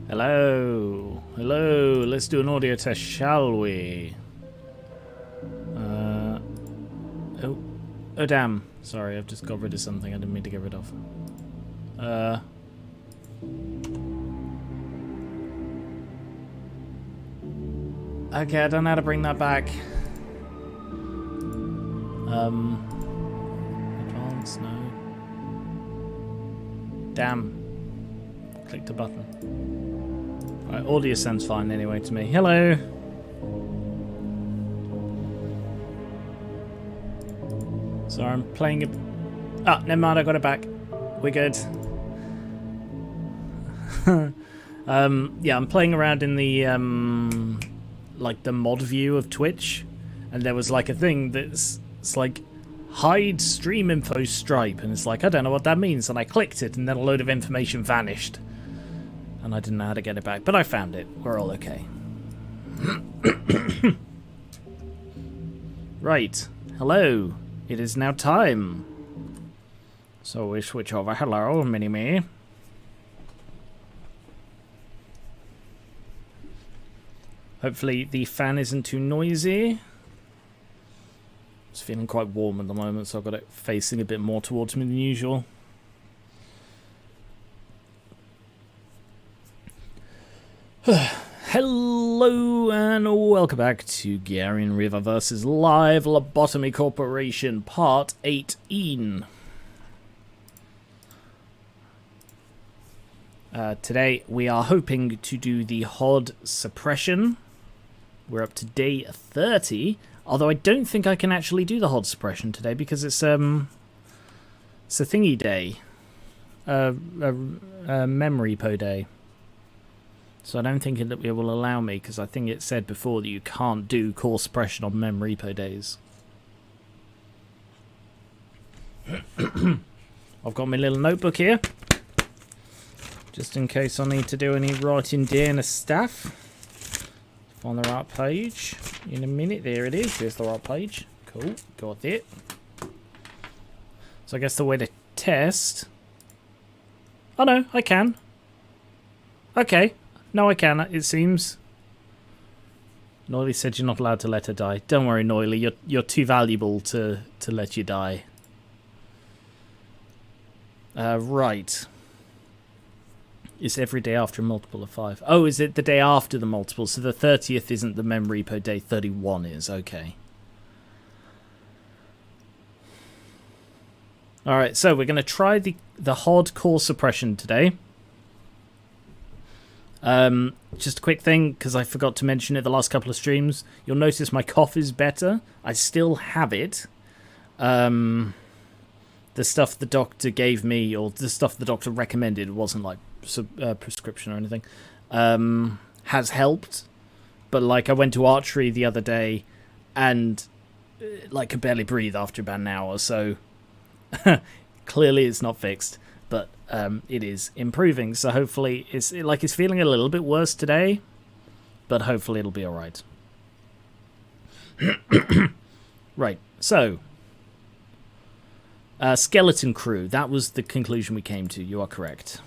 Hello. Hello. Let's do an audio test, shall we? Oh damn. Sorry, I've just got rid of something I didn't mean to get rid of. Okay, I don't know how to bring that back. Advance, no. Damn. Clicked a button. Right, audio sounds fine anyway to me. Hello. Sorry, I'm playing a... Ah, never mind, I got it back. We're good. Yeah, I'm playing around in the, like the mod view of Twitch, and there was like a thing it's like hide stream info Stripe, and it's like, I don't know what that means, and I clicked it, and then a load of information vanished. And I didn't know how to get it back, but I found it. We're all okay. Right. Hello. It is now time. So we switch over. Hello, Mini-Me. Hopefully the fan isn't too noisy. It's feeling quite warm at the moment, so I've got it facing a bit more towards me than usual. Hello and welcome back to Garion River vs. Live Lobotomy Corporation Part 18. Today we are hoping to do the HOD Suppression. We're up to day 30, although I don't think I can actually do the HOD Suppression today because it's a thingy day, a memory repo day. So I don't think it will allow me, because I think it said before that you can't do core suppression on memory repo days. I've got my little notebook here, just in case I need to do any writing down of stuff. Find the right page in a minute. There it is. There's the right page. Cool. Got it. So I guess the way to test... Oh no, I can. Okay. No, I can, it seems. Noily said you're not allowed to let her die. Don't worry, Noily, you're too valuable to let you die. Right. It's every day after a multiple of 5. Oh, is it the day after the multiple? So the 30th isn't the memory repo day, 31 is. Okay. Alright, so we're going to try the hardcore suppression today. Just a quick thing, because I forgot to mention it the last couple of streams. You'll notice my cough is better. I still have it. The stuff the doctor gave me, or the stuff the doctor recommended, wasn't like prescription or anything, has helped. But like I went to archery the other day, and like could barely breathe after about an hour. So clearly it's not fixed. But it is improving, so hopefully it's feeling a little bit worse today, but hopefully it'll be all right. Right, so skeleton crew. That was the conclusion we came to. You are correct.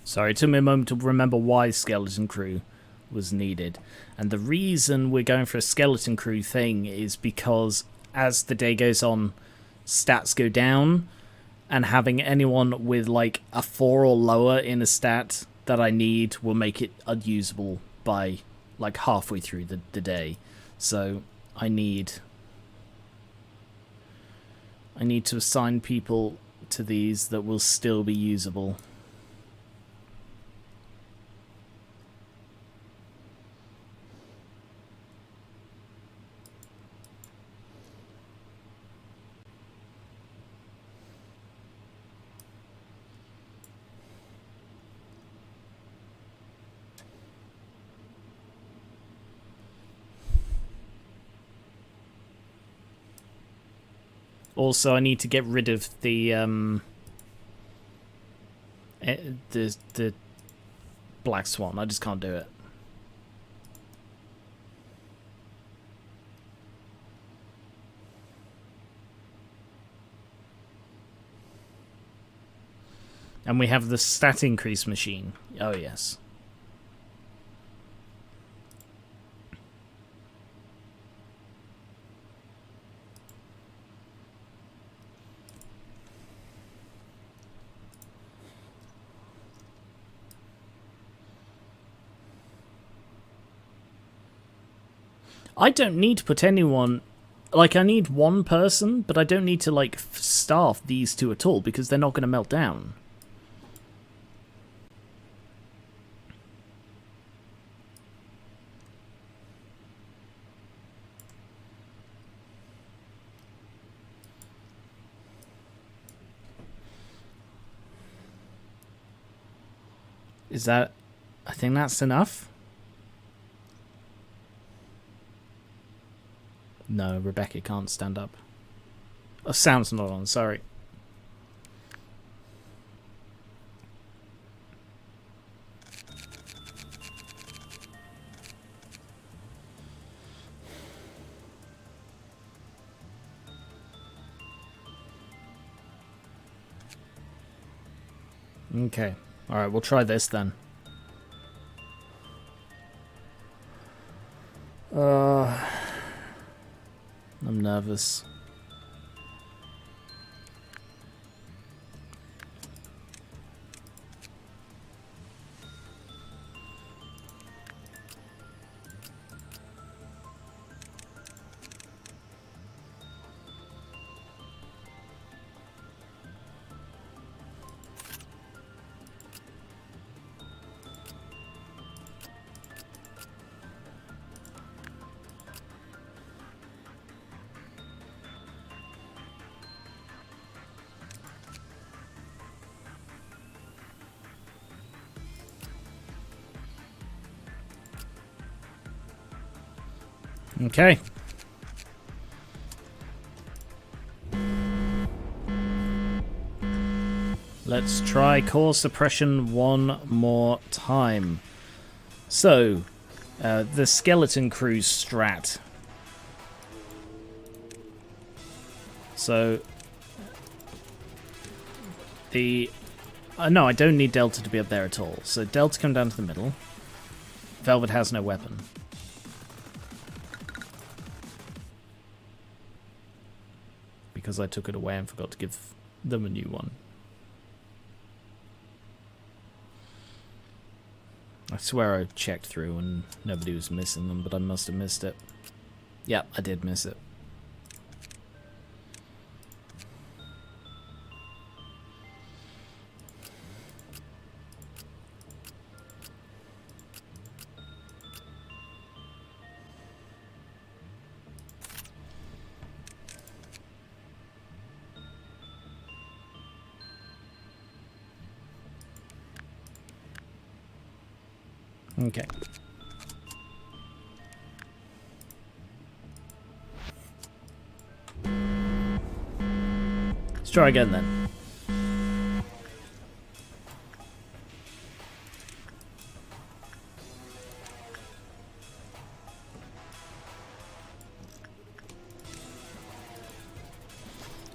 Sorry, it took me a moment to remember why skeleton crew was needed. And the reason we're going for a skeleton crew thing is because as the day goes on, stats go down, and having anyone with like a 4 or lower in a stat that I need will make it unusable by like halfway through the day. So I need to assign people to these that will still be usable. Also, I need to get rid of the Black Swan. I just can't do it. And we have the stat increase machine. Oh, yes. I don't need to put anyone... Like, I need one person, but I don't need to, like, staff these two at all, because they're not going to melt down. Is that... I think that's enough. No, Rebecca can't stand up. Oh, sound's not on, sorry. Okay. Alright, we'll try this then. I'm nervous. Okay. Let's try core suppression one more time. So, the skeleton crew strat. So, the... no, I don't need Delta to be up there at all. So Delta come down to the middle. Velvet has no weapon. Because I took it away and forgot to give them a new one. I swear I checked through and nobody was missing them, but I must have missed it. Yep, I did miss it. Okay. Let's try again then.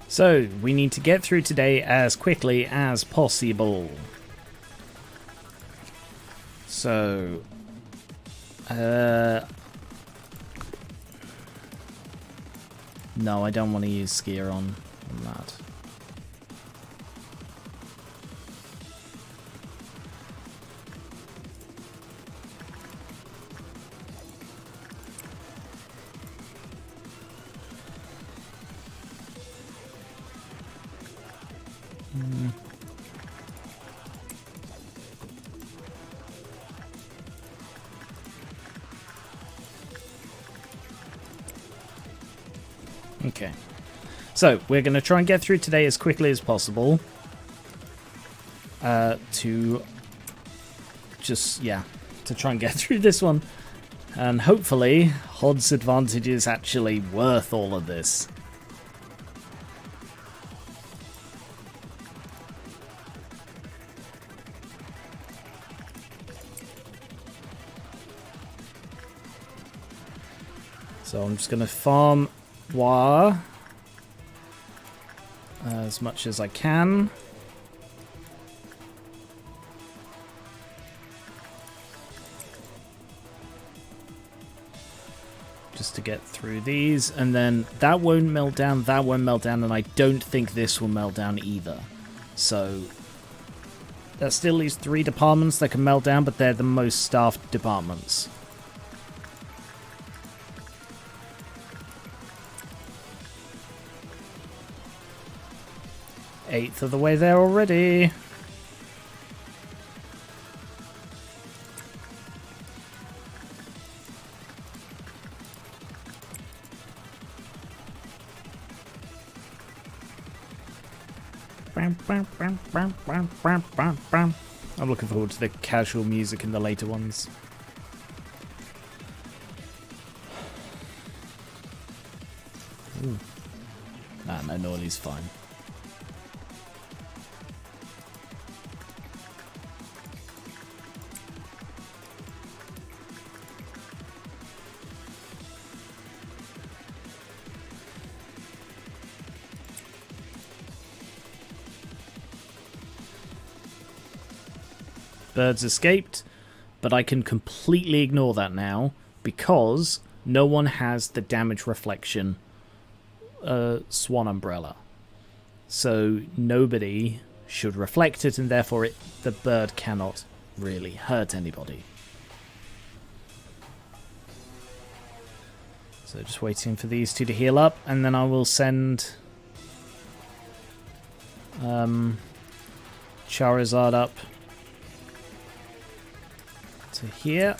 So, we need to get through today as quickly as possible. So, no, I don't want to use skier on that. Okay, so we're going to try and get through today as quickly as possible to try and get through this one, and hopefully Hod's advantage is actually worth all of this. So I'm just going to farm wire as much as I can. Just to get through these, and then that won't melt down, that won't melt down, and I don't think this will melt down either. So that still leaves 3 departments that can melt down, but they're the most staffed departments. Eighth of the way there already. I'm looking forward to the casual music in the later ones. Ooh. Nah, no, Norley's fine. Birds escaped, but I can completely ignore that now because no one has the damage reflection swan umbrella. So nobody should reflect it, and therefore the bird cannot really hurt anybody. So just waiting for these two to heal up, and then I will send Charizard up to here.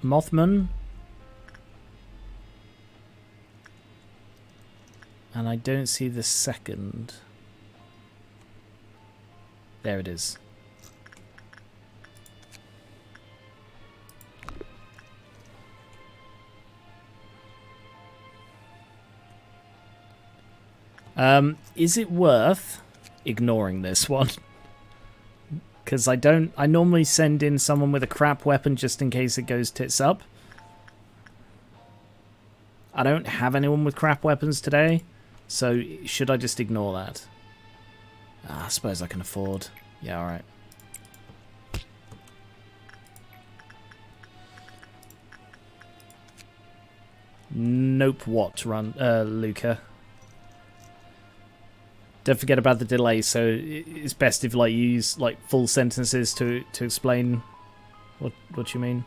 Mothman. And I don't see the second. There it is. Is it worth ignoring this one? Because I normally send in someone with a crap weapon just in case it goes tits up. I don't have anyone with crap weapons today, so should I just ignore that? I suppose I can afford. Yeah, alright. Nope, what, Luca? Don't forget about the delay, so it's best if you use full sentences to explain what you mean.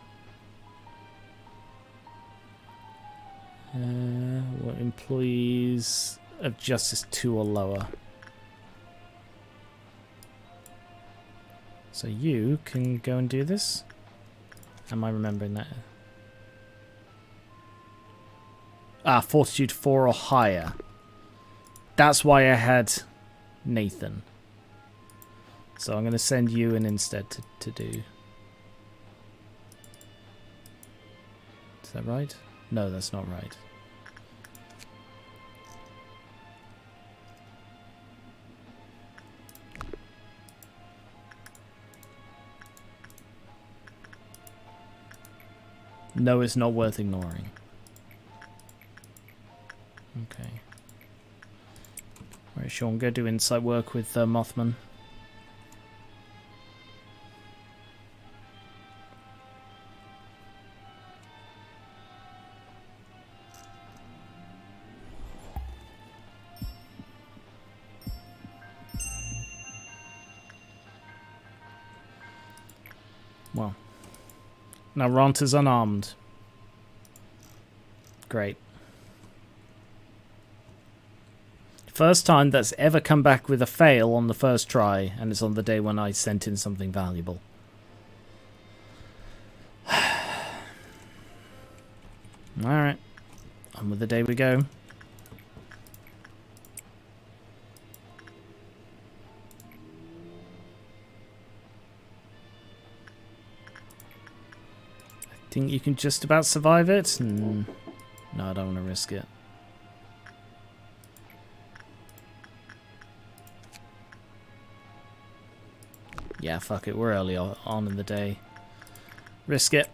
What employees of Justice 2 or lower? So you can go and do this? Am I remembering that? Fortitude 4 or higher. That's why I had Nathan. So I'm going to send you in instead to do. Is that right? No, that's not right. No, it's not worth ignoring. Okay. Right, Sean, go do insight work with Mothman. Well, now Ronta's unarmed. Great. First time that's ever come back with a fail on the first try, and it's on the day when I sent in something valuable. Alright. On with the day we go. I think you can just about survive it. No, I don't want to risk it. Yeah, fuck it. We're early on in the day. Risk it.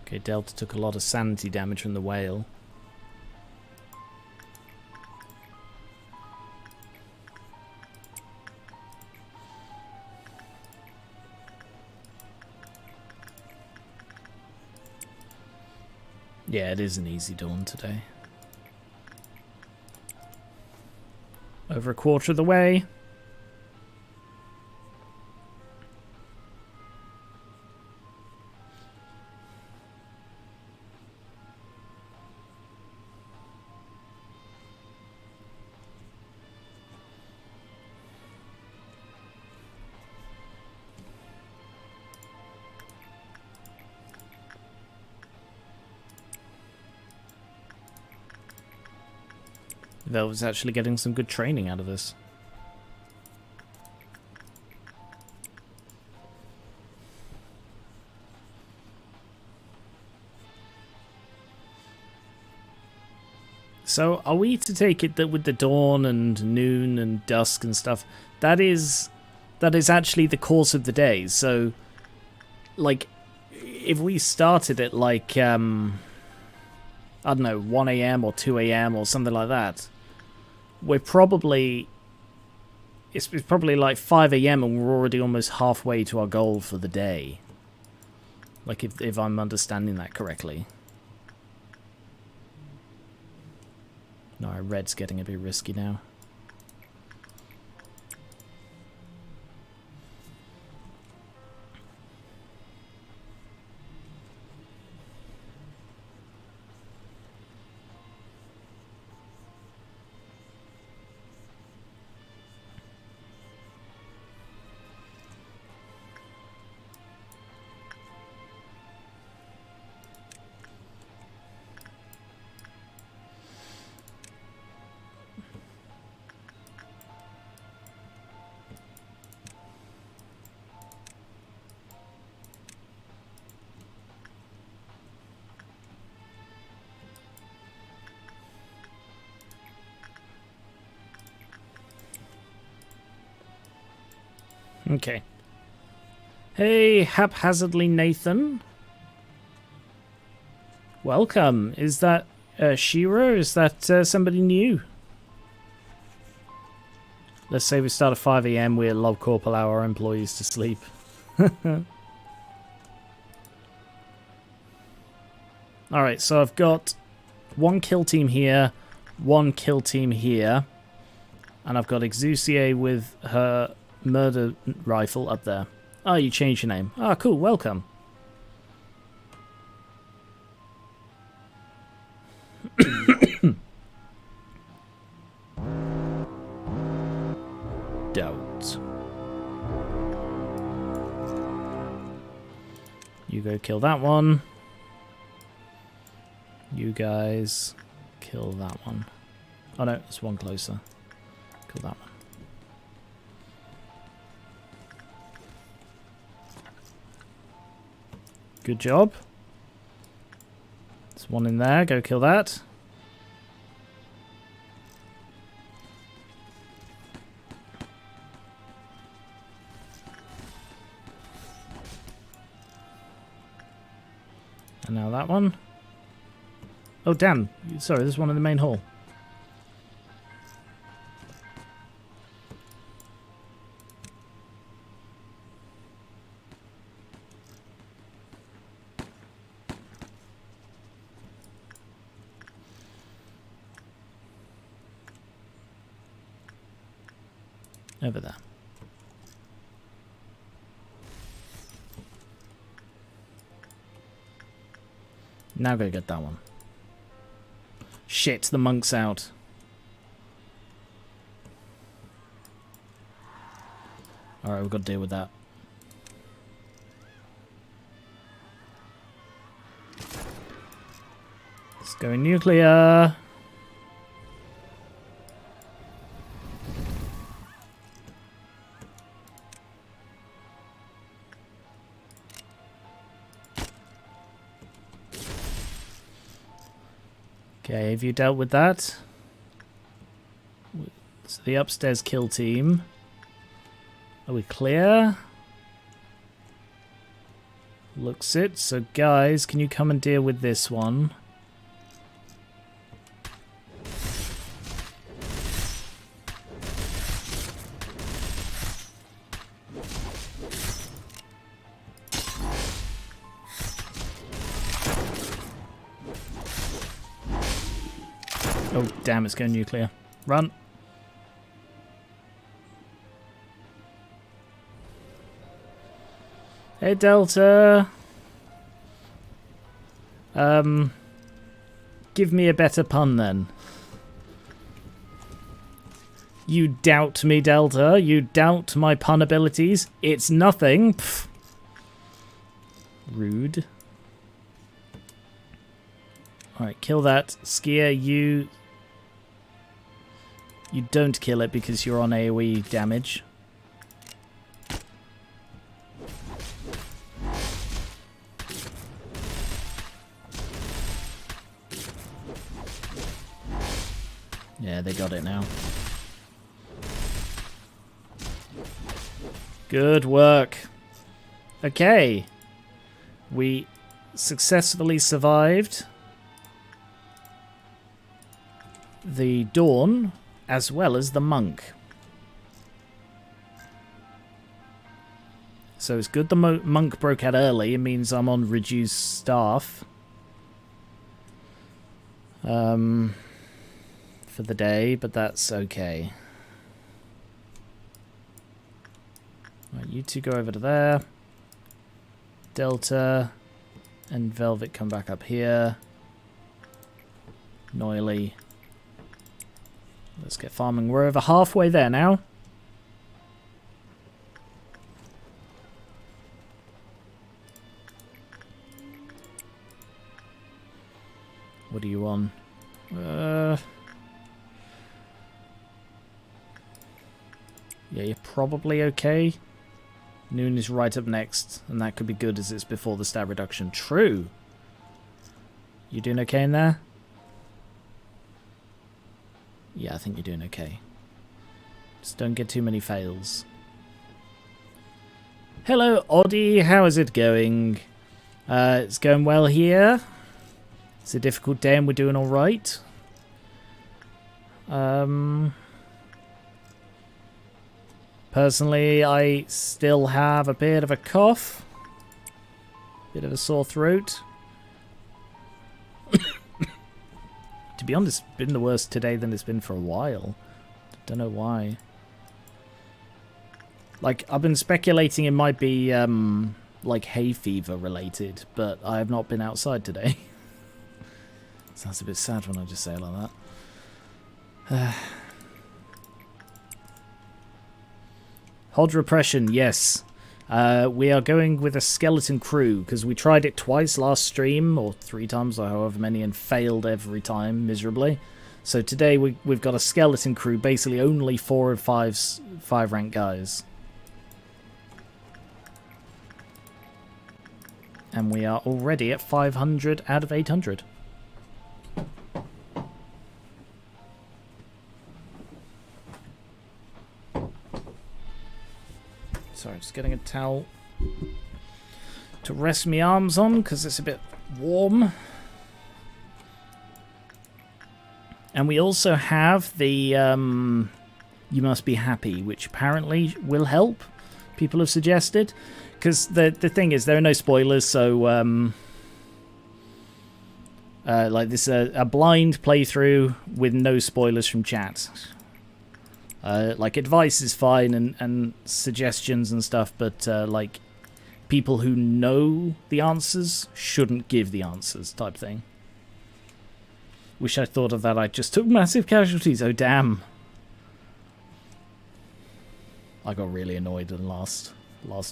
Okay, Delta took a lot of sanity damage from the whale. Yeah, it is an easy dawn today. Over a quarter of the way. Velvet's actually getting some good training out of this. So are we to take it that with the dawn and noon and dusk and stuff, that is actually the course of the day? So, like, if we started at like I don't know, 1 AM or 2 AM or something like that, we're probably it's probably like 5 AM and we're already almost halfway to our goal for the day. Like if I'm understanding that correctly. No, red's getting a bit risky now. Okay. Hey, haphazardly Nathan. Welcome. Is that Shira? Is that somebody new? Let's say we start at 5 AM. We're Lobotomy allow our employees to sleep. Alright, so I've got one kill team here, one kill team here, and I've got Exusier with her murder rifle up there. Oh, you changed your name. Ah, cool, welcome. Don't. You go kill that one. You guys kill that one. Oh no, there's one closer. Kill that one. Good job. There's one in there. Go kill that. And now that one. Oh, damn. Sorry, there's one in the main hall. Over there. Now go get that one. Shit, the monk's out. Alright, we've got to deal with that. It's going nuclear. Okay, have you dealt with that? So the upstairs kill team. Are we clear? Looks it. So guys, can you come and deal with this one? Oh, damn, it's going nuclear. Run. Hey, Delta. Give me a better pun, then. You doubt me, Delta. You doubt my pun abilities. It's nothing. Pfft. Rude. Alright, kill that. Skier, you don't kill it because you're on AoE damage. Yeah, they got it now. Good work. Okay. We successfully survived the Dawn as well as the Monk. So it's good the Monk broke out early. It means I'm on reduced staff for the day, but that's okay. Right, you two go over to there. Delta and Velvet come back up here. Noily. Let's get farming. We're over halfway there now. What are you on? Yeah, you're probably okay. Noon is right up next, and that could be good as it's before the stat reduction. True. You doing okay in there? Yeah, I think you're doing okay. Just don't get too many fails. Hello, Oddie. How is it going? It's going well here. It's a difficult day and we're doing all right. Personally, I still have a bit of a cough. Bit of a sore throat. To be honest, it's been the worse today than it's been for a while. Don't know why. Like, I've been speculating it might be, like, hay fever related, but I have not been outside today. Sounds a bit sad when I just say it like that. Hod Repression, yes. We are going with a skeleton crew, because we tried it twice last stream, or 3 times, or however many, and failed every time miserably. So today we've got a skeleton crew, basically only 4 of 5 rank guys. And we are already at 500 out of 800. Sorry, just getting a towel to rest my arms on because it's a bit warm. And we also have the You Must Be Happy, which apparently will help. People have suggested. Because the thing is, there are no spoilers, so like this is a blind playthrough with no spoilers from chat. Like, advice is fine and suggestions and stuff, but like, people who know the answers shouldn't give the answers type thing. Wish I thought of that. I just took massive casualties. Oh, damn. I got really annoyed in last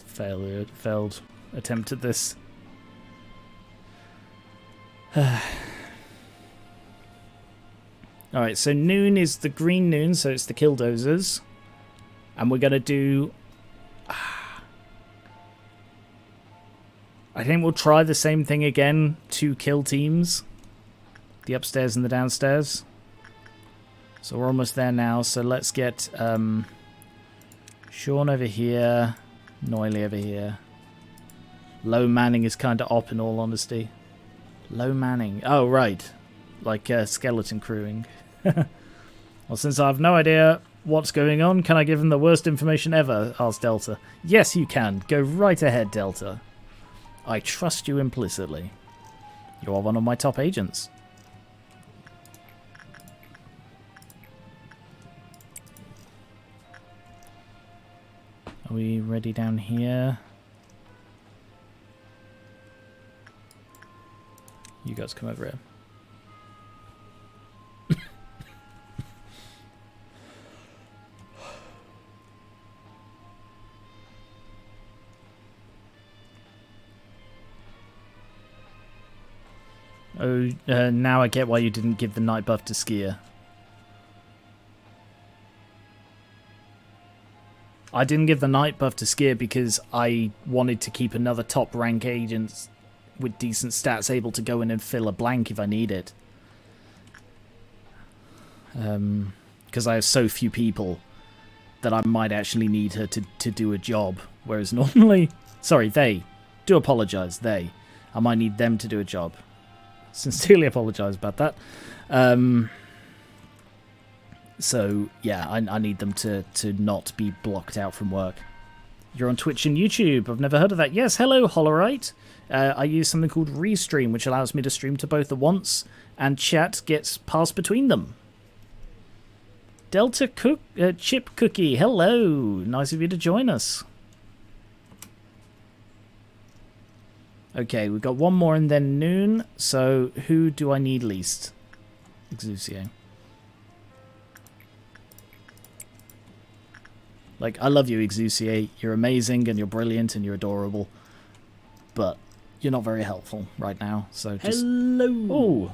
failed attempt at this. Alright, so noon is the green noon, so it's the killdozers. And we're going to do... I think we'll try the same thing again. 2 kill teams. The upstairs and the downstairs. So we're almost there now. So let's get Sean over here. Noily over here. Low Manning is kind of op in all honesty. Low Manning. Oh, right. Like skeleton crewing. Well, since I have no idea what's going on, can I give him the worst information ever? Asked Delta. Yes, you can. Go right ahead, Delta. I trust you implicitly. You are one of my top agents. Are we ready down here? You guys come over here. Oh, now I get why you didn't give the night buff to Skier. I didn't give the night buff to Skier because I wanted to keep another top rank agent with decent stats able to go in and fill a blank if I need it. Because I have so few people that I might actually need her to do a job. Whereas normally... Sorry, they. Do apologise, they. I might need them to do a job. Sincerely apologise about that. So, yeah, I need them to not be blocked out from work. You're on Twitch and YouTube. I've never heard of that. Yes, hello, Hollerite. I use something called Restream, which allows me to stream to both at once, and chat gets passed between them. Delta Chip Cookie, hello. Nice of you to join us. Okay, we've got one more and then noon. So, who do I need least? Exusio. Like, I love you, Exusio. You're amazing and you're brilliant and you're adorable. But you're not very helpful right now. So just... Hello! Oh!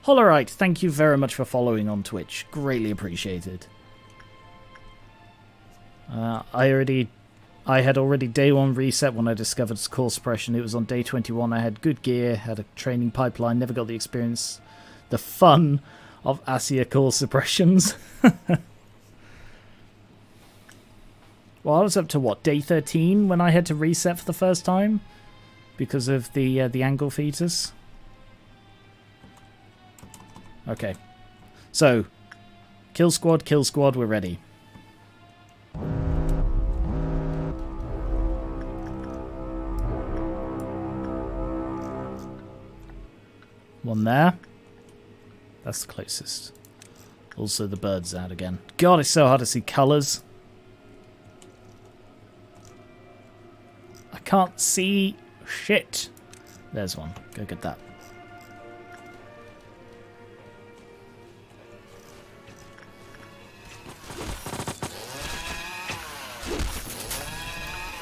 Hollerite, thank you very much for following on Twitch. Greatly appreciated. I had already day 1 reset when I discovered core suppression. It was on day 21. I had good gear, had a training pipeline, never got the experience, the fun of ASIA core suppressions. Well, I was up to what, day 13 when I had to reset for the first time because of the angle fetus. Okay, so kill squad, we're ready. One there. That's the closest. Also, the bird's out again. God, it's so hard to see colours. I can't see shit. There's one. Go get that.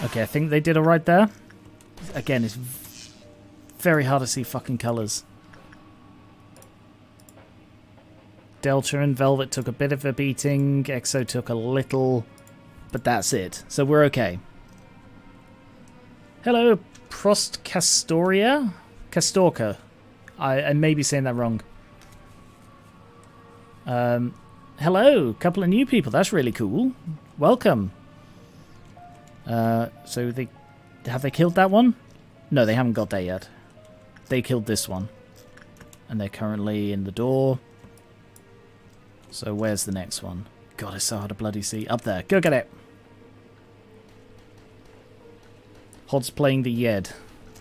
Okay, I think they did it right there. Again, it's very hard to see fucking colours. Delta and Velvet took a bit of a beating. Exo took a little, but that's it. So we're okay. Hello, Prost Castoria? Castorka. I may be saying that wrong. Hello, couple of new people. That's really cool. Welcome. So have they killed that one? No, they haven't got that yet. They killed this one. And they're currently in the door. So where's the next one? God, it's so hard to bloody see. Up there. Go get it. Hod's playing the Yed.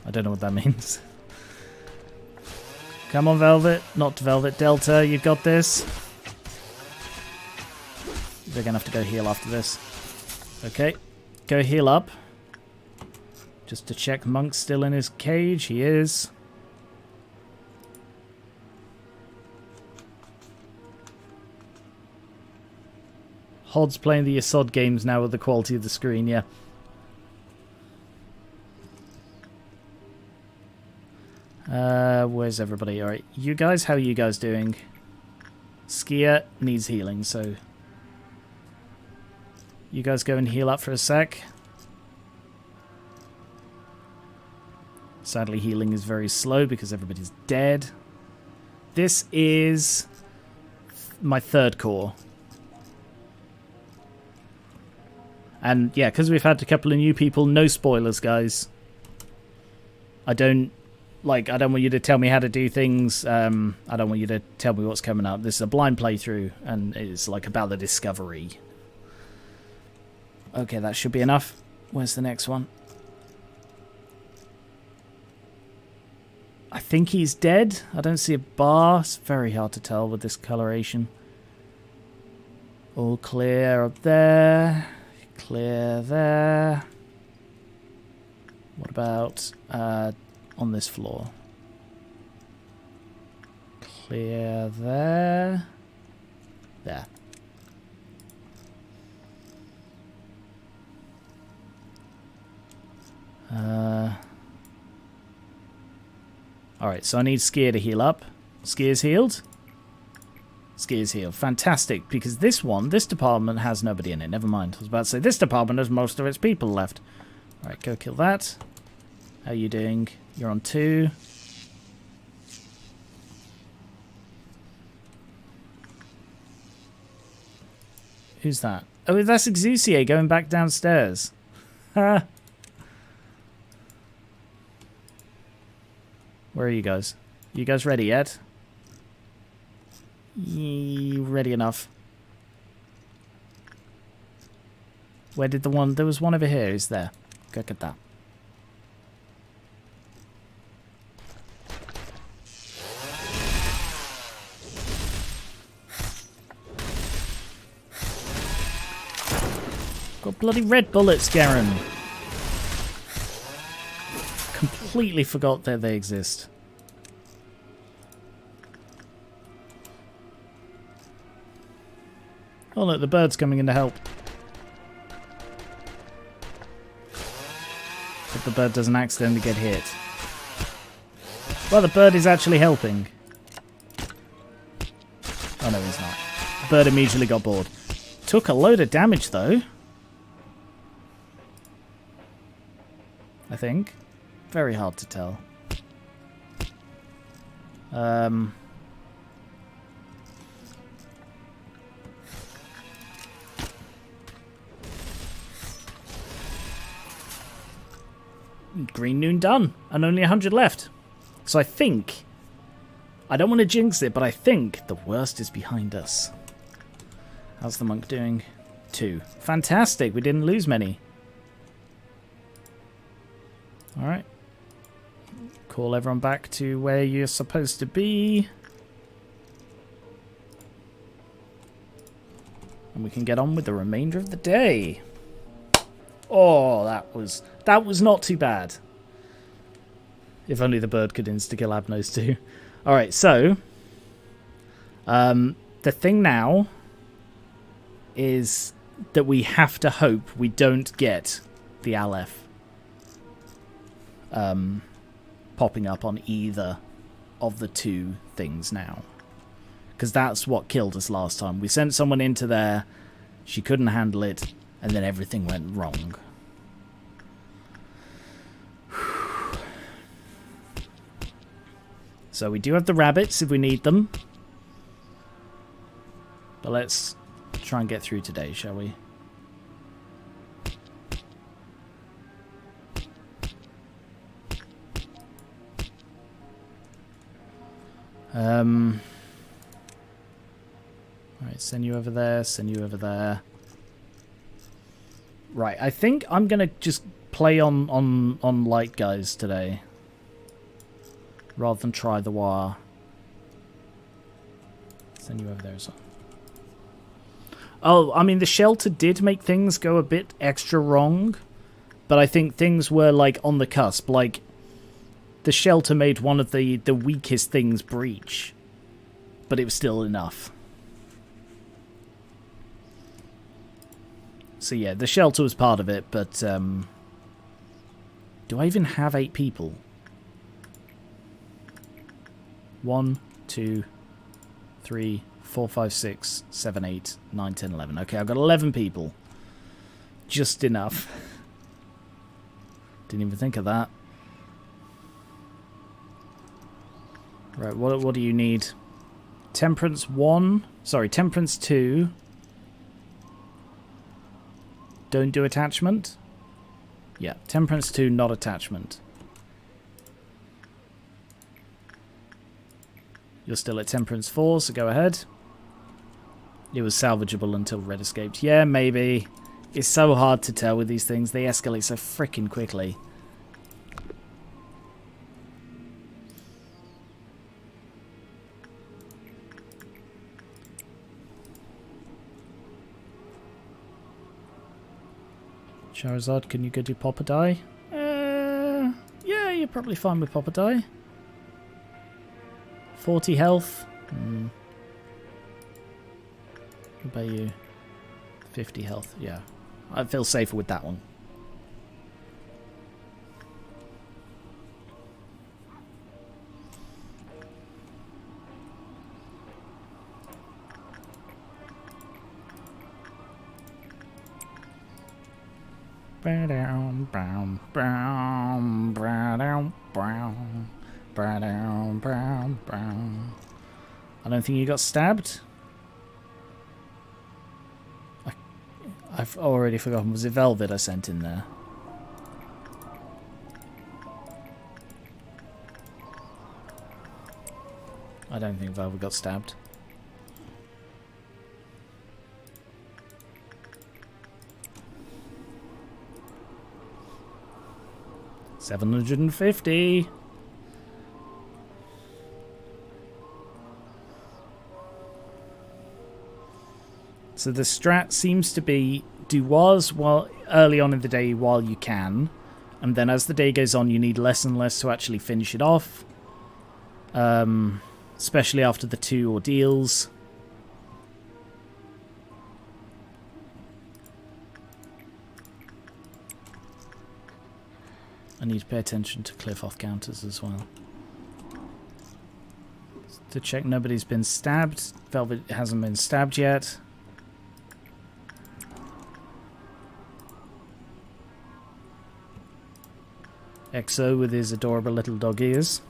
I don't know what that means. Come on, Velvet. Not Velvet. Delta, you've got this. They're going to have to go heal after this. Okay. Go heal up. Just to check Monk's still in his cage. He is. Hod's playing the Assad games now with the quality of the screen, yeah. Where's everybody? Alright, you guys, how are you guys doing? Skier needs healing, so you guys go and heal up for a sec. Sadly, healing is very slow because everybody's dead. This is my third core. And yeah, because we've had a couple of new people, no spoilers, guys. I don't want you to tell me how to do things. I don't want you to tell me what's coming up. This is a blind playthrough, and it's like about the discovery. Okay, that should be enough. Where's the next one? I think he's dead. I don't see a bar. It's very hard to tell with this coloration. All clear up there. Clear there. What about on this floor? Clear there. There. Alright, so I need Skier to heal up. Skier's healed. Skier's healed. Fantastic, because this department has nobody in it. Never mind. I was about to say, this department has most of its people left. Alright, go kill that. How are you doing? You're on 2. Who's that? Oh, that's Exusier going back downstairs. Ha! Where are you guys? You guys ready yet? Ready enough. Where did the one... There was one over here. Who's there? Go get that. Got bloody red bullets, Garen. Completely forgot that they exist. Oh look, the bird's coming in to help. If the bird doesn't accidentally get hit. Well, the bird is actually helping. Oh no, he's not. The bird immediately got bored. Took a load of damage though. I think. Very hard to tell. Green Noon done, and only 100 left. So I think, I don't want to jinx it, but I think the worst is behind us. How's the monk doing? 2. Fantastic, we didn't lose many. Alright. Call everyone back to where you're supposed to be. And we can get on with the remainder of the day. Oh, that was not too bad. If only the bird could insta-kill Abnos too. Alright, so the thing now is that we have to hope we don't get the Aleph popping up on either of the 2 things now. Because that's what killed us last time. We sent someone into there, she couldn't handle it, and then everything went wrong. So we do have the rabbits if we need them. But let's try and get through today, shall we? Alright, send you over there, send you over there. Right, I think I'm gonna just play on light guys today. Rather than try the wire. Send you over there as well. Oh, I mean, the shelter did make things go a bit extra wrong. But I think things were, like, on the cusp. Like, the shelter made one of the weakest things breach. But it was still enough. So yeah, the shelter was part of it, but do I even have 8 people? 1, 2, 3, 4, 5, 6, 7, 8, 9, 10, 11. Okay, I've got 11 people. Just enough. Didn't even think of that. Right, what do you need? Temperance 1. Sorry, Temperance 2. Don't do attachment. Yeah, Temperance 2, not attachment. You're still at Temperance 4, so go ahead. It was salvageable until Red escaped. Yeah, maybe. It's so hard to tell with these things. They escalate so freaking quickly. Charizard, can you go do Poppadie? Yeah, you're probably fine with Poppadie. 40 health. What about you? 50 health, yeah. I feel safer with that one. I don't think you got stabbed. I've already forgotten. Was it Velvet I sent in there? I don't think Velvet got stabbed. $750. So the strat seems to be do was while early on in the day while you can, and then as the day goes on you need less and less to actually finish it off. Especially after the 2 ordeals. I need to pay attention to cliff off counters as well. To check nobody's been stabbed. Velvet hasn't been stabbed yet. Exo with his adorable little dog ears.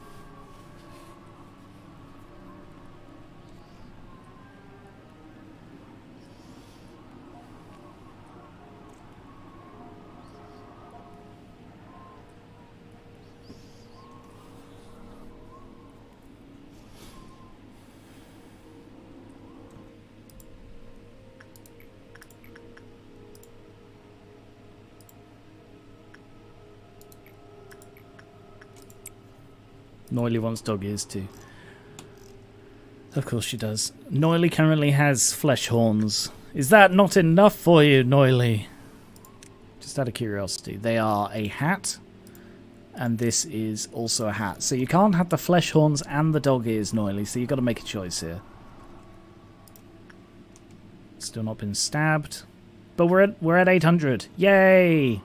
Noily wants dog ears too. Of course she does. Noily currently has flesh horns. Is that not enough for you, Noily? Just out of curiosity. They are a hat, and this is also a hat. So you can't have the flesh horns and the dog ears, Noily, so you've got to make a choice here. Still not been stabbed. But we're at 800. Yay!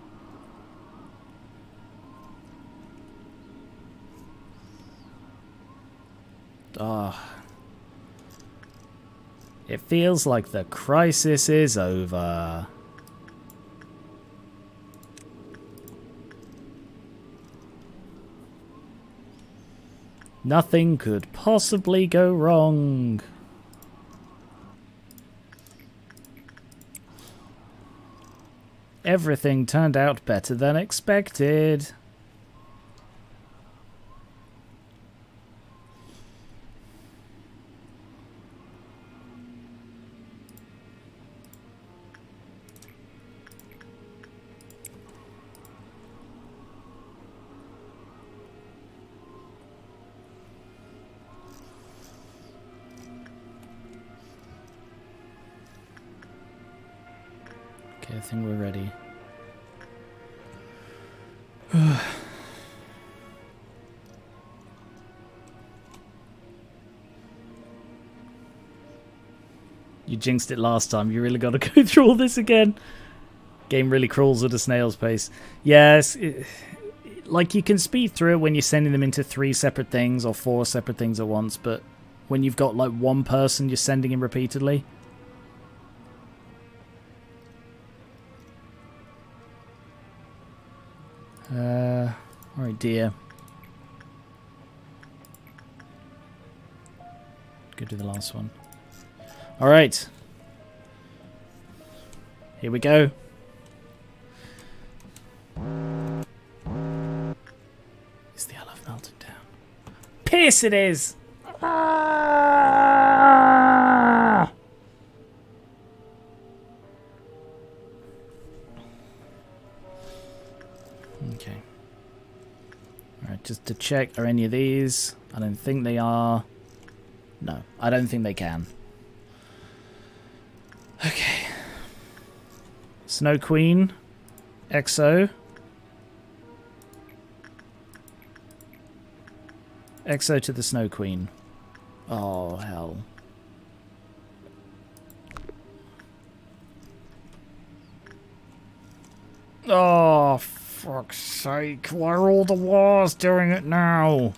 It feels like the crisis is over. Nothing could possibly go wrong. Everything turned out better than expected. Okay, I think we're ready. You jinxed it last time. You really got to go through all this again. Game really crawls at a snail's pace. Yes, like you can speed through it when you're sending them into 3 separate things or 4 separate things at once, but when you've got like one person you're sending in repeatedly. Alright, dear. Go do the last one. Alright. Here we go. Is the olive melted down? Piss it is! Ah! Okay. Alright, just to check, are any of these? I don't think they are. No, I don't think they can. Okay. Snow Queen. Exo. Exo to the Snow Queen. Oh, hell. Oh, fuck's sake. Why are all the wars doing it now?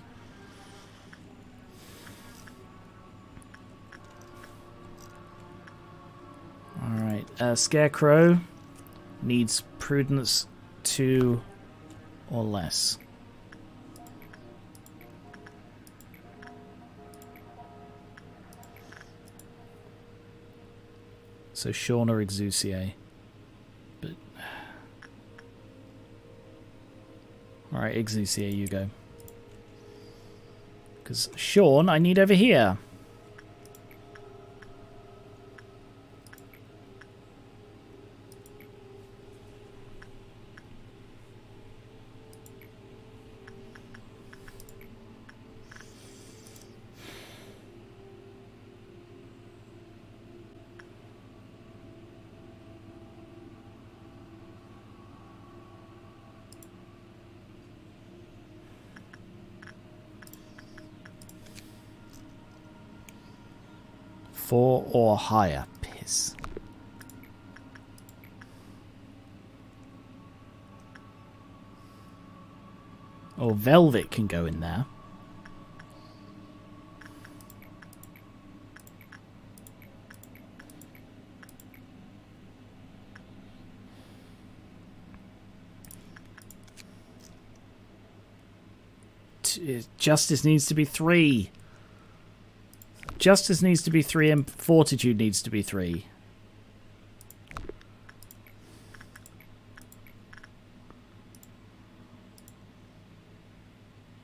Alright, Scarecrow needs prudence 2 or less. So Sean or Exusier. But alright, Exusier, you go. Because Sean, I need over here. Four or higher. Piss. Or Velvet can go in there. Justice needs to be 3. Justice needs to be 3 and Fortitude needs to be 3.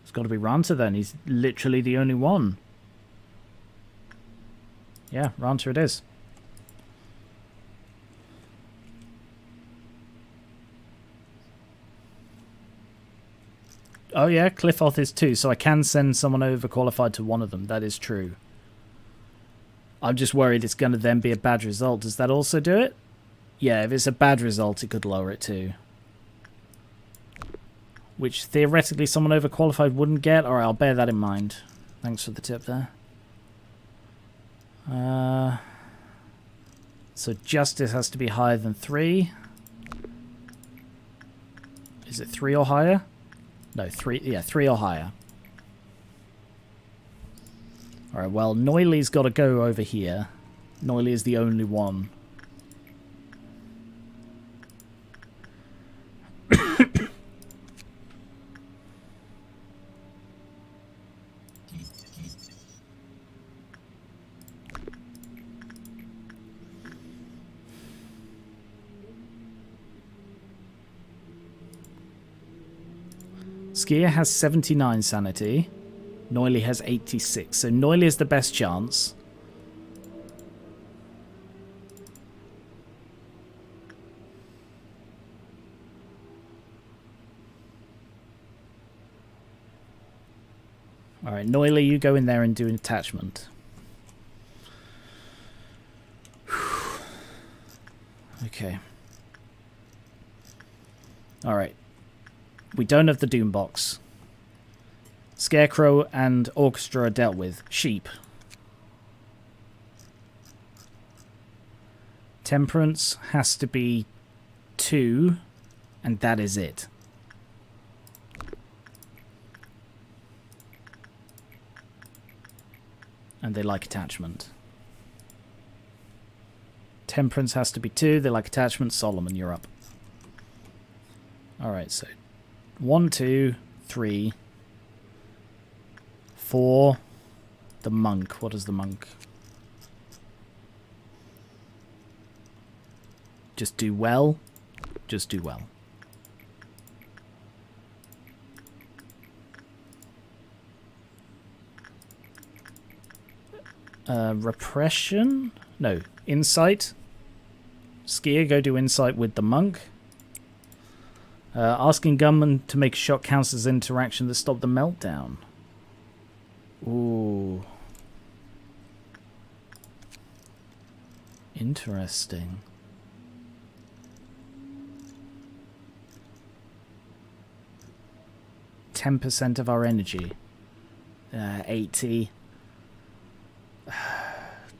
It's got to be Ranta then. He's literally the only one. Yeah, Ranta it is. Oh yeah, Cliffoth is 2, so I can send someone overqualified to one of them. That is true. I'm just worried it's going to then be a bad result. Does that also do it? Yeah, if it's a bad result, it could lower it too. Which theoretically someone overqualified wouldn't get. Alright, I'll bear that in mind. Thanks for the tip there. So Justice has to be higher than 3. Is it 3 or higher? No, 3. Yeah, 3 or higher. Alright, well, Noiley's got to go over here. Noiley is the only one. Skier has 79 sanity. Noiley has 86. So Noiley is the best chance. Alright, Noiley, you go in there and do an attachment. Okay. Alright. We don't have the Doom box. Scarecrow and Orchestra are dealt with. Sheep. Temperance has to be 2, and that is it. And they like attachment. Temperance has to be 2. They like attachment. Solomon, you're up. Alright, so 1, 2, 3, 4. The monk. What is the monk? Just do well. Just do well. Repression? No. Insight. Skier, go do insight with the monk. Asking gunman to make a shot counts as interaction that stopped the meltdown. Ooh. Interesting. %10 of our energy. 80.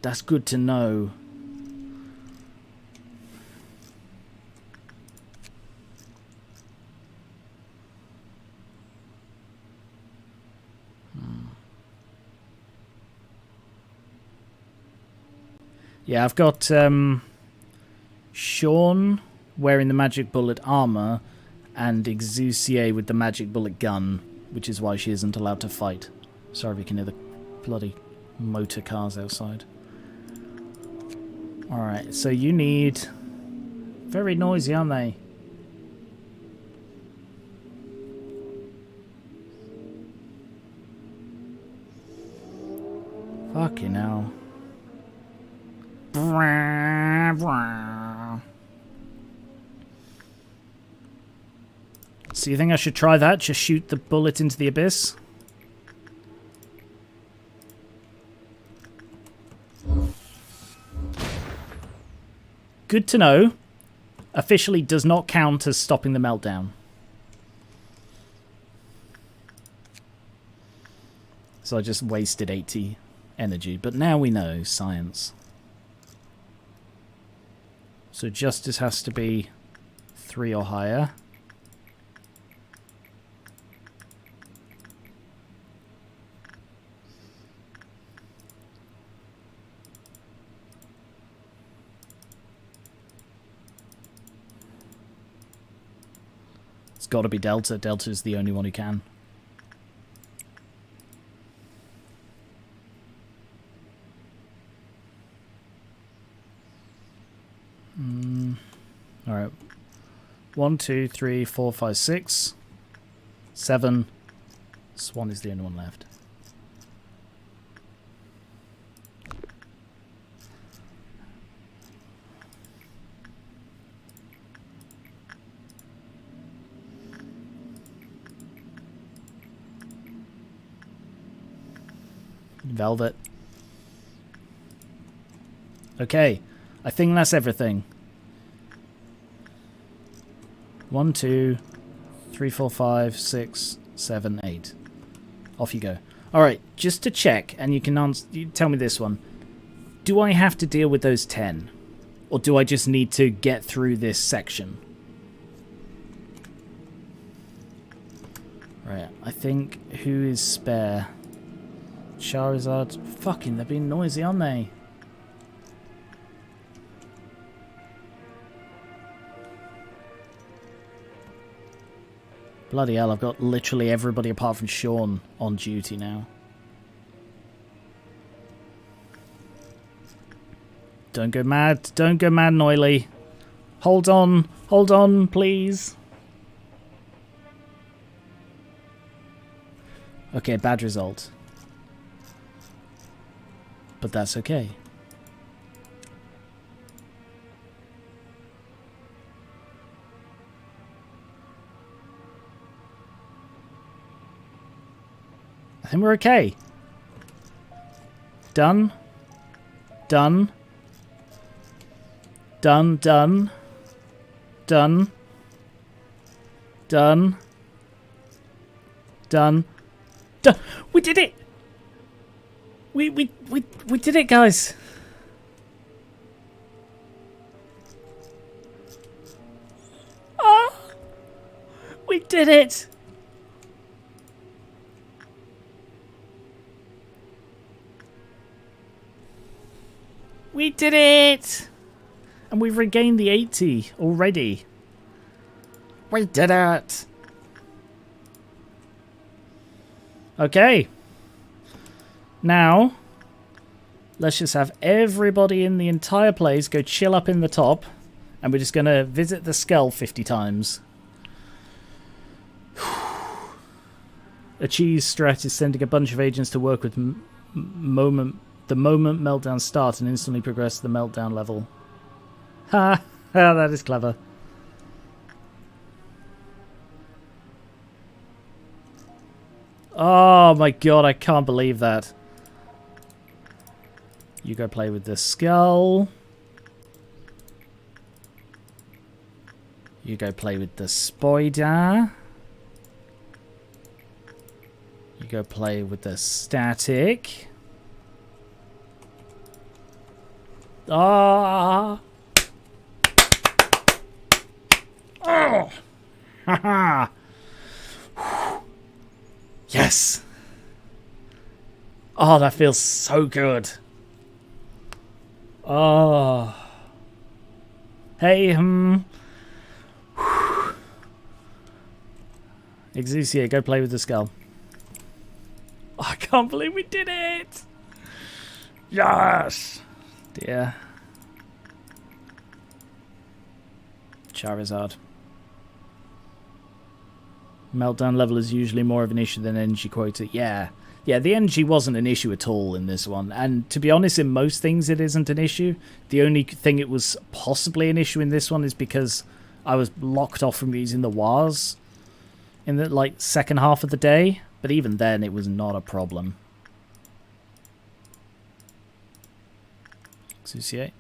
That's good to know. Yeah, I've got Sean wearing the magic bullet armor and Exusier with the magic bullet gun, which is why she isn't allowed to fight. Sorry if you can hear the bloody motor cars outside. Alright, so you need... Very noisy, aren't they? Fucking hell. So you think I should try that? Just shoot the bullet into the abyss? Good to know. Officially does not count as stopping the meltdown. So I just wasted 80 energy. But now we know science. So justice has to be 3 or higher. It's got to be Delta. Delta is the only one who can. Alright. 1, 2, 3, 4, 5, 6. 7. Swan is the only one left. Velvet. Okay. I think that's everything. 1, 2, 3, 4, 5, 6, 7, 8. Off you go. Alright, just to check, and you can answer, you tell me this one. Do I have to deal with those 10? Or do I just need to get through this section? Right, I think, who is spare? Charizard. Fucking, they're being noisy, aren't they? Bloody hell, I've got literally everybody apart from Sean on duty now. Don't go mad. Don't go mad, Noily. Hold on, please. Okay, bad result. But that's okay. I think we're okay. Done. Done. Done, done. Done. Done. Done. Done. We did it! We did it, guys. Oh! We did it! We did it! And we've regained the 80 already. We did it! Okay. Now, let's just have everybody in the entire place go chill up in the top. And we're just going to visit the skull 50 times. A cheese strat is sending a bunch of agents to work with the moment meltdown starts and instantly progress to the meltdown level. Ha! That is clever. Oh my god, I can't believe that. You go play with the skull. You go play with the spider. You go play with the static. Ah! Oh! Haha! Yes! Oh, that feels so good. Oh. Hey, Exusia, go play with the skull. Oh, I can't believe we did it! Yes! Dear. Charizard. Meltdown level is usually more of an issue than energy quota. Yeah. Yeah, the energy wasn't an issue at all in this one. And to be honest, in most things it isn't an issue. The only thing it was possibly an issue in this one is because I was locked off from using the Wars in the second half of the day. But even then, it was not a problem. Exuciate.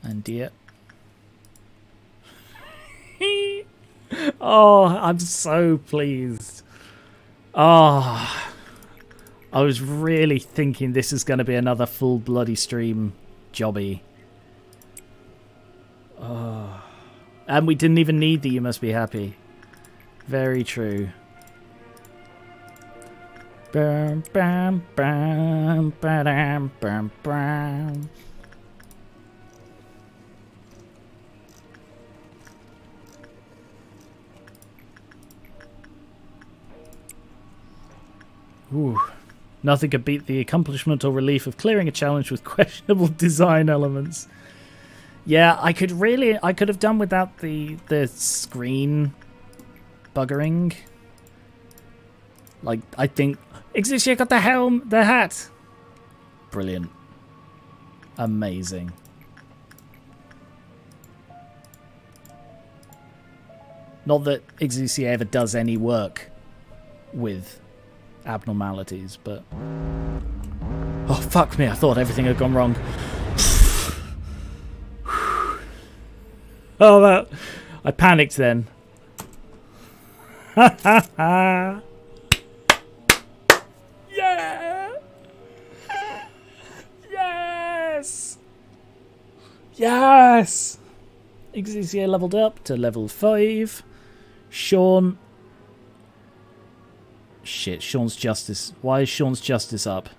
And dear. Oh, I'm so pleased. Oh, I was really thinking this is going to be another full bloody stream jobby. Oh. And we didn't even need the You Must Be Happy. Very true. Bam, bam, bam, bam, bam, bam. Ooh. Nothing could beat the accomplishment or relief of clearing a challenge with questionable design elements. Yeah, I could have done without the screen buggering. Like, I think Exucia got the hat. Brilliant. Amazing. Not that Exucia ever does any work with abnormalities, but oh fuck me, I thought everything had gone wrong. Oh, that I panicked then. Yeah, yes, yes. Exucia leveled up to level 5. Sean. Shit, Sean's Justice. Why is Sean's Justice up?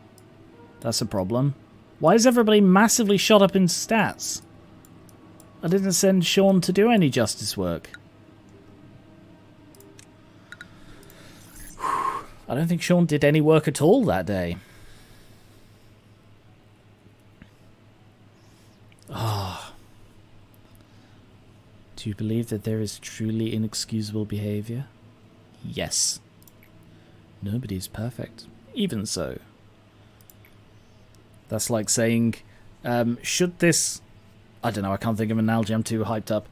That's a problem. Why is everybody massively shot up in stats? I didn't send Sean to do any justice work. I don't think Sean did any work at all that day. Ah. Oh. Do you believe that there is truly inexcusable behavior? Yes. Nobody is perfect. Even so. That's like saying, should this... I don't know, I can't think of an analogy, I'm too hyped up.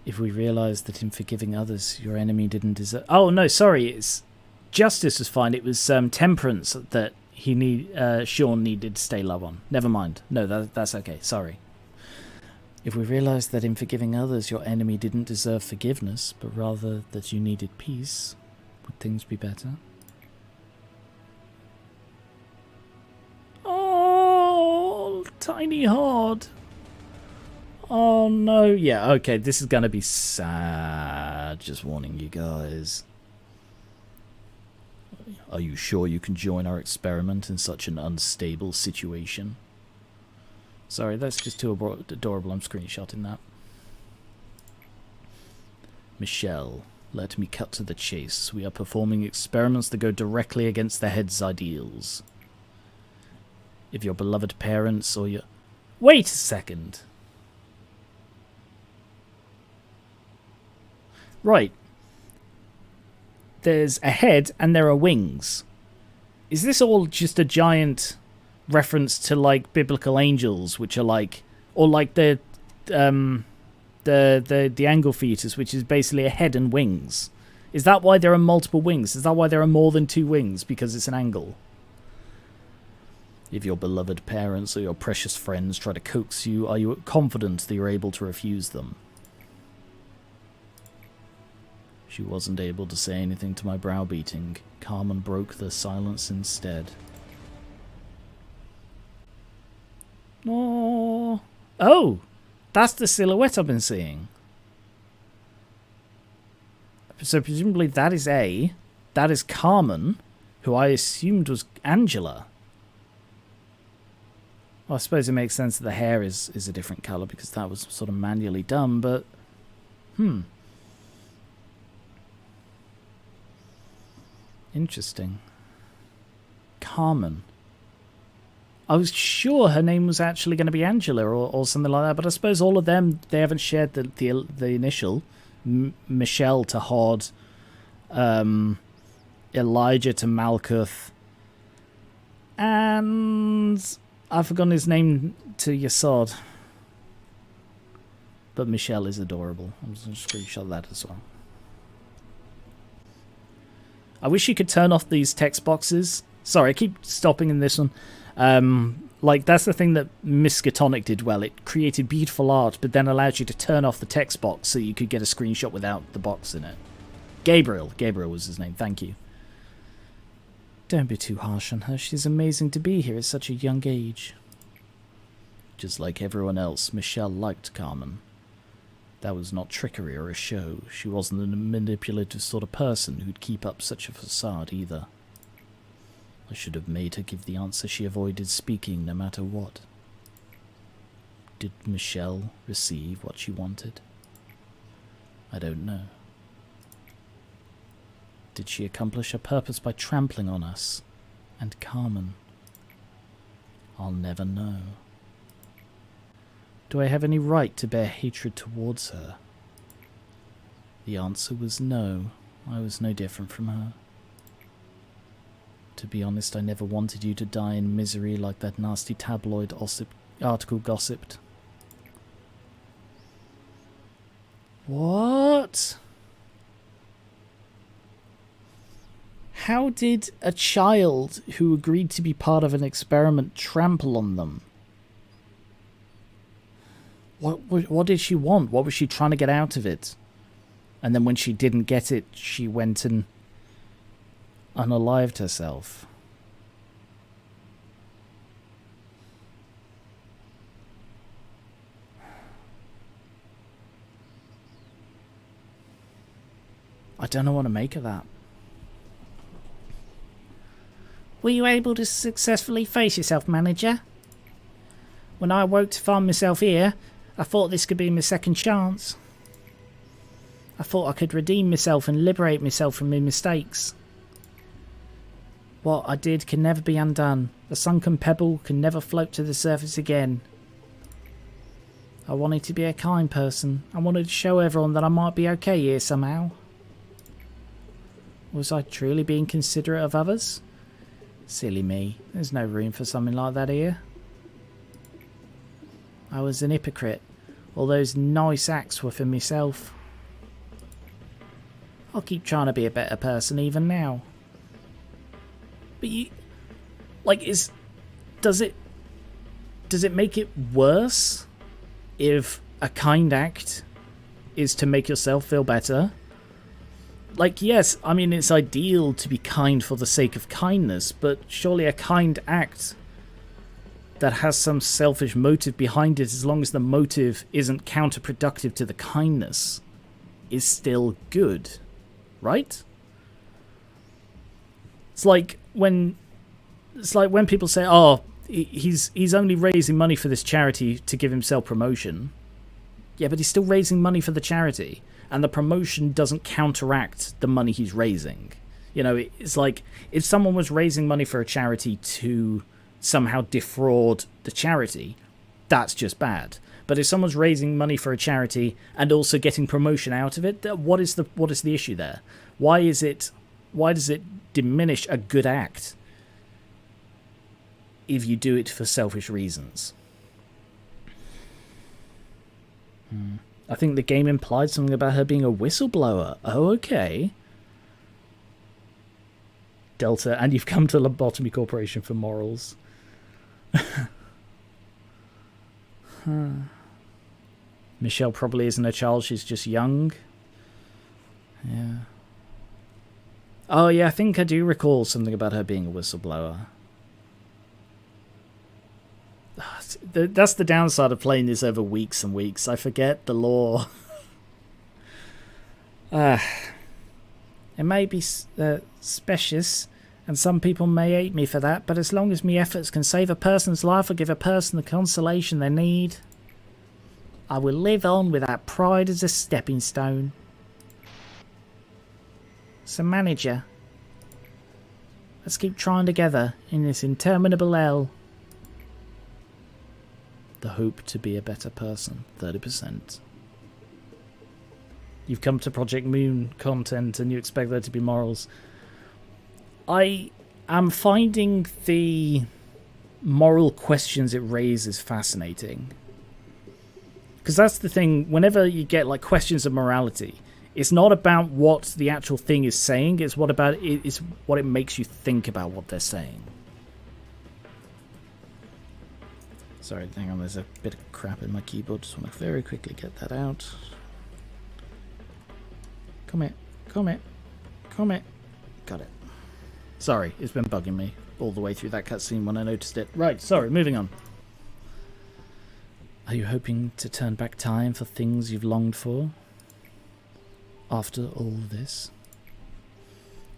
If we realize that in forgiving others, your enemy didn't deserve... Oh, no, sorry, it's... Justice was fine, it was temperance that Sean needed to stay low on. Never mind. No, that's okay, sorry. If we realize that in forgiving others, your enemy didn't deserve forgiveness, but rather that you needed peace, would things be better? Oh, tiny horde. Oh no. Yeah, okay, this is gonna be sad. Just warning you guys. Are you sure you can join our experiment in such an unstable situation? Sorry, that's just too adorable. I'm screenshotting that. Michelle, let me cut to the chase. We are performing experiments that go directly against the head's ideals. If your beloved parents or your... Wait a second. Right. There's a head and there are wings. Is this all just a giant reference to, like, biblical angels, which are like... Or like the angle fetus, which is basically a head and wings. Is that why there are multiple wings? Is that why there are more than 2 wings? Because it's an angle. If your beloved parents or your precious friends try to coax you, are you confident that you're able to refuse them? She wasn't able to say anything to my browbeating. Carmen broke the silence instead. Oh, that's the silhouette I've been seeing. So presumably that is that is Carmen, who I assumed was Angela. Well, I suppose it makes sense that the hair is a different colour because that was sort of manually done, but... Interesting. Carmen. I was sure her name was actually going to be Angela or something like that, but I suppose all of them, they haven't shared the initial. Michelle to Hod, Elijah to Malkuth, and I've forgotten his name to Yasod. But Michelle is adorable. I'm just going to screenshot that as well. I wish you could turn off these text boxes. Sorry, I keep stopping in this one. Like, that's the thing that Miskatonic did well. It created beautiful art, but then allowed you to turn off the text box so you could get a screenshot without the box in it. Gabriel was his name, thank you. Don't be too harsh on her. She's amazing to be here at such a young age. Just like everyone else, Michelle liked Carmen. That was not trickery or a show. She wasn't a manipulative sort of person who'd keep up such a facade either. I should have made her give the answer she avoided speaking no matter what. Did Michelle receive what she wanted? I don't know. Did she accomplish her purpose by trampling on us and Carmen? I'll never know. Do I have any right to bear hatred towards her? The answer was no. I was no different from her. To be honest, I never wanted you to die in misery like that nasty tabloid article gossiped. What? How did a child who agreed to be part of an experiment trample on them? What did she want? What was she trying to get out of it? And then when she didn't get it, she went and unalived herself. I don't know what to make of that. Were you able to successfully face yourself, manager? When I awoke to find myself here, I thought this could be my second chance. I thought I could redeem myself and liberate myself from my mistakes. What I did can never be undone. The sunken pebble can never float to the surface again. I wanted to be a kind person. I wanted to show everyone that I might be okay here somehow. Was I truly being considerate of others? Silly me. There's no room for something like that here. I was an hypocrite. All those nice acts were for myself. I'll keep trying to be a better person even now. But you... like, does it make it worse if a kind act is to make yourself feel better? Like, yes, I mean, it's ideal to be kind for the sake of kindness, but surely a kind act that has some selfish motive behind it, as long as the motive isn't counterproductive to the kindness, is still good, right? It's like when people say, "Oh, he's only raising money for this charity to give himself promotion." Yeah, but he's still raising money for the charity, and the promotion doesn't counteract the money he's raising. You know, it's like if someone was raising money for a charity to somehow defraud the charity, that's just bad. But if someone's raising money for a charity and also getting promotion out of it, what is the issue there? Why does it diminish a good act if you do it for selfish reasons? I think the game implied something about her being a whistleblower. Oh, okay. Delta, and you've come to Lobotomy Corporation for morals. Michelle probably isn't a child, she's just young. Yeah. Oh, yeah, I think I do recall something about her being a whistleblower. That's the downside of playing this over weeks and weeks. I forget the lore. It may be specious, and some people may hate me for that, but as long as my efforts can save a person's life or give a person the consolation they need, I will live on with that pride as a stepping stone. So, manager, let's keep trying together in this interminable hell. The hope to be a better person, 30%. You've come to Project Moon content and you expect there to be morals. I am finding the moral questions it raises fascinating. Because that's the thing, whenever you get like questions of morality, it's not about what the actual thing is saying, it's what it makes you think about what they're saying. Sorry, hang on, there's a bit of crap in my keyboard. Just want to very quickly get that out. Come here. Got it. Sorry, it's been bugging me all the way through that cutscene when I noticed it. Right, sorry, moving on. Are you hoping to turn back time for things you've longed for? After all this?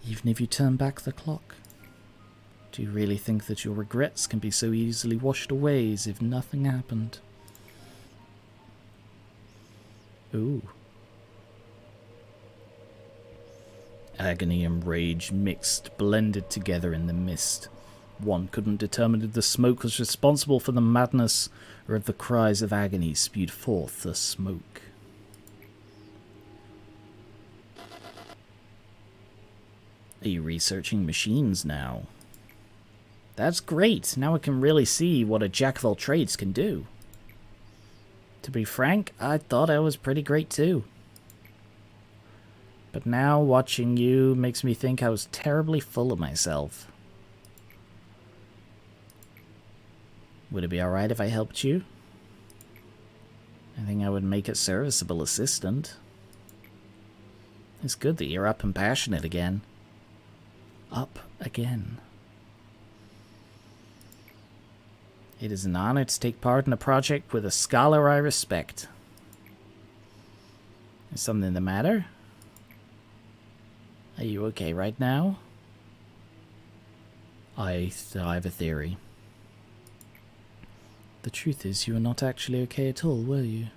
Even if you turn back the clock? Do you really think that your regrets can be so easily washed away as if nothing happened? Ooh. Agony and rage mixed, blended together in the mist. One couldn't determine if the smoke was responsible for the madness, or if the cries of agony spewed forth the smoke. Are you researching machines now? That's great. Now I can really see what a jack of all trades can do. To be frank, I thought I was pretty great too. But now watching you makes me think I was terribly full of myself. Would it be alright if I helped you? I think I would make a serviceable assistant. It's good that you're up and passionate again. Up again. It is an honor to take part in a project with a scholar I respect. Is something the matter? Are you okay right now? I have a theory. The truth is, you were not actually okay at all, were you?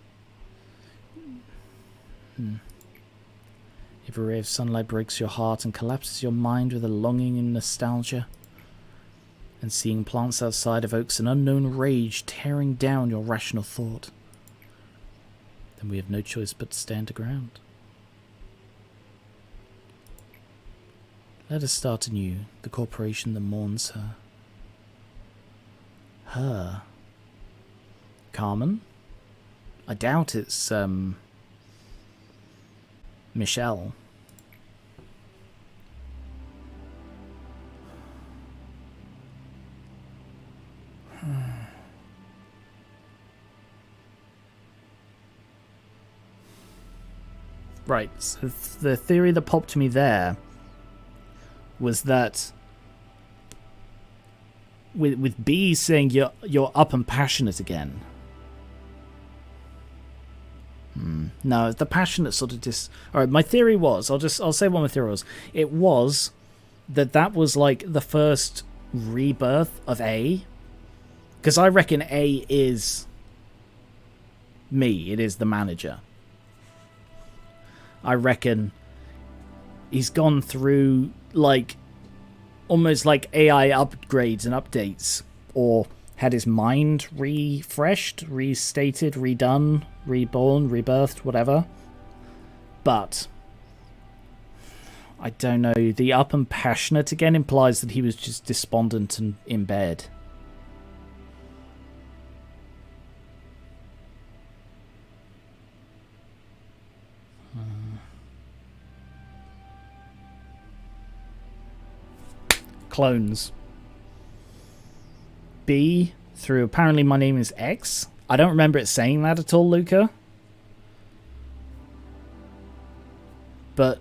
If a ray of sunlight breaks your heart and collapses your mind with a longing and nostalgia, and seeing plants outside evokes an unknown rage tearing down your rational thought, then we have no choice but to stand our ground. Let us start anew, the corporation that mourns her. Her? Carmen? I doubt it's, Michelle. Right, so the theory that popped to me there was that with B saying you're up and passionate again. No, the passionate sort of Alright, my theory was, I'll say what my theory was. It was that was like the first rebirth of A. Because I reckon A is me. It is the manager. I reckon he's gone through like almost like AI upgrades and updates, or had his mind refreshed, restated, redone, reborn, rebirthed, whatever. But I don't know. The up and passionate again implies that he was just despondent and in bed. Clones. B through apparently my name is X. I don't remember it saying that at all, Luca. But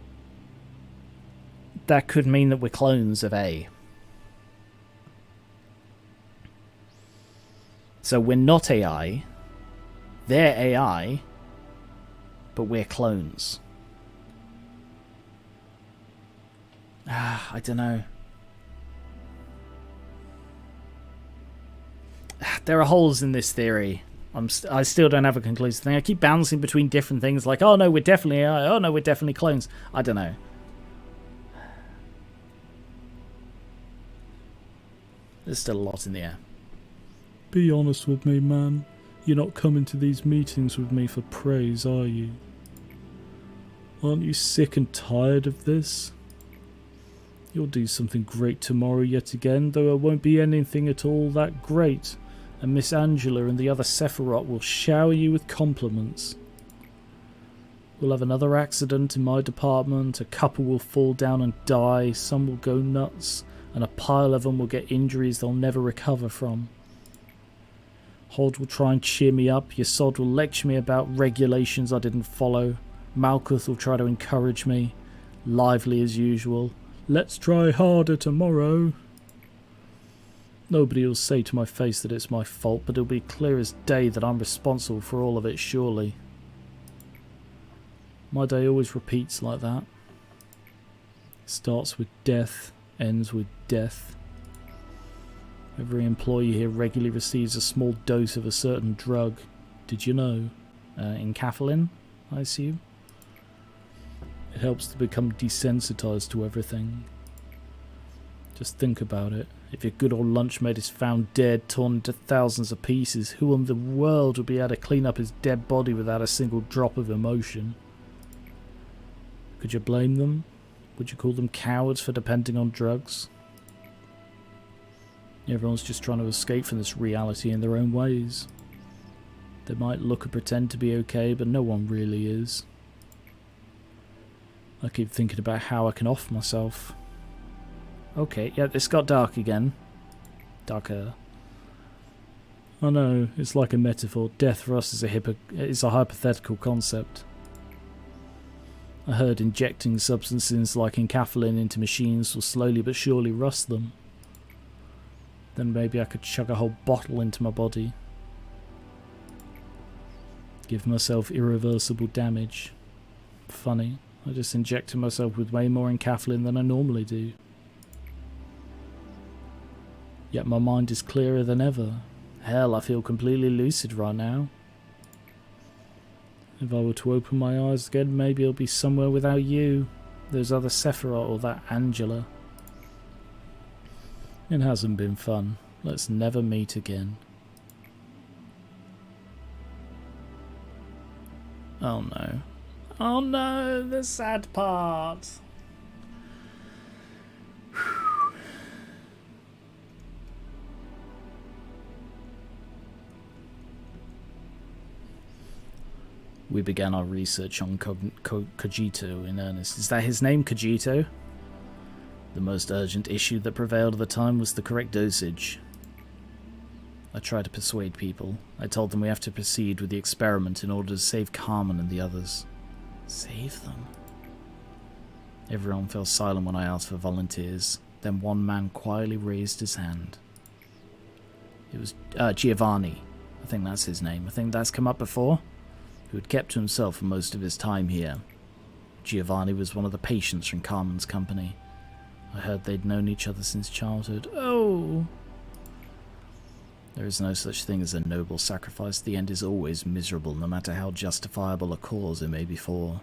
that could mean that we're clones of A. So we're not AI. They're AI. But we're clones. I don't know. There are holes in this theory. I still don't have a conclusive thing. I keep bouncing between different things like, oh no, we're definitely AI. Oh no, we're definitely clones. I don't know. There's still a lot in the air. Be honest with me, man. You're not coming to these meetings with me for praise, are you? Aren't you sick and tired of this? You'll do something great tomorrow yet again, though it won't be anything at all that great, and Miss Angela and the other Sephiroth will shower you with compliments. We'll have another accident in my department, a couple will fall down and die, some will go nuts, and a pile of them will get injuries they'll never recover from. Hod will try and cheer me up, Yesod will lecture me about regulations I didn't follow, Malkuth will try to encourage me, lively as usual. Let's try harder tomorrow. Nobody will say to my face that it's my fault, but it'll be clear as day that I'm responsible for all of it, surely. My day always repeats like that. Starts with death, ends with death. Every employee here regularly receives a small dose of a certain drug. Did you know? Encaphalin, I assume? It helps to become desensitized to everything. Just think about it. If your good old lunchmate is found dead, torn into thousands of pieces, who in the world would be able to clean up his dead body without a single drop of emotion? Could you blame them? Would you call them cowards for depending on drugs? Everyone's just trying to escape from this reality in their own ways. They might look and pretend to be okay, but no one really is. I keep thinking about how I can off myself. Okay, yeah, this got dark again. Darker. I know, it's like a metaphor. Death for us is a hypothetical concept. I heard injecting substances like encaphalin into machines will slowly but surely rust them. Then maybe I could chug a whole bottle into my body. Give myself irreversible damage. Funny. I just injected myself with way more encaphalin than I normally do. Yet my mind is clearer than ever. Hell, I feel completely lucid right now. If I were to open my eyes again, maybe I'll be somewhere without you, those other Sephiroth, or that Angela. It hasn't been fun. Let's never meet again. Oh no. Oh no, the sad part. We began our research on Cogito in earnest. Is that his name, Cogito? The most urgent issue that prevailed at the time was the correct dosage. I tried to persuade people. I told them we have to proceed with the experiment in order to save Carmen and the others. Save them? Everyone fell silent when I asked for volunteers. Then one man quietly raised his hand. It was Giovanni. I think that's his name. I think that's come up before. Who had kept to himself for most of his time here. Giovanni was one of the patients from Carmen's company. I heard they'd known each other since childhood. Oh! There is no such thing as a noble sacrifice. The end is always miserable, no matter how justifiable a cause it may be for.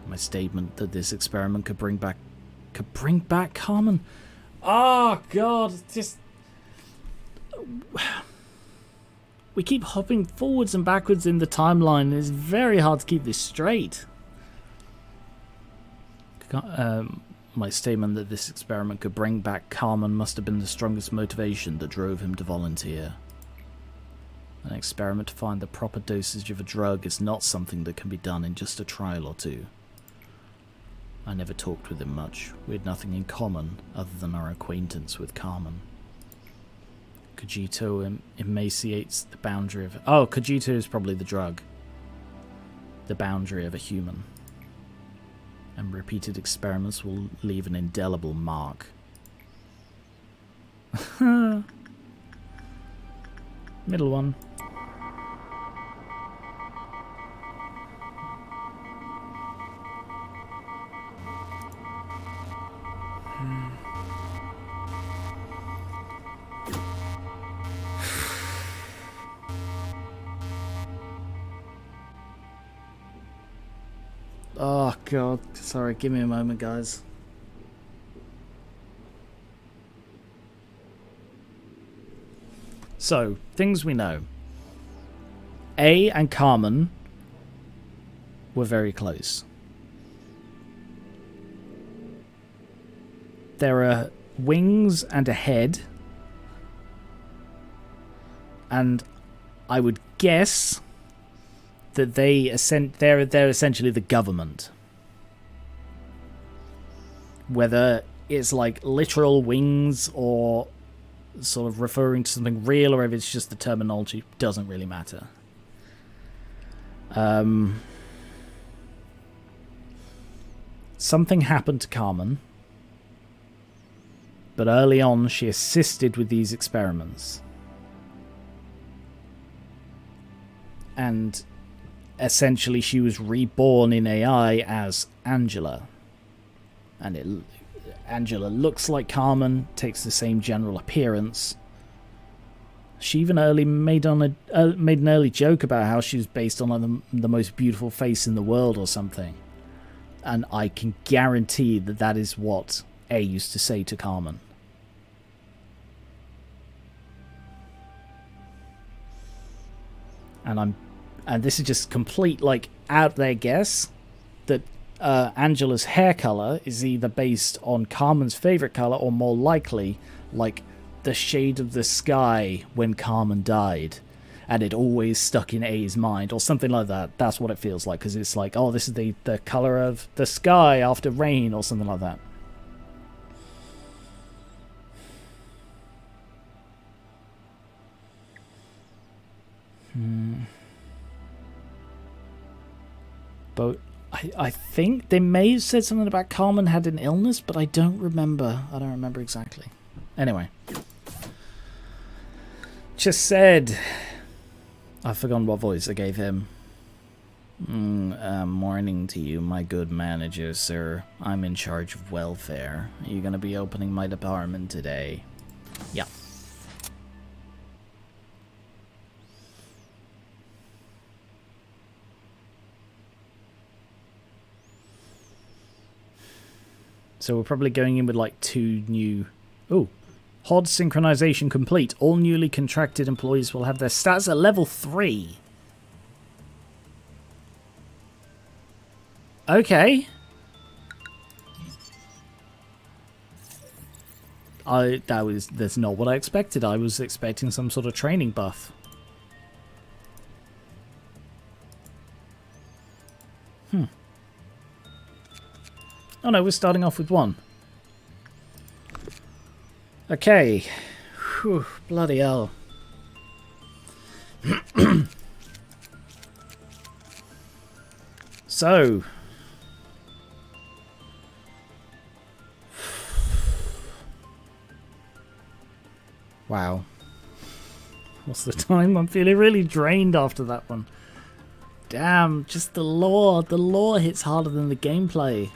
My statement that this experiment could bring back Carmen. Oh God, just we keep hopping forwards and backwards in the timeline. It's very hard to keep this straight. My statement that this experiment could bring back Carmen must have been the strongest motivation that drove him to volunteer. An experiment to find the proper dosage of a drug is not something that can be done in just a trial or two. I never talked with him much. We had nothing in common other than our acquaintance with Carmen. Cogito emaciates the boundary of... Oh, Cogito is probably the drug. The boundary of a human. And repeated experiments will leave an indelible mark. Middle one. Oh God, sorry, give me a moment, guys. So, things we know. A and Carmen were very close. There are wings and a head. And I would guess that they're essentially the government. Whether it's like literal wings or sort of referring to something real, or if it's just the terminology, doesn't really matter. Something happened to Carmen, but early on she assisted with these experiments. And essentially she was reborn in AI as Angela. And Angela looks like Carmen, takes the same general appearance. She even made an early joke about how she was based on the most beautiful face in the world or something. And I can guarantee that that is what A used to say to Carmen. And this is just complete, like, out there guess that Angela's hair color is either based on Carmen's favorite color, or more likely, like, the shade of the sky when Carmen died, and it always stuck in A's mind, or something like that. That's what it feels like, because it's like, oh, this is the color of the sky after rain, or something like that. But I think they may have said something about Carmen had an illness, but I don't remember. I don't remember exactly. Anyway. Just said... I've forgotten what voice I gave him. Morning to you, my good manager, sir. I'm in charge of welfare. Are you going to be opening my department today? Yeah. So we're probably going in with like 2 new... Oh. HOD synchronization complete. All newly contracted employees will have their stats at level 3. Okay. That's not what I expected. I was expecting some sort of training buff. Oh no, we're starting off with 1. Okay. Whew, bloody hell. So. Wow. What's the time? I'm feeling really drained after that one. Damn, just the lore. The lore hits harder than the gameplay.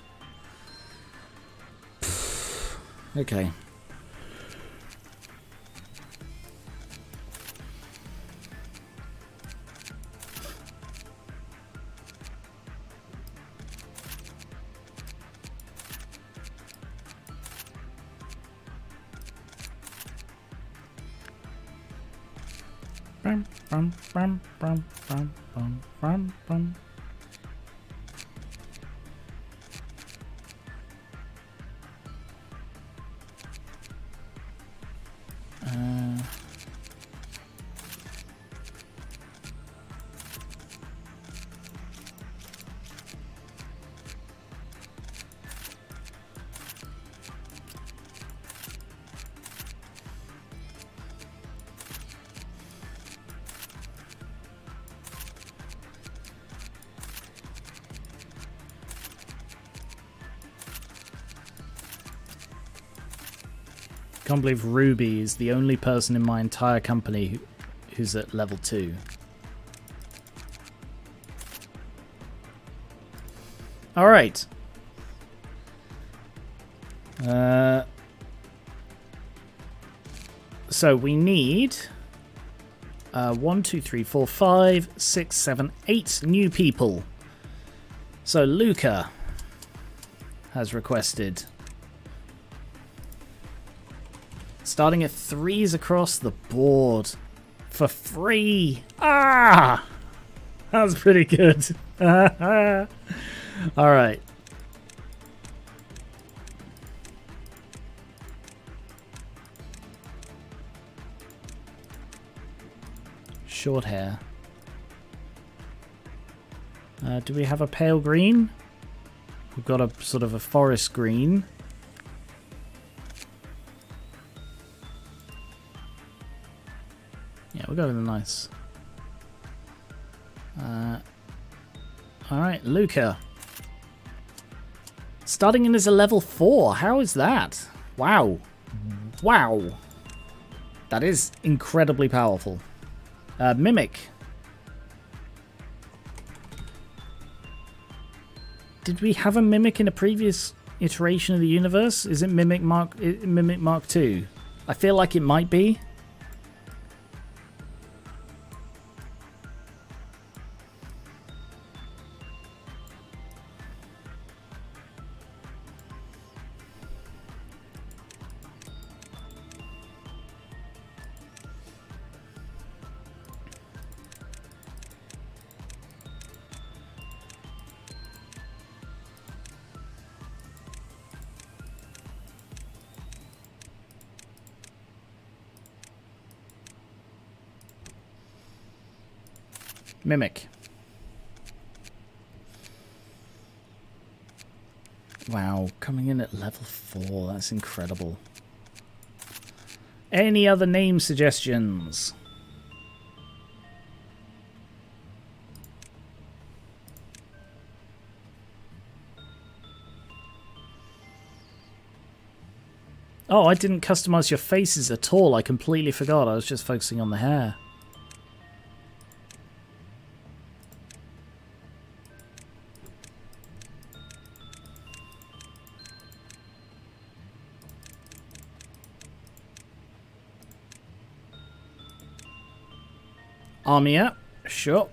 Okay. Bum, bum, bum, bum, bum, bum, bum, bum. Can't believe Ruby is the only person in my entire company who's at level 2. Alright. So we need 1, 2, 3, 4, 5, 6, 7, 8 new people. So Luca has requested starting at 3s across the board for free. Ah! That was pretty good. Alright. Short hair. Do we have a pale green? We've got a sort of a forest green. Yeah, we'll go with a nice. Alright, Luca. Starting in as a level 4. How is that? Wow. Wow. That is incredibly powerful. Mimic. Did we have a Mimic in a previous iteration of the universe? Is it Mimic Mark 2? I feel like it might be. Mimic. Wow, coming in at level 4. That's incredible. Any other name suggestions? Oh, I didn't customize your faces at all. I completely forgot. I was just focusing on the hair. Armia, sure.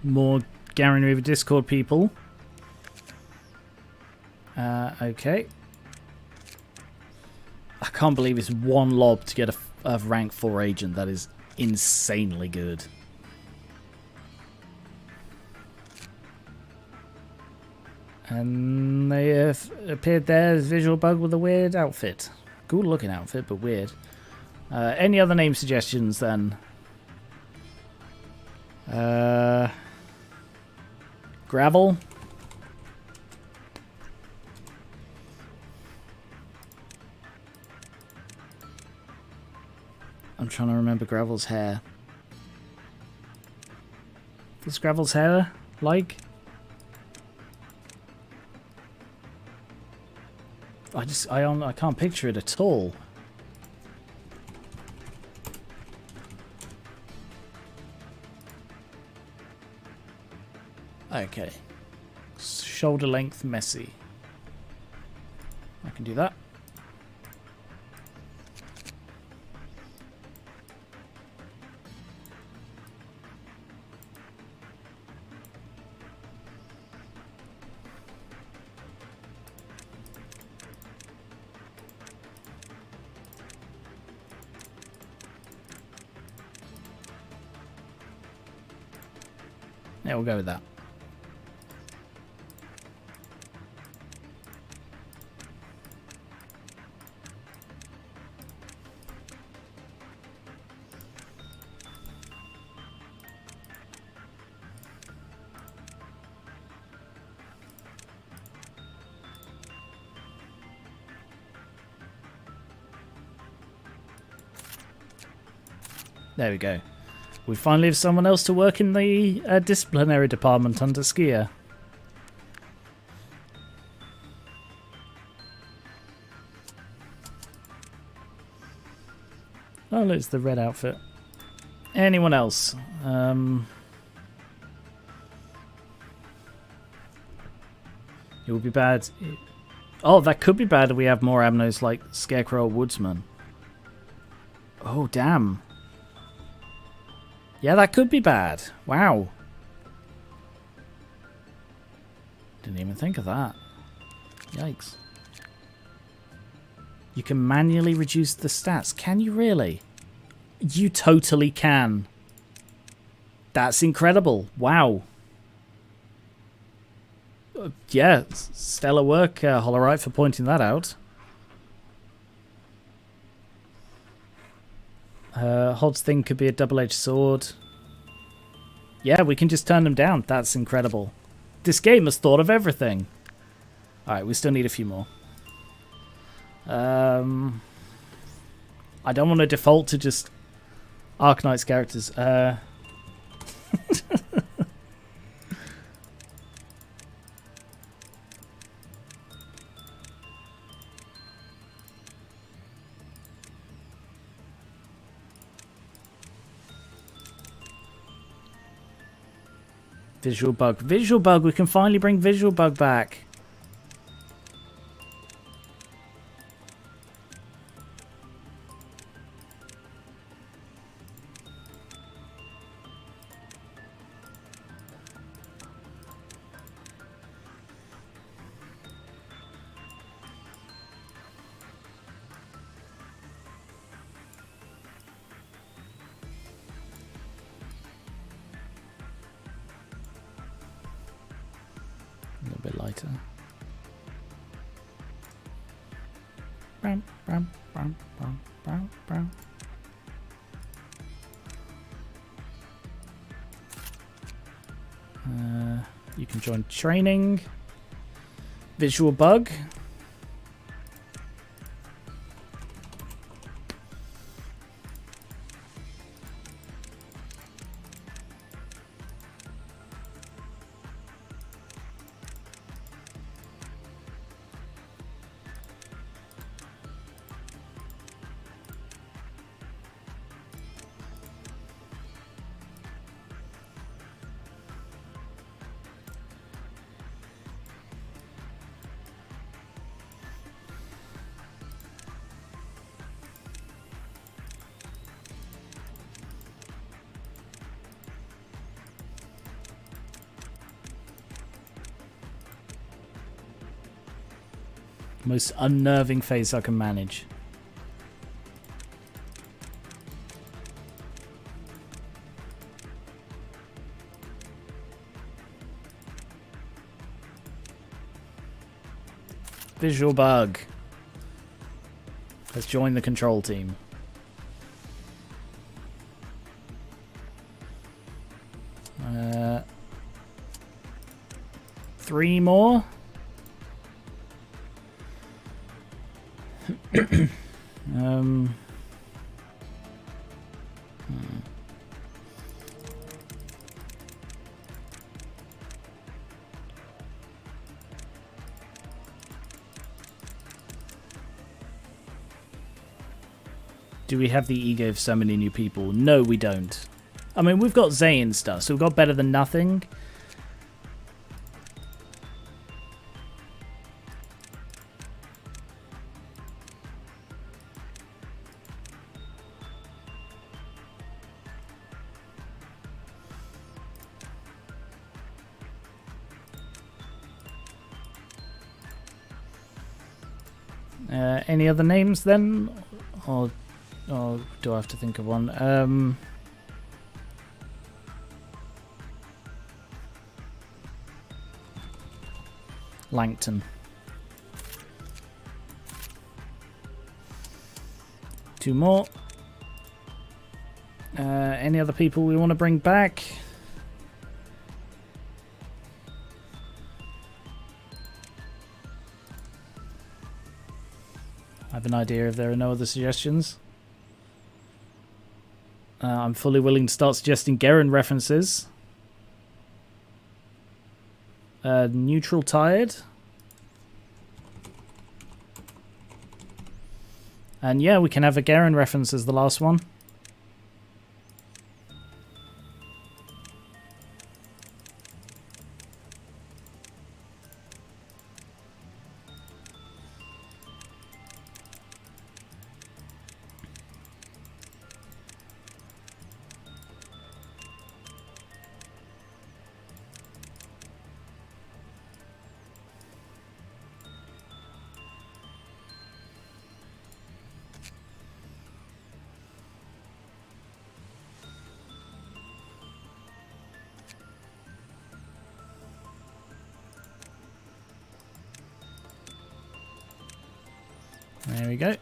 More Gary River Discord people. Okay. I can't believe it's one lob to get a rank 4 agent. That is insanely good. And they have appeared there as Visual Bug with a weird outfit. Cool looking outfit, but weird. Any other name suggestions then? Gravel? I'm trying to remember Gravel's hair. What's Gravel's hair like? I can't picture it at all. Okay. Shoulder length messy. I can do that. Yeah, we'll go with that. There we go. We finally have someone else to work in the disciplinary department under Skier. Oh, look, it's the red outfit. Anyone else? It would be bad. Oh, that could be bad if we have more Abnos like Scarecrow or Woodsman. Oh, damn. Yeah, that could be bad. Wow. Didn't even think of that. Yikes. You can manually reduce the stats. Can you really? You totally can. That's incredible. Wow. Yeah, stellar work, Hollerite, for pointing that out. Hod's thing could be a double-edged sword. Yeah, we can just turn them down. That's incredible. This game has thought of everything. Alright, we still need a few more. I don't want to default to just Arcanite's characters. Visual bug. Visual bug. We can finally bring visual bug back. A little bit lighter. Bam, bam, bam, bam, bam, bam. You can join training. Visual bug. Most unnerving face I can manage. Visual bug. Let's join the control team. 3 more. Do we have the ego of so many new people? No, we don't. I mean, we've got Zay and stuff, so we've got better than nothing. Any other names then? Or do I have to think of one? Langton. 2 more. Any other people we want to bring back? I have an idea if there are no other suggestions. I'm fully willing to start suggesting Garen references. Neutral tired. And yeah, we can have a Garen reference as the last one. There we go.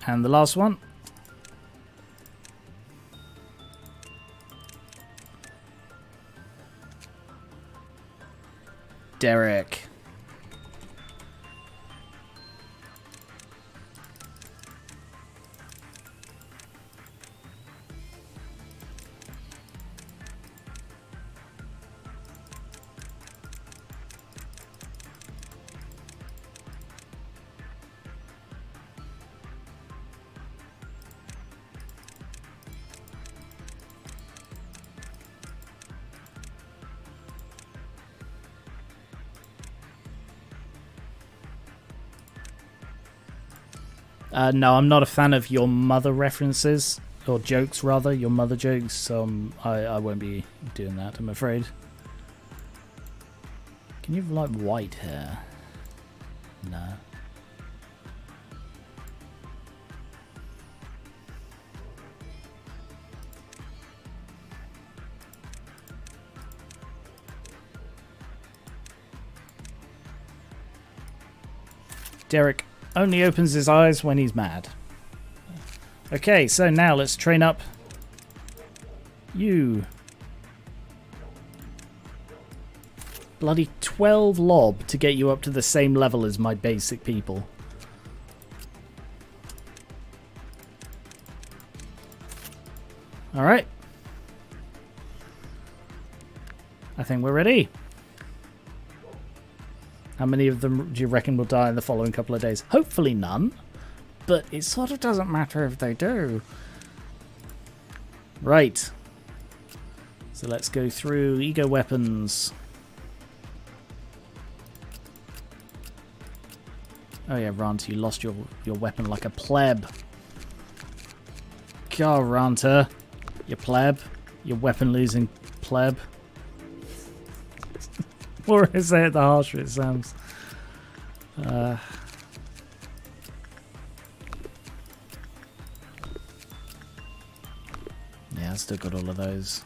And the last one. Derek. No, I'm not a fan of your mother references, or jokes rather, your mother jokes, so I won't be doing that, I'm afraid. Can you have like white hair? No. Derek only opens his eyes when he's mad. Okay, so now let's train up you. Bloody 12 lob to get you up to the same level as my basic people. Alright. I think we're ready. How many of them do you reckon will die in the following couple of days? Hopefully none, but it sort of doesn't matter if they do. Right. So let's go through ego weapons. Oh yeah, Rant, you lost your weapon like a pleb. God, Ranter. You pleb. You weapon losing pleb. Or is that the harsher it sounds? Yeah, I still got all of those.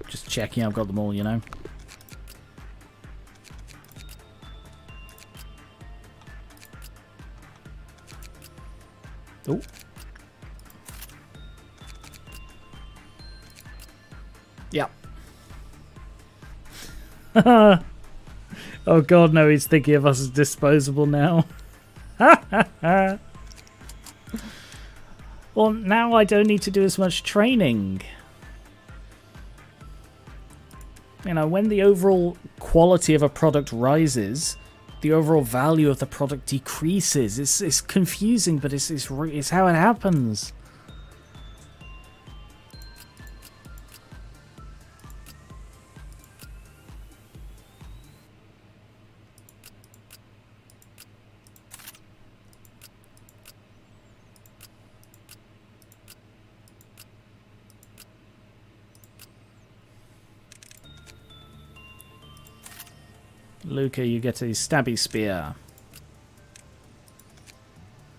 Just checking I've got them all, you know. Oh. Yep. Oh god, no, he's thinking of us as disposable now. Well, now I don't need to do as much training. You know, when the overall quality of a product rises, the overall value of the product decreases. It's confusing, but it's how it happens. Luca, you get a stabby spear.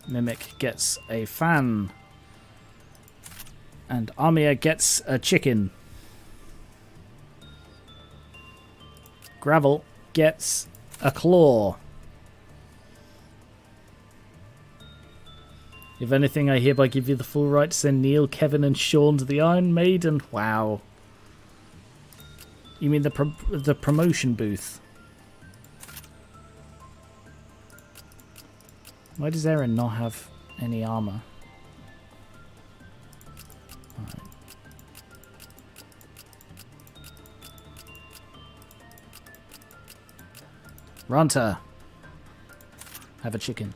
Mimic gets a fan. And Amia gets a chicken. Gravel gets a claw. If anything, I hereby give you the full right to send Neil, Kevin, and Sean to the Iron Maiden. Wow. You mean the promotion booth? Why does Aaron not have any armor? Right. Runter, have a chicken.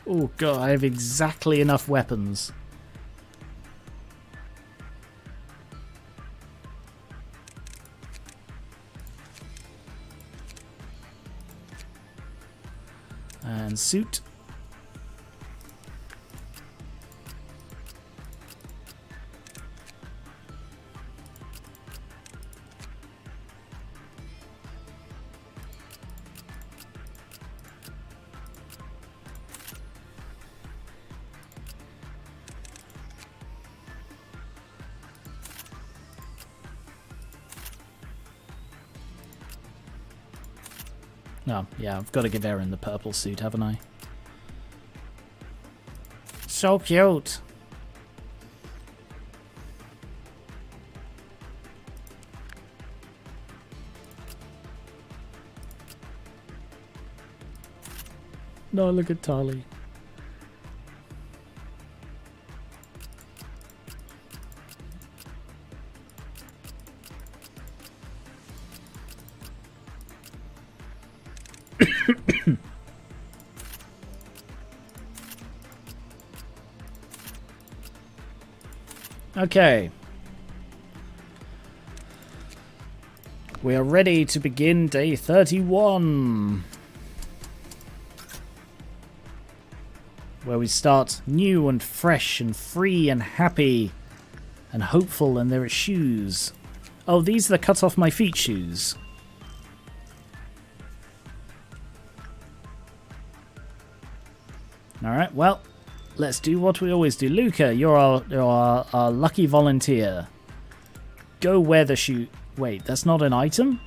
Oh god, I have exactly enough weapons. And suit. Oh, yeah, I've got to give Aaron the purple suit, haven't I? So cute. No, look at Tali. Okay. We are ready to begin day 31. Where we start new and fresh and free and happy and hopeful, and there are shoes. Oh, these are the cut off my feet shoes. Alright, well, let's do what we always do. Luca, you're our lucky volunteer. Go wear the shoe. Wait, that's not an item?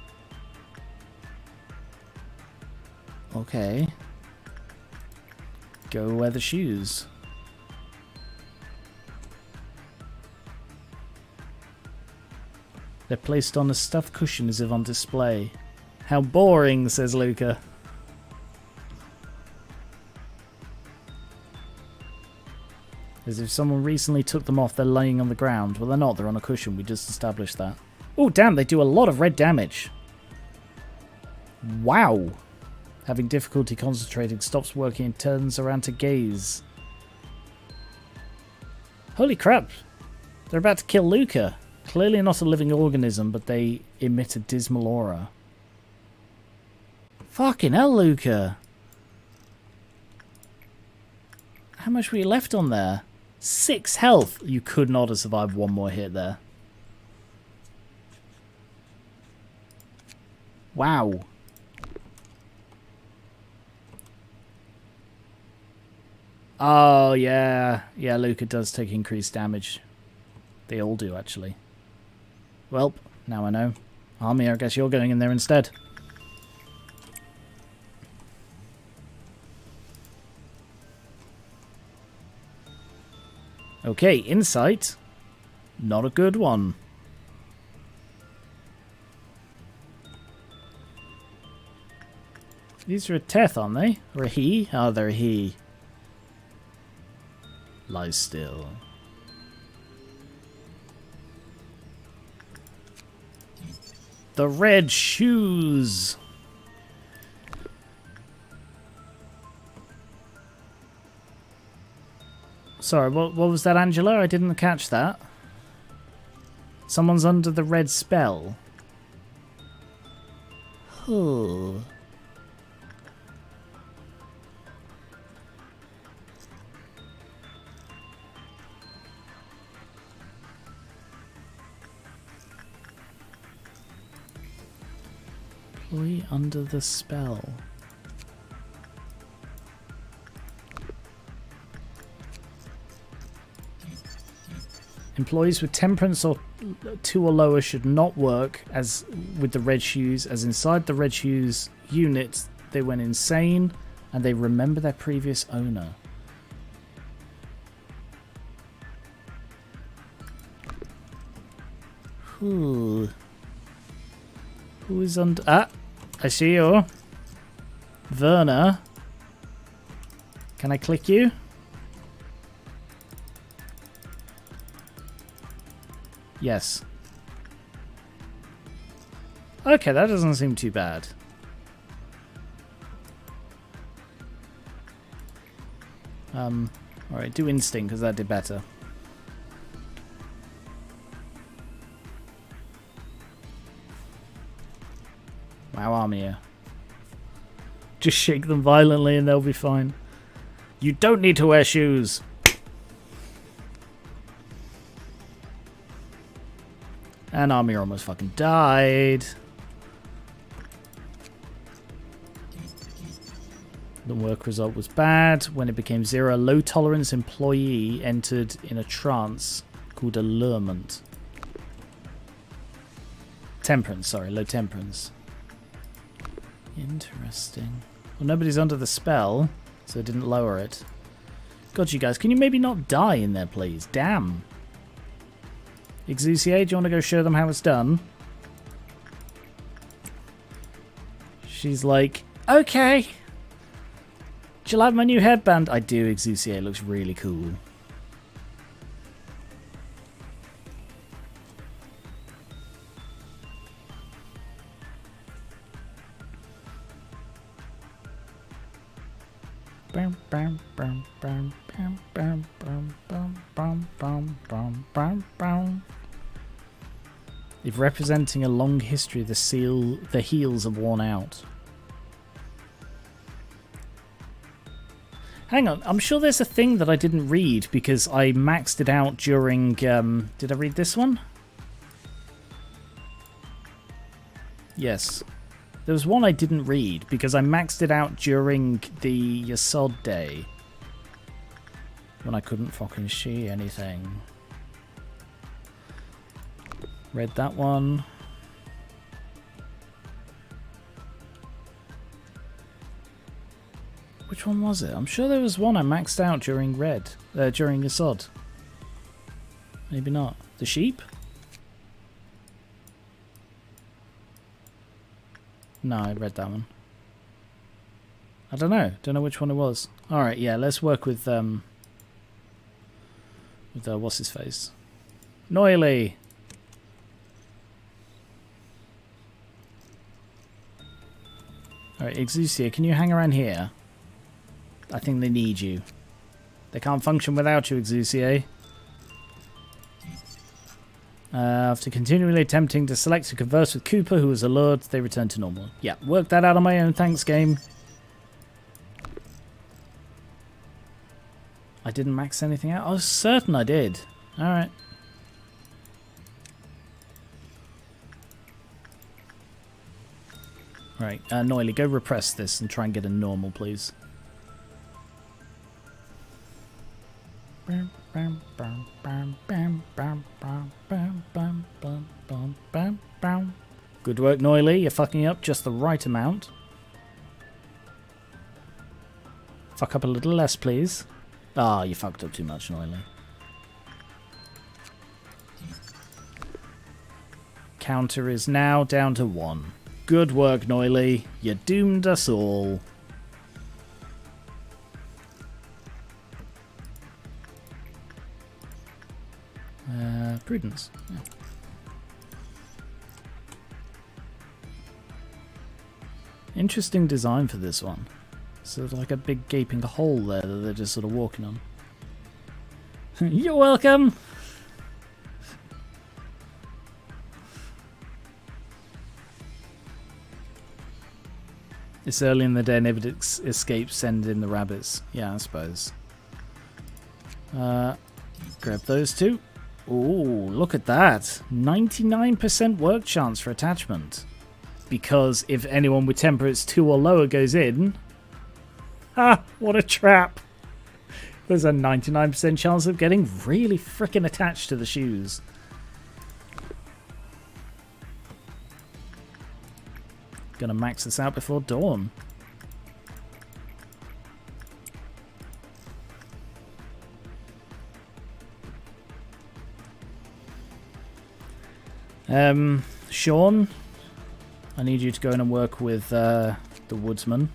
Okay. Go wear the shoes. They're placed on a stuffed cushion as if on display. How boring, says Luca. As if someone recently took them off, they're laying on the ground. Well, they're not, they're on a cushion, we just established that. Oh, damn, they do a lot of red damage. Wow. Having difficulty concentrating, stops working and turns around to gaze. Holy crap. They're about to kill Luca. Clearly not a living organism, but they emit a dismal aura. Fucking hell, Luca. How much were you left on there? 6 health. You could not have survived one more hit there. Wow. Oh, yeah. Yeah, Luca does take increased damage. They all do, actually. Well, now I know. Army, I guess you're going in there instead. Okay, insight. Not a good one. These are a Teth, aren't they? Or a he? Oh, they're a he. Lie still. The red shoes. Sorry, what was that, Angela? I didn't catch that. Someone's under the red spell. Oh. Employee under the spell. Employees with temperance or 2 or lower should not work as with the red shoes, as inside the red shoes unit they went insane and they remember their previous owner. Who is under... Ah, I see you. Werner. Can I click you? Yes. Okay, that doesn't seem too bad. Alright, do instinct because that did better. Wow, Armia. Just shake them violently and they'll be fine. You don't need to wear shoes. And Armia almost fucking died. The work result was bad. When it became 0, a low tolerance employee entered in a trance called allurement. Temperance, sorry, low temperance. Interesting. Well, nobody's under the spell, so it didn't lower it. God, you guys, can you maybe not die in there, please? Damn. Exusier, do you want to go show them how it's done? She's like, okay. Do you like my new headband? I do, Exusier. It looks really cool. If representing a long history, the heels are worn out. Hang on, I'm sure there's a thing that I didn't read because I maxed it out during... did I read this one? Yes. There was one I didn't read because I maxed it out during the Yasod day. When I couldn't fucking see anything. Read that one. Which one was it? I'm sure there was one I maxed out during during Yasod. Maybe not. The sheep? No, I read that one. I don't know. Don't know which one it was. Alright, yeah, let's work with what's his face? Noily! Alright, Exusia, can you hang around here? I think they need you. They can't function without you, Exusia. After continually attempting to select to converse with Cooper, who was allured, they returned to normal. Yeah, worked that out on my own, thanks, game. I didn't max anything out? I was certain I did. Alright. Right, Noily, go repress this and try and get a normal, please. Good work, Noily. You're fucking up just the right amount. Fuck up a little less, please. Ah, you fucked up too much, Noily. Counter is now down to 1. Good work, Noily. You doomed us all. Prudence. Yeah. Interesting design for this one. Sort of like a big gaping hole there that they're just sort of walking on. You're welcome! It's early in the day and if it escapes, send in the rabbits. Yeah, I suppose. Grab those two. Ooh, look at that. 99% work chance for attachment. Because if anyone with temperature 2 or lower goes in... Ah, what a trap. There's a 99% chance of getting really frickin' attached to the shoes. Gonna max this out before dawn. Sean, I need you to go in and work with the woodsman.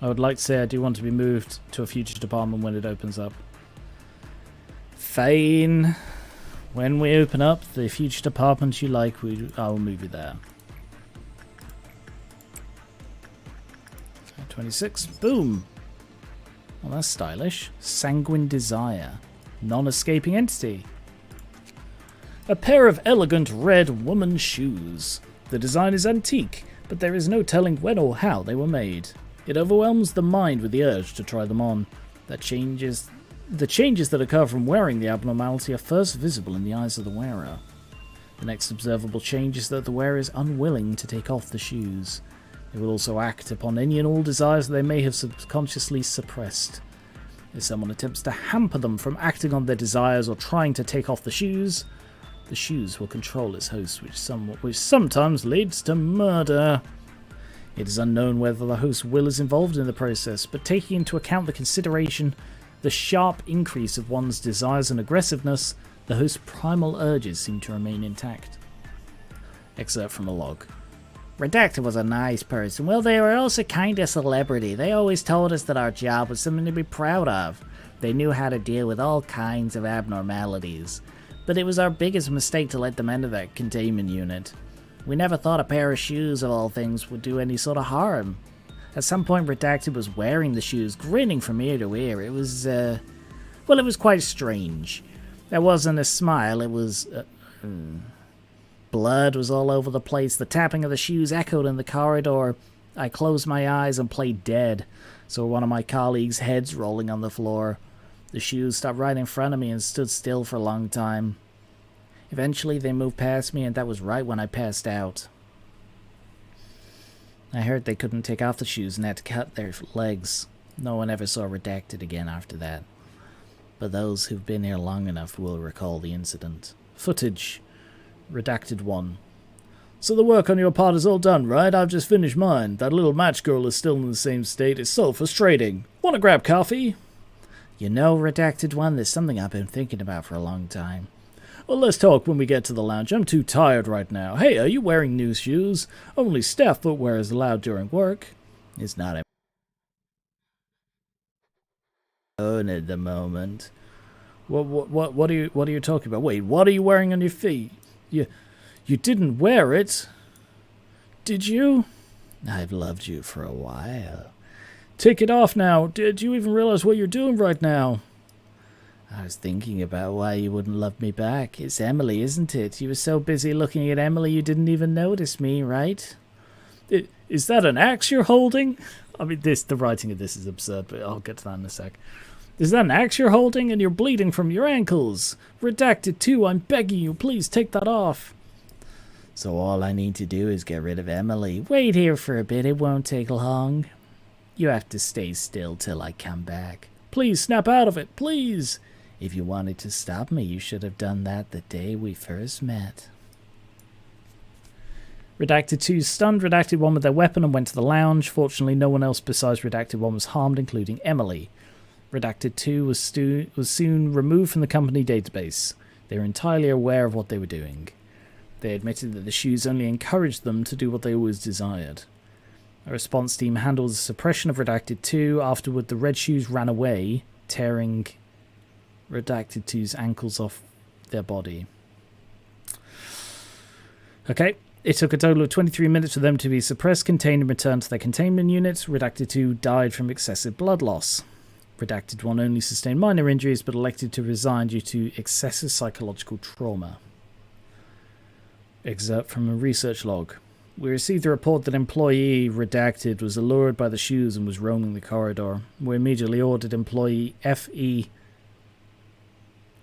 I would like to say I do want to be moved to a future department when it opens up. Fine. When we open up the future department you like, I will move you there. 26. Boom. Well, that's stylish. Sanguine Desire. Non-escaping entity. A pair of elegant red woman's shoes. The design is antique, but there is no telling when or how they were made. It overwhelms the mind with the urge to try them on. The changes that occur from wearing the abnormality are first visible in the eyes of the wearer. The next observable change is that the wearer is unwilling to take off the shoes. It will also act upon any and all desires that they may have subconsciously suppressed. If someone attempts to hamper them from acting on their desires or trying to take off the shoes will control its host, which sometimes leads to murder. It is unknown whether the host's will is involved in the process, but taking into account the sharp increase of one's desires and aggressiveness, the host's primal urges seem to remain intact. Excerpt from a log. Redacted was a nice person. Well, they were also kind of celebrity. They always told us that our job was something to be proud of. They knew how to deal with all kinds of abnormalities. But it was our biggest mistake to let them enter that containment unit. We never thought a pair of shoes, of all things, would do any sort of harm. At some point, Redacted was wearing the shoes, grinning from ear to ear. It was, well, it was quite strange. There wasn't a smile, it was, blood was all over the place. The tapping of the shoes echoed in the corridor. I closed my eyes and played dead. Saw one of my colleagues' heads rolling on the floor. The shoes stopped right in front of me and stood still for a long time. Eventually, they moved past me, and that was right when I passed out. I heard they couldn't take off the shoes and had to cut their legs. No one ever saw Redacted again after that. But those who've been here long enough will recall the incident. Footage. Redacted 1. So the work on your part is all done, right? I've just finished mine. That little match girl is still in the same state. It's so frustrating. Want to grab coffee? You know, Redacted 1, there's something I've been thinking about for a long time. Well, let's talk when we get to the lounge. I'm too tired right now. Hey, are you wearing new shoes? Only staff footwear is allowed during work. It's not a at the moment. What are you talking about? Wait, what are you wearing on your feet? You didn't wear it, did you? I've loved you for a while. Take it off now. Did you even realize what you're doing right now? I was thinking about why you wouldn't love me back. It's Emily, isn't it? You were so busy looking at Emily you didn't even notice me, right? Is that an axe you're holding? I mean, the writing of this is absurd, but I'll get to that in a sec. Is that an axe you're holding and you're bleeding from your ankles? Redacted 2, I'm begging you, please take that off. So all I need to do is get rid of Emily. Wait here for a bit, it won't take long. You have to stay still till I come back. Please snap out of it, please. If you wanted to stop me, you should have done that the day we first met. Redacted 2 stunned Redacted 1 with their weapon and went to the lounge. Fortunately, no one else besides Redacted 1 was harmed, including Emily. Redacted 2 was soon removed from the company database. They were entirely aware of what they were doing. They admitted that the shoes only encouraged them to do what they always desired. A response team handled the suppression of Redacted 2. Afterward, the red shoes ran away, tearing Redacted 2's ankles off their body. Okay. It took a total of 23 minutes for them to be suppressed, contained, and returned to their containment units. Redacted 2 died from excessive blood loss. Redacted 1 only sustained minor injuries, but elected to resign due to excessive psychological trauma. Excerpt from a research log. We received a report that employee Redacted was allured by the shoes and was roaming the corridor. We immediately ordered employee FE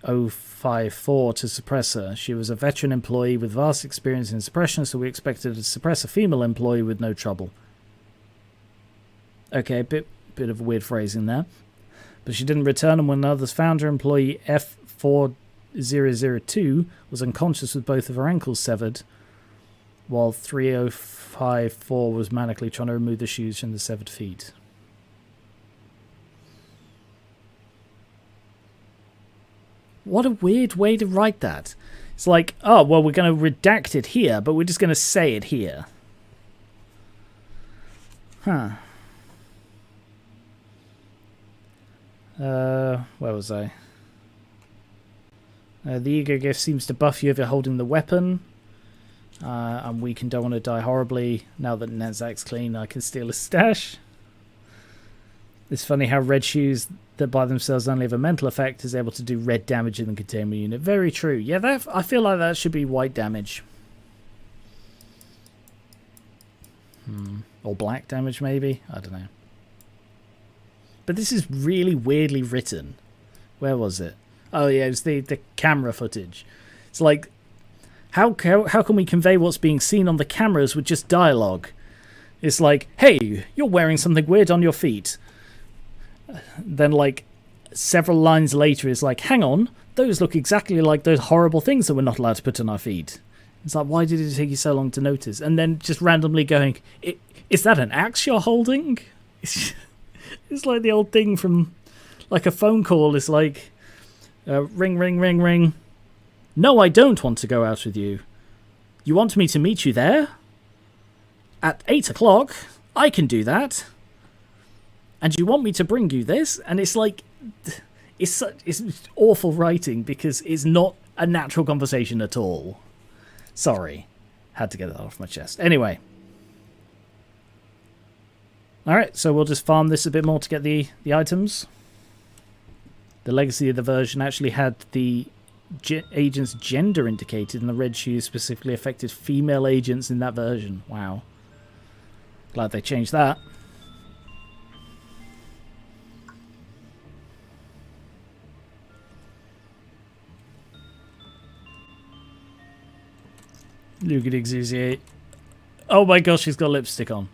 054 to suppress her. She was a veteran employee with vast experience in suppression, so we expected to suppress a female employee with no trouble. Okay, bit of weird phrasing there. But she didn't return, and when others found her, employee F4002 was unconscious with both of her ankles severed, while 3054 was manically trying to remove the shoes from the severed feet. What a weird way to write that. It's like, oh, well, we're going to redact it here, but we're just going to say it here. Huh. Where was I? The ego gift seems to buff you if you're holding the weapon. I'm weak and don't want to die horribly. Now that Nezak's clean, I can steal his stash. It's funny how red shoes that by themselves only have a mental effect is able to do red damage in the containment unit. Very true. Yeah, that I feel like that should be white damage. Or black damage, maybe? I don't know. But this is really weirdly written. Where was it? Oh, yeah, it was the camera footage. It's like, how can we convey what's being seen on the cameras with just dialogue? It's like, hey, you're wearing something weird on your feet. Then, like, several lines later, it's like, hang on, those look exactly like those horrible things that we're not allowed to put on our feet. It's like, why did it take you so long to notice? And then just randomly going, is that an axe you're holding? It's like the old thing from, like, a phone call. It's like, ring, ring, ring, ring. No, I don't want to go out with you. You want me to meet you there? At 8 o'clock? I can do that. And you want me to bring you this? And it's like, it's awful writing because it's not a natural conversation at all. Sorry. Had to get that off my chest. Anyway. Alright, so we'll just farm this a bit more to get the items. The legacy of the version actually had the agent's gender indicated, and the red shoes specifically affected female agents in that version. Wow. Glad they changed that. Look at Exusiate. Oh my gosh, she's got lipstick on.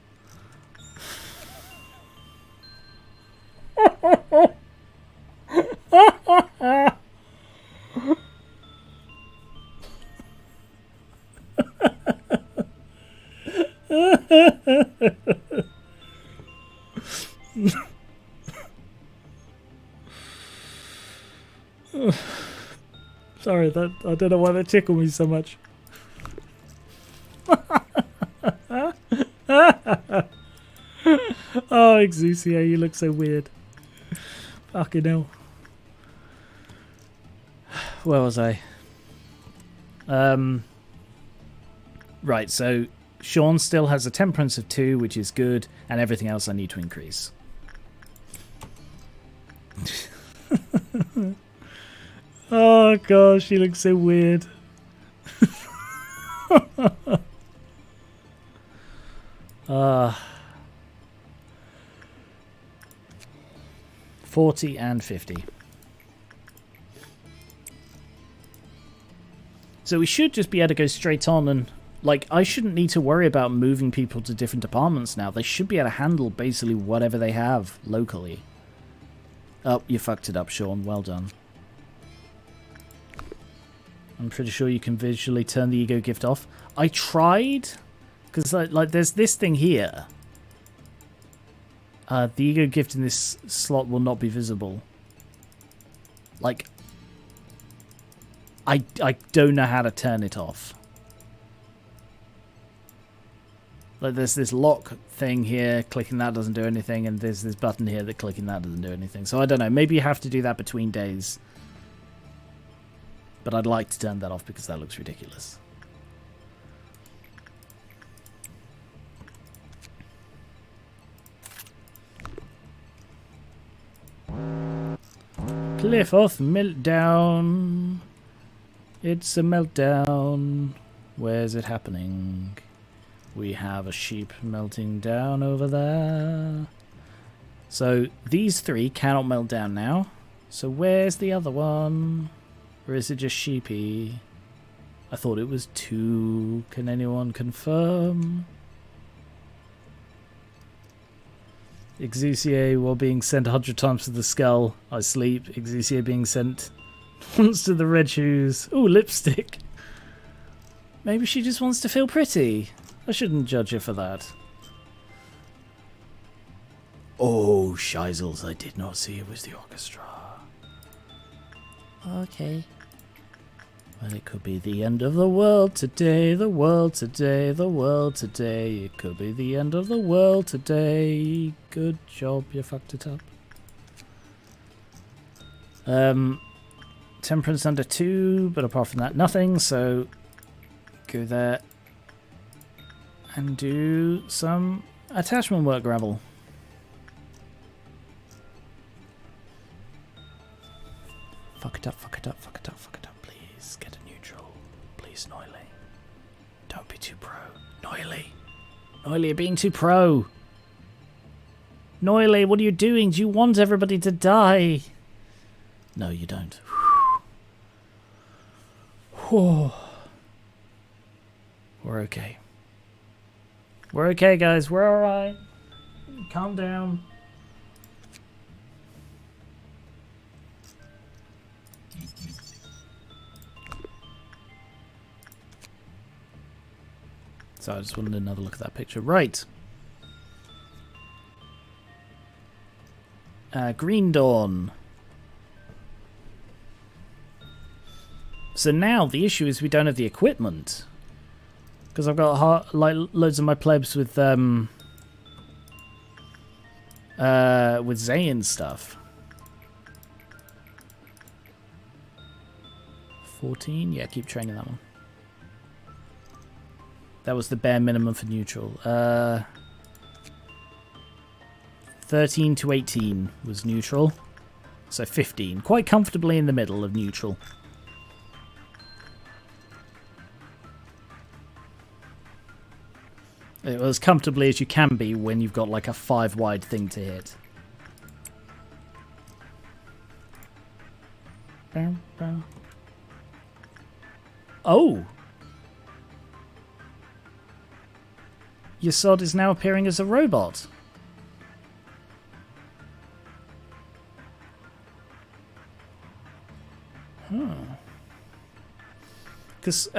Sorry, I don't know why that tickled me so much. Oh, Exusia, you look so weird. Fucking hell. Where was I? Right, so Sean still has a temperance of 2, which is good, and everything else I need to increase. Oh gosh, she looks so weird. 40 and 50. So we should just be able to go straight on and, like, I shouldn't need to worry about moving people to different departments now. They should be able to handle basically whatever they have locally. Oh, you fucked it up, Sean. Well done. I'm pretty sure you can visually turn the ego gift off. I tried, because like there's this thing here. The ego gift in this slot will not be visible. Like, I don't know how to turn it off. Like, there's this lock thing here, clicking that doesn't do anything, and there's this button here that clicking that doesn't do anything. So I don't know, maybe you have to do that between days. But I'd like to turn that off because that looks ridiculous. Cliffoth meltdown. It's a meltdown. Where's it happening? We have a sheep melting down over there. So these three cannot melt down now. So where's the other one? Or is it just sheepy? I thought it was 2. Can anyone confirm? Exusier while being sent 100 times to the skull. I sleep. Exusier being sent once to the red shoes. Ooh, lipstick. Maybe she just wants to feel pretty. I shouldn't judge her for that. Oh, Scheisels, I did not see it was the orchestra. Okay. Well, it could be the end of the world today, the world today, the world today. It could be the end of the world today. Good job, you fucked it up. Temperance under 2, but apart from that, nothing. So go there and do some attachment work, Gravel. Fuck it up, fuck it up, fuck it up, fuck it up. Please get a neutral. Please, Noily. Don't be too pro. Noily. Noily, you're being too pro. Noily, what are you doing? Do you want everybody to die? No, you don't. We're okay. We're okay, guys. We're alright. Calm down. So I just wanted another look at that picture. Right. Green Dawn. So now the issue is we don't have the equipment. Because I've got loads of my plebs with Zayn stuff. 14? Yeah, keep training that one. That was the bare minimum for neutral. 13 to 18 was neutral. So 15. Quite comfortably in the middle of neutral. As comfortably as you can be when you've got like a 5-wide thing to hit. Oh! Yasod is now appearing as a robot. Because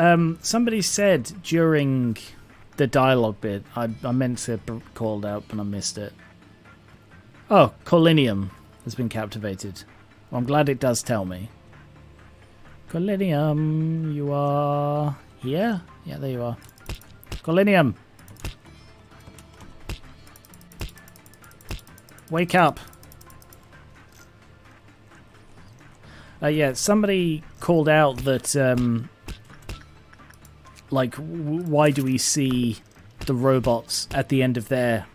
somebody said during the dialogue bit, I meant to call it out, but I missed it. Oh, Colinium has been captivated. Well, I'm glad it does tell me. Colinium, you are here? Yeah, there you are. Colinium! Wake up! Yeah, somebody called out that, like, why do we see the robots at the end of their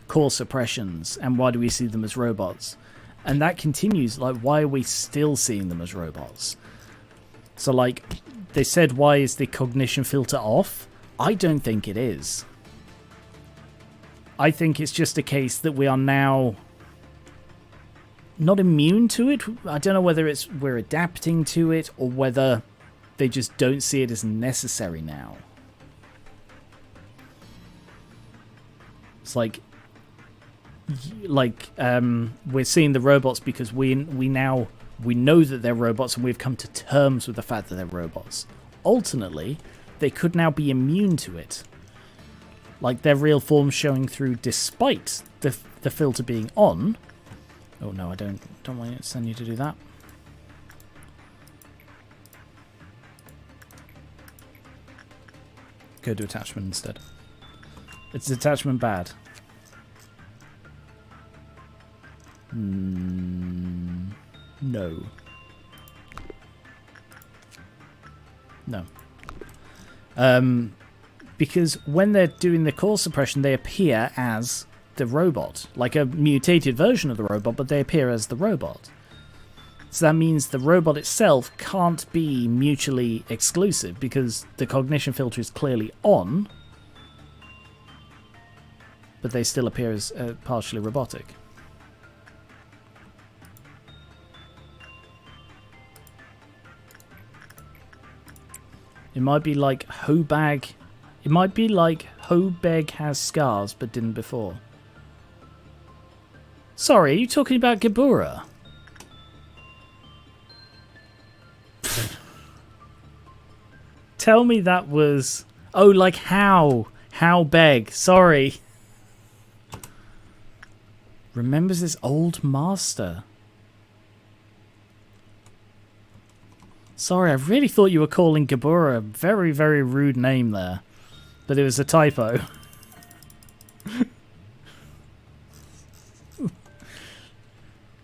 core suppressions, and why do we see them as robots? And that continues, like, why are we still seeing them as robots? So, like, they said, why is the cognition filter off? I don't think it is. I think it's just a case that we are now not immune to it. I don't know whether it's we're adapting to it or whether they just don't see it as necessary now. It's like we're seeing the robots because we know that they're robots and we've come to terms with the fact that they're robots. Alternately, they could now be immune to it. Like their real form showing through despite the filter being on. Oh no, I don't want to send you to do that. Go to attachment instead. It's attachment bad. No. No. Because when they're doing the core suppression, they appear as the robot. Like a mutated version of the robot, but they appear as the robot. So that means the robot itself can't be mutually exclusive because the cognition filter is clearly on, but they still appear as partially robotic. It might be like Hobag. It might be like Hobeg has scars but didn't before. Sorry, are you talking about Gabura? Tell me that was... Oh, like how? How beg? Sorry. Remembers his old master. Sorry, I really thought you were calling Gabura a very, very rude name there. But it was a typo.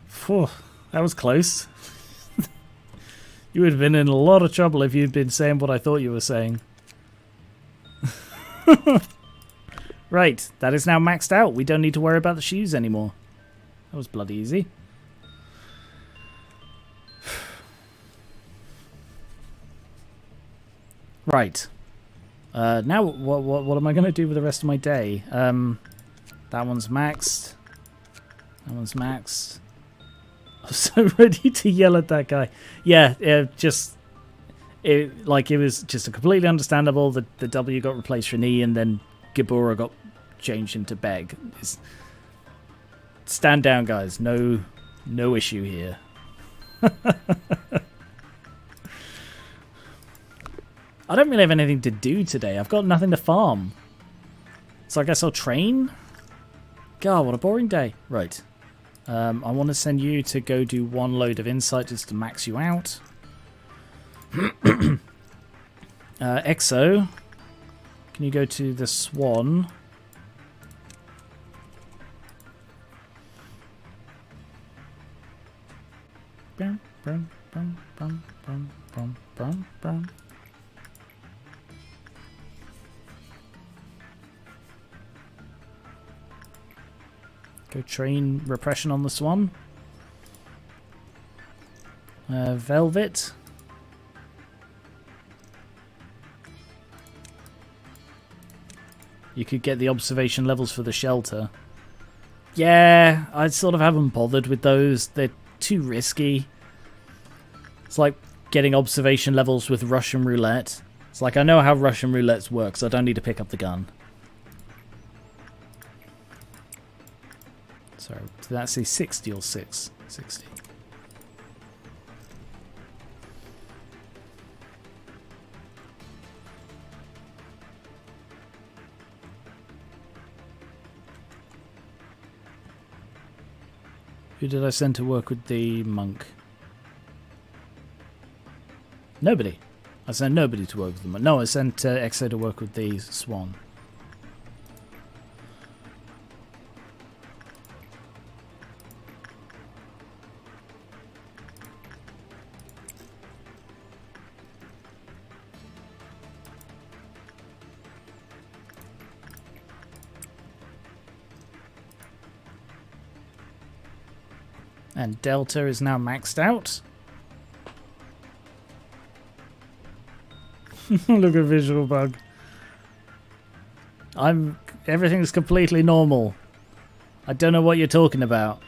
Phew, that was close. You would have been in a lot of trouble if you'd been saying what I thought you were saying. Right, that is now maxed out. We don't need to worry about the shoes anymore. That was bloody easy. Right. Now, what am I going to do with the rest of my day? That one's maxed. That one's maxed. I'm so ready to yell at that guy. Yeah, it was just a completely understandable. The W got replaced for an E, and then Gabura got changed into Beg. Stand down, guys. No issue here. I don't really have anything to do today. I've got nothing to farm. So I guess I'll train? God, what a boring day. Right. I want to send you to go do one load of insight just to max you out. Exo, can you go to the Swan? Bum, bum, bum, bum, bum, bum, bum, bum. Go train repression on the Swan. Velvet. You could get the observation levels for the shelter. Yeah, I sort of haven't bothered with those. They're too risky. It's like getting observation levels with Russian roulette. It's like I know how Russian roulette works, so I don't need to pick up the gun. Sorry, did that say 60 or 6? 60. Who did I send to work with the monk? Nobody. I sent nobody to work with the monk. No, I sent Exo to work with the Swan. And Delta is now maxed out. Look at visual bug. Everything's completely normal. I don't know what you're talking about.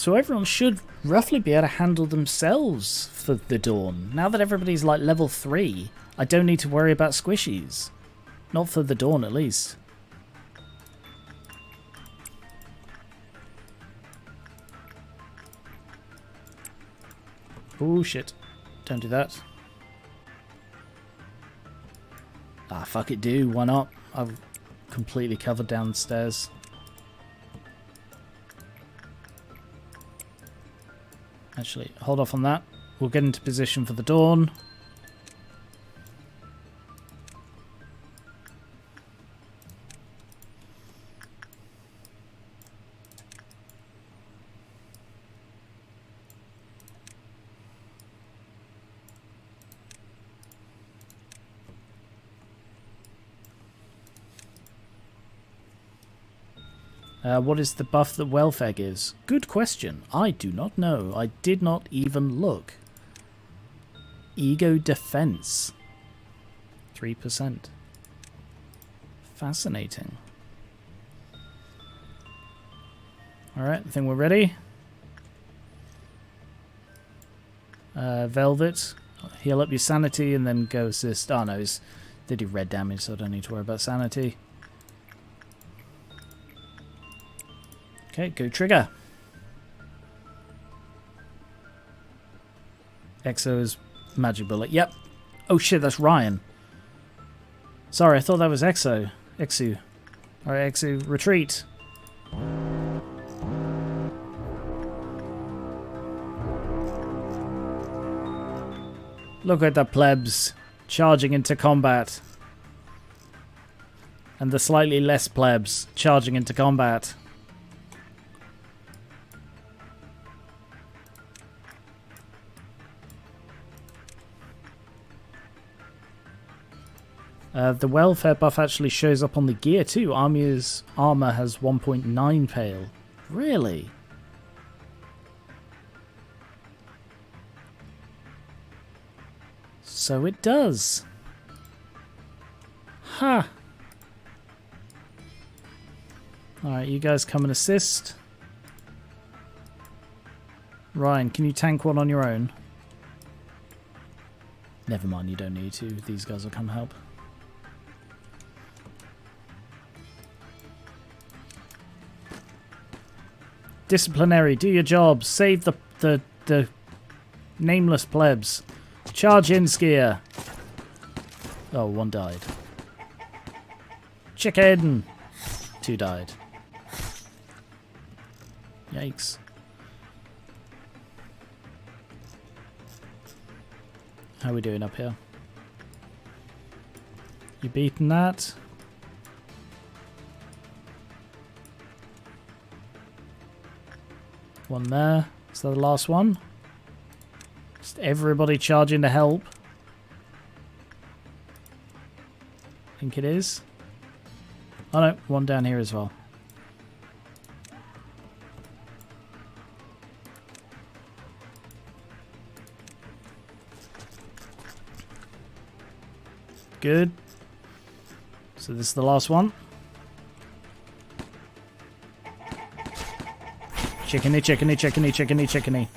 So everyone should roughly be able to handle themselves for the dawn. Now that everybody's like level 3, I don't need to worry about squishies. Not for the dawn, at least. Oh shit. Don't do that. Ah, fuck it, do. Why not? I've completely covered downstairs. Actually, hold off on that. We'll get into position for the dawn. What is the buff that welfare gives? Good question. I do not know. I did not even look. Ego defense. 3%. Fascinating. Alright, I think we're ready. Velvet. Heal up your sanity and then go assist. Oh no, they do red damage, so I don't need to worry about sanity. Okay, go trigger. Exo's magic bullet. Yep. Oh shit, that's Ryan. Sorry, I thought that was Exo. Exu. Alright, Exu, retreat. Look at the plebs charging into combat. And the slightly less plebs charging into combat. The welfare buff actually shows up on the gear too. Armor's armor has 1.9 pale. Really? So it does. Huh. Alright, you guys come and assist. Ryan, can you tank one on your own? Never mind, you don't need to. These guys will come help. Disciplinary, do your job. Save the nameless plebs. Charge in, skier. Oh, one died. Chicken! 2 died. Yikes. How are we doing up here? You beating that? One there. Is that the last one? Just everybody charging to help. I think it is. Oh no, one down here as well. Good. So this is the last one. Chickeny, chickeny, chickeny, chickeny, chickeny.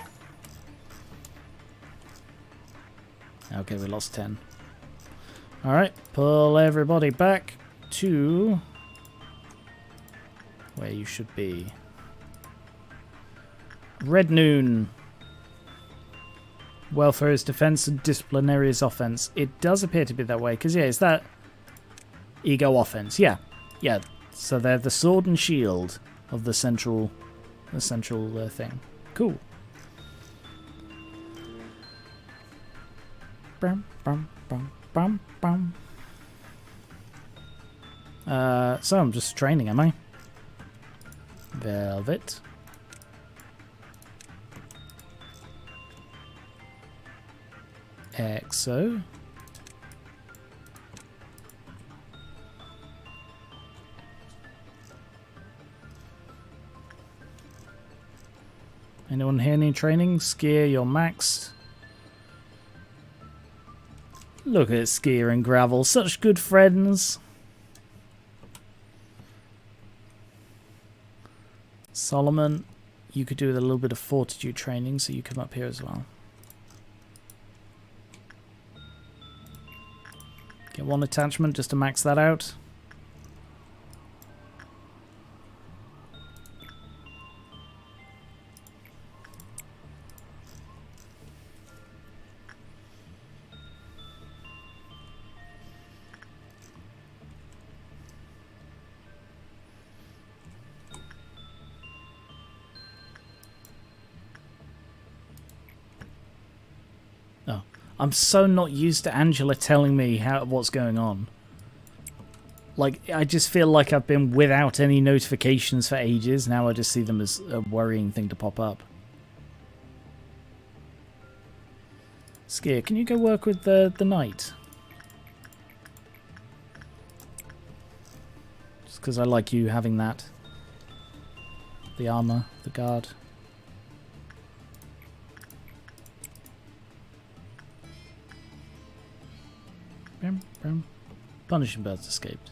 Okay, we lost 10. Alright, pull everybody back to where you should be. Red Noon. Welfare is defense and disciplinary is offense. It does appear to be that way, because yeah, is that ego offense? Yeah. Yeah. So they're the sword and shield of the central thing. Cool. Bum, bum, bum, bum, bum. So I'm just training, am I? Velvet. Exo. Anyone here need training? Skier, you're maxed. Look at Skier and Gravel, such good friends. Solomon, you could do with a little bit of fortitude training, so you come up here as well. Get one attachment just to max that out. I'm so not used to Angela telling me what's going on. Like, I just feel like I've been without any notifications for ages. Now I just see them as a worrying thing to pop up. Skier, can you go work with the knight? Just because I like you having that. The armor, the guard. Punishing birds escaped.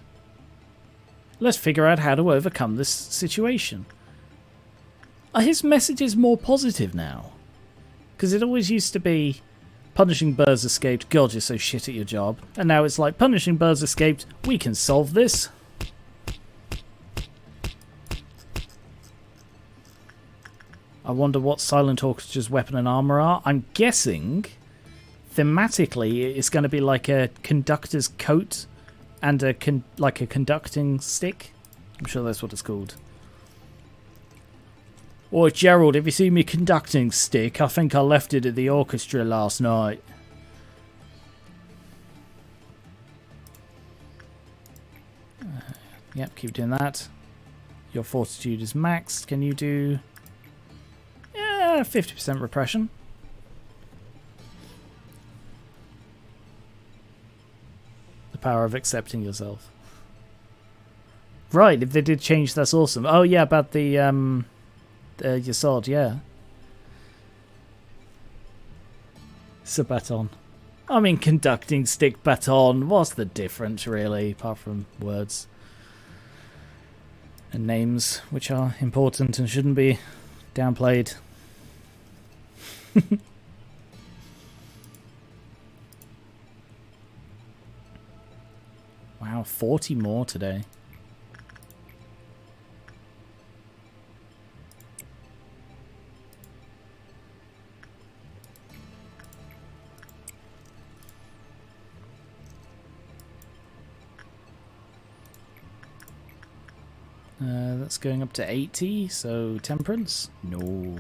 Let's figure out how to overcome this situation. Are his messages more positive now? Because it always used to be punishing birds escaped, God, you're so shit at your job. And now it's like punishing birds escaped, we can solve this. I wonder what Silent Orchestra's weapon and armor are. I'm guessing thematically it's going to be like a conductor's coat and like a conducting stick. I'm sure that's what it's called. Or Gerald, have you seen me conducting stick? I think I left it at the orchestra last night. Yep, keep doing that. Your fortitude is maxed. Can you do 50% repression? The power of accepting yourself. Right, if they did change, that's awesome. Oh yeah, about the your sword, yeah. It's a baton. I mean, conducting stick, baton. What's the difference, really, apart from words and names, which are important and shouldn't be downplayed. Wow, 40 more today. That's going up to 80, so temperance? No.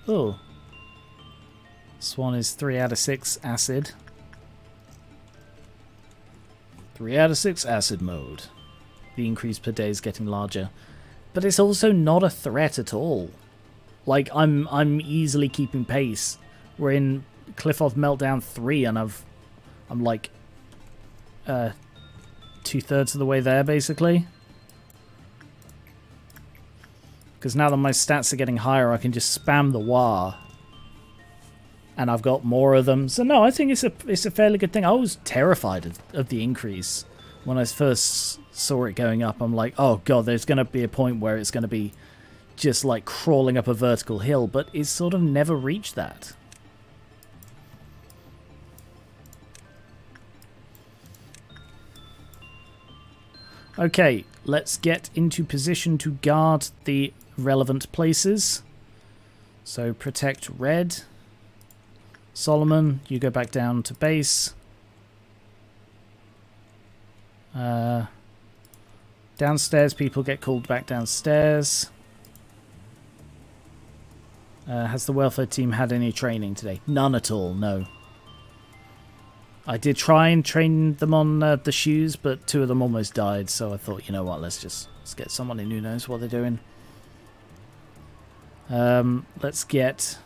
Oh. Swan is 3 out of 6 acid. 3 out of 6 acid mode. The increase per day is getting larger. But it's also not a threat at all. Like, I'm easily keeping pace. We're in Cliff of Meltdown 3 and I'm like 2/3 of the way there, basically. Because now that my stats are getting higher, I can just spam the wah. And I've got more of them. So no, I think it's a fairly good thing. I was terrified of the increase. When I first saw it going up, I'm like, oh god, there's going to be a point where it's going to be just like crawling up a vertical hill. But it's sort of never reached that. Okay, let's get into position to guard the relevant places. So protect red. Solomon, you go back down to base. Downstairs, people get called back downstairs. Has the welfare team had any training today? None at all, no. I did try and train them on the shoes, but 2 of them almost died, so I thought, you know what, let's get someone in who knows what they're doing. Let's get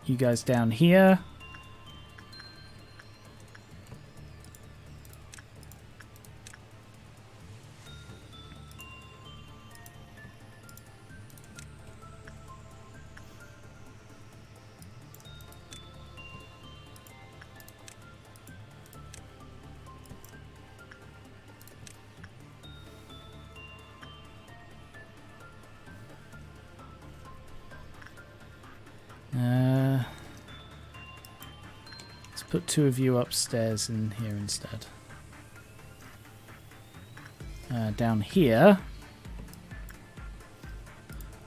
you guys down here. put 2 of you upstairs in here instead. Down here,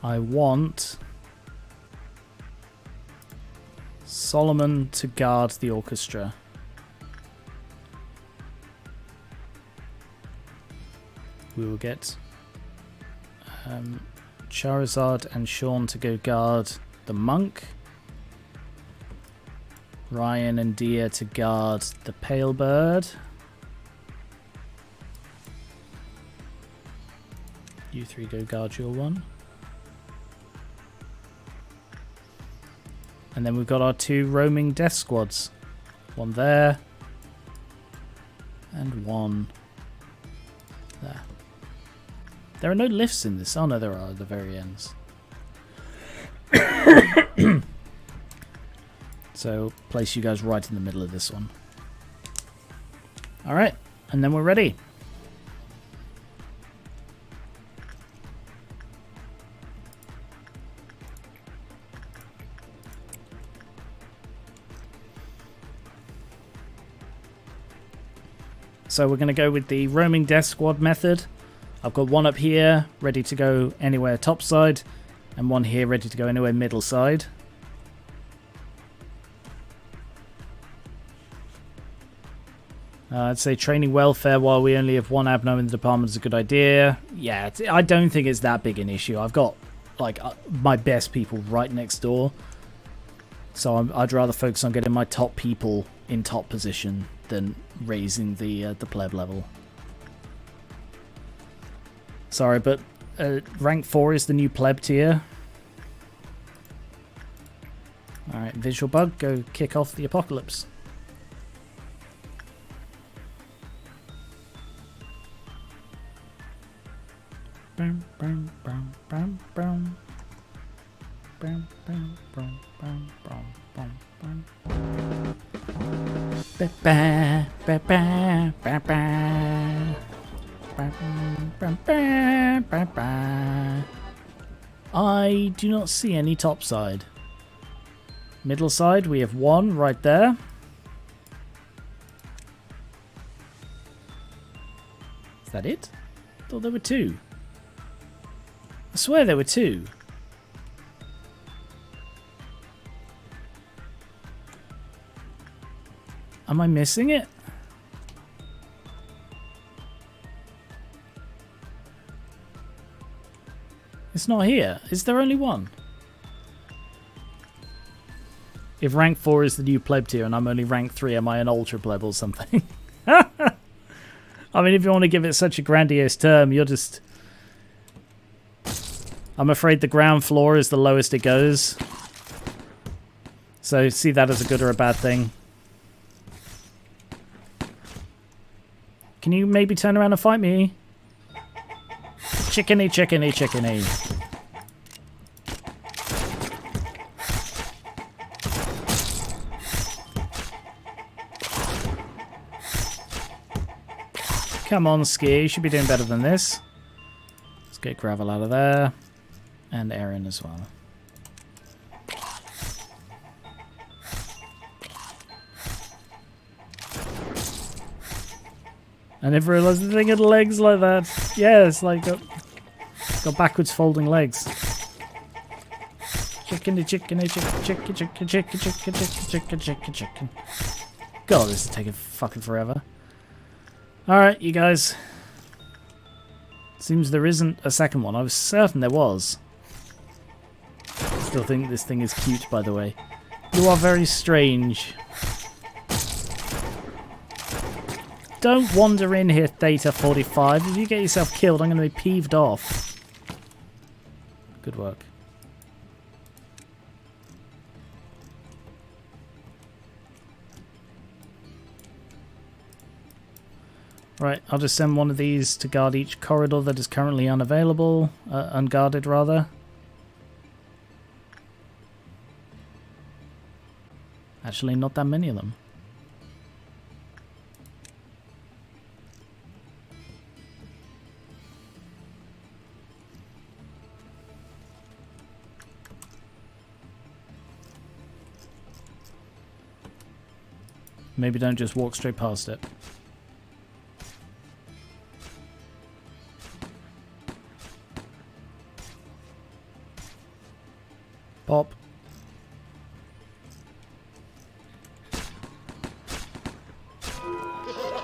I want Solomon to guard the orchestra. We will get Charizard and Sean to go guard the monk. Ryan and Dia to guard the pale bird. You 3 go guard your one. And then we've got our 2 roaming death squads. One there. And one there. There are no lifts in this. Oh no, there are at the very ends. So place you guys right in the middle of this one. Alright, and then we're ready. So we're going to go with the roaming death squad method. I've got one up here ready to go anywhere top side, and one here ready to go anywhere middle side. I'd say training welfare while we only have 1 abno in the department is a good idea. Yeah, I don't think it's that big an issue. I've got like my best people right next door, so I'd rather focus on getting my top people in top position than raising the pleb level. Sorry, but rank 4 is the new pleb tier. Alright, Visual Bug, go kick off the apocalypse. Bam, bam, bam, bam, bam. Bam, bam, bam, bam, bam, bam, bam. Ba ba ba ba ba ba. Ba ba ba ba ba. I do not see any top side. Middle side, we have 1 right there. Is that it? I thought there were 2. I swear there were 2. Am I missing it? It's not here. Is there only 1? If rank 4 is the new pleb tier and I'm only rank 3, am I an ultra pleb or something? I mean, if you want to give it such a grandiose term, you're just... I'm afraid the ground floor is the lowest it goes. So see that as a good or a bad thing. Can you maybe turn around and fight me? Chickeny, chickeny, chickeny. Come on, Ski. You should be doing better than this. Let's get Gravel out of there. And Aaron as well. I never realised the thing had legs like that. Yeah, it's like got backwards folding legs. Chickeny, chickeny, chicken, chicken, chicken, chicken, chicken, chicken, chicken, chicken. God, this is taking fucking forever. Alright, you guys. Seems there isn't a second one. I was certain there was. Still think this thing is cute, by the way. You are very strange. Don't wander in here, Theta 45. If you get yourself killed, I'm going to be peeved off. Good work. Right, I'll just send one of these to guard each corridor that is currently unavailable. Unguarded, rather. Actually, not that many of them. Maybe don't just walk straight past it. Pop.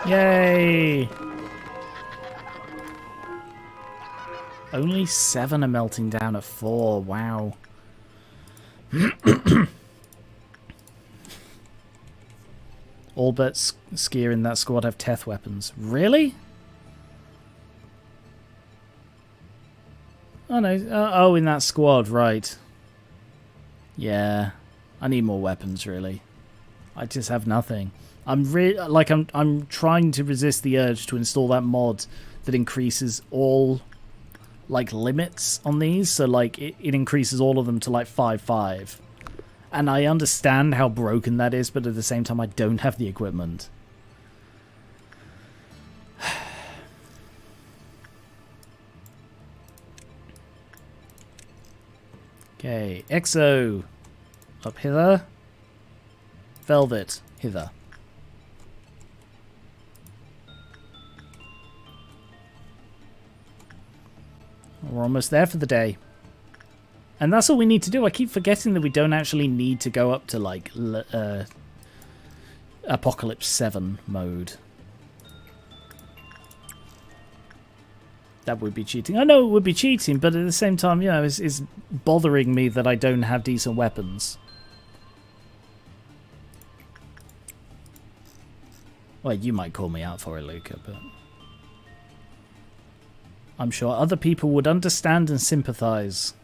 Yay! Only 7 are melting down at 4. Wow. All but Skier in that squad have Teth weapons. Really? Oh no. Oh, in that squad, right. Yeah. I need more weapons, really. I just have nothing. I'm trying to resist the urge to install that mod that increases all like limits on these, so like it increases all of them to like 5.5. And I understand how broken that is, but at the same time I don't have the equipment. Okay, Exo up hither. Velvet hither. We're almost there for the day. And that's all we need to do. I keep forgetting that we don't actually need to go up to, like, Apocalypse 7 mode. That would be cheating. I know it would be cheating, but at the same time, you know, it's bothering me that I don't have decent weapons. Well, you might call me out for it, Luca, but I'm sure other people would understand and sympathize.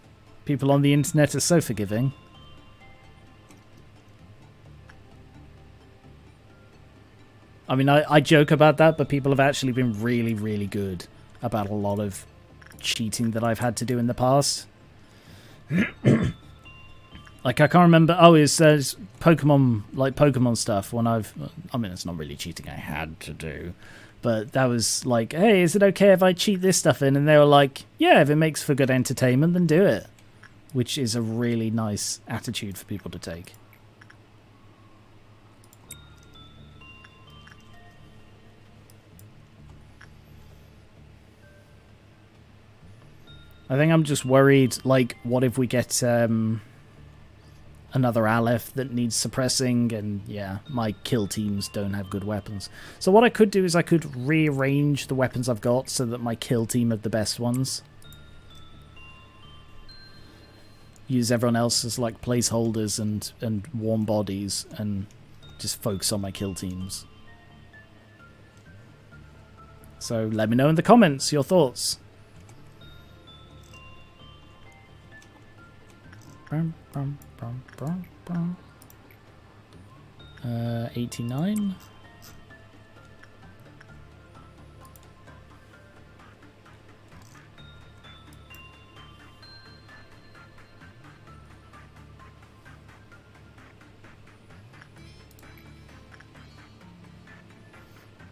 People on the internet are so forgiving. I mean, I joke about that, but people have actually been really, really good about a lot of cheating that I've had to do in the past. Like, I can't remember... Oh, it's Pokemon, like, Pokemon stuff when I mean, it's not really cheating I had to do. But that was like, hey, is it okay if I cheat this stuff in? And they were like, yeah, if it makes for good entertainment, then do it. Which is a really nice attitude for people to take. I think I'm just worried, like, what if we get another Aleph that needs suppressing, and yeah, my kill teams don't have good weapons. So what I could do is I could rearrange the weapons I've got so that my kill team have the best ones. Use everyone else as like placeholders and warm bodies, and just focus on my kill teams. So let me know in the comments your thoughts. 89.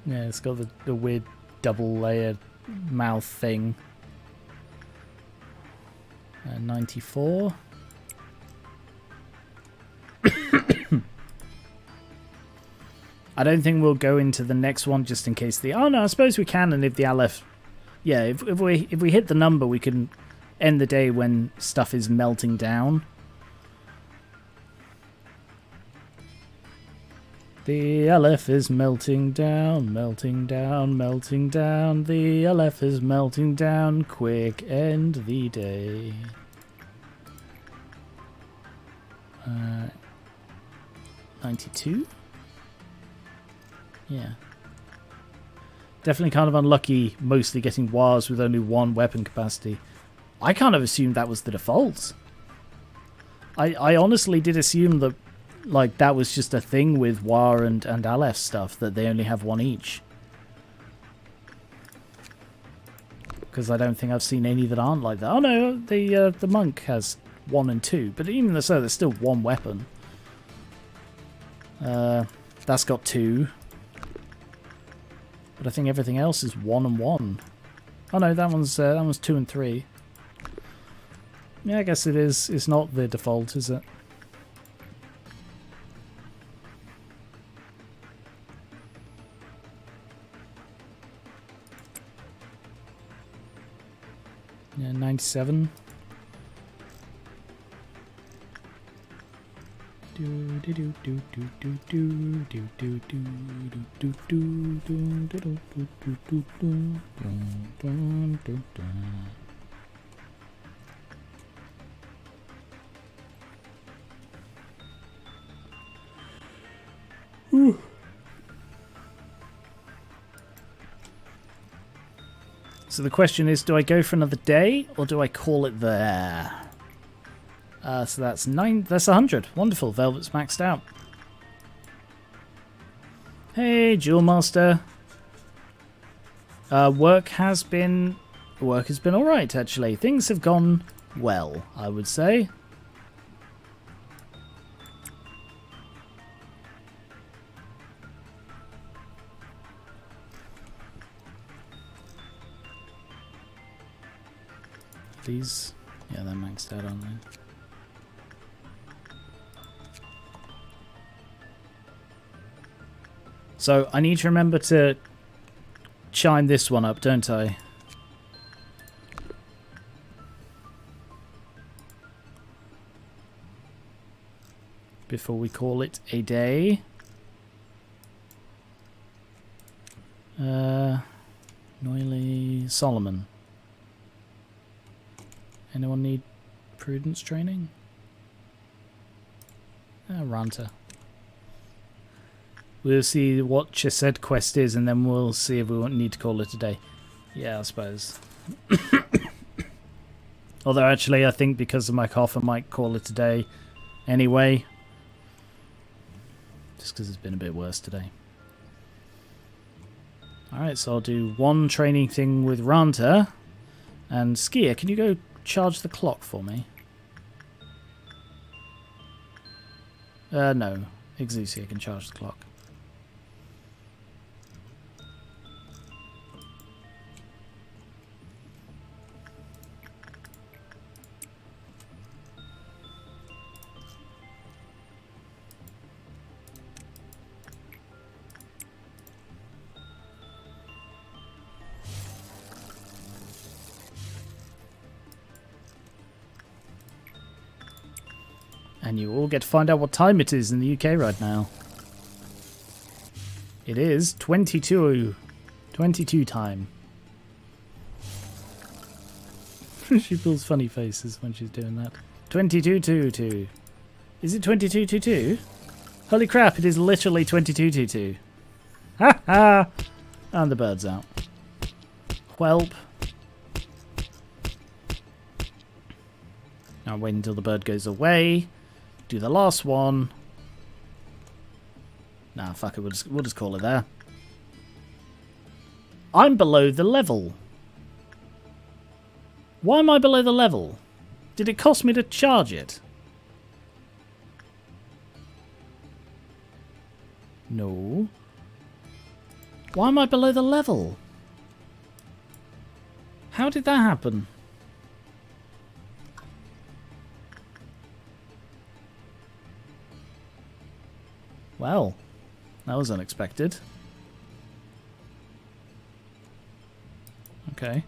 Yeah, it's got the weird double layered mouth thing. 94. I don't think we'll go into the next one just in case the... Oh no, I suppose we can, and if the Aleph... Yeah, if we hit the number, we can end the day when stuff is melting down. The Aleph is melting down, melting down, melting down. The Aleph is melting down. Quick, end the day. 92? Yeah. Definitely kind of unlucky, mostly getting wars with only one weapon capacity. I kind of assumed that was the default. I honestly did assume that, like, that was just a thing with War and Aleph stuff, that they only have one each. Because I don't think I've seen any that aren't like that. Oh no, the monk has 1 and 2, but even so, there's still one weapon. That's got 2. But I think everything else is 1 and 1. Oh no, that one's 2 and 3. Yeah, I guess it is. It's not the default, is it? Yeah, 97. So the question is, do I go for another day or do I call it there? So that's 100. Wonderful. Velvet's maxed out. Hey, Jewel Master. Work has been alright, actually. Things have gone well, I would say. These, yeah, they're maxed out, aren't they? So I need to remember to chime this one up, don't I? Before we call it a day. Noily Solomon. Anyone need prudence training? Ranter. We'll see what Chesed quest is, and then we'll see if we need to call it a day. Yeah, I suppose. Although, actually, I think because of my cough, I might call it a day anyway. Just because it's been a bit worse today. Alright, so I'll do one training thing with Ranter. And Skier, can you go charge the clock for me? No. Exusia can charge the clock. And you all get to find out what time it is in the UK right now. It is 22 time. She pulls funny faces when she's doing that. 2222. Is it 2222? Holy crap, it is literally 2222. Ha ha! And the bird's out. Whelp. Now wait until the bird goes away. Do the last one. Nah, fuck it. We'll just call it there. I'm below the level. Why am I below the level? Did it cost me to charge it? No. Why am I below the level? How did that happen? Well, that was unexpected. Okay.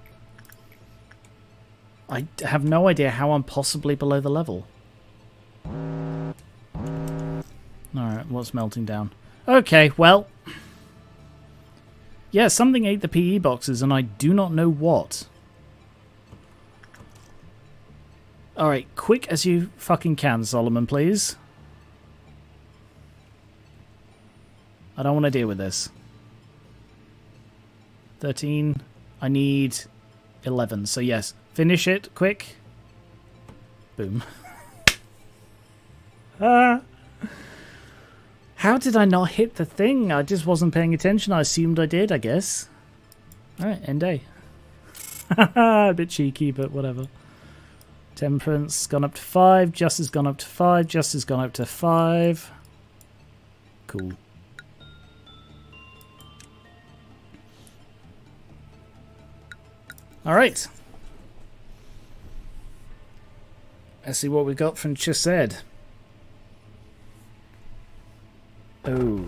I have no idea how I'm possibly below the level. Alright, what's melting down? Okay, well. Yeah, something ate the PE boxes and I do not know what. Alright, quick as you fucking can, Solomon, please. I don't want to deal with this. 13. I need 11. So yes, finish it quick. Boom. How did I not hit the thing? I just wasn't paying attention. I assumed I did, I guess. Alright, end day. A bit cheeky, but whatever. Temperance gone up to 5. Justice gone up to 5. Justice gone up to 5. Cool. Alright. Let's see what we got from Chesed. Oh.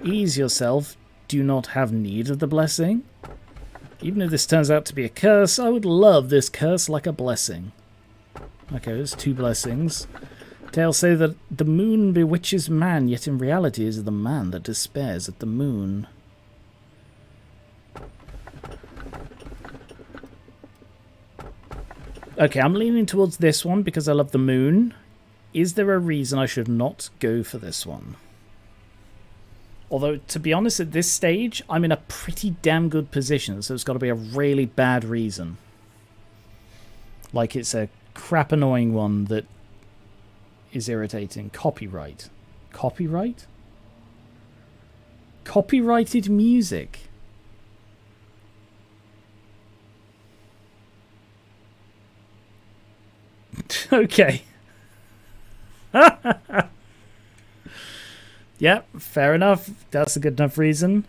Ease yourself. Do not have need of the blessing. Even if this turns out to be a curse, I would love this curse like a blessing. Okay, there's 2 blessings. Tales say that the moon bewitches man, yet in reality it is the man that despairs at the moon. Okay, I'm leaning towards this one because I love the moon. Is there a reason I should not go for this one? Although, to be honest, at this stage, I'm in a pretty damn good position, so it's got to be a really bad reason. Like it's a crap annoying one that is irritating. Copyright. Copyright? Copyrighted music. Okay. Yep, fair enough. That's a good enough reason.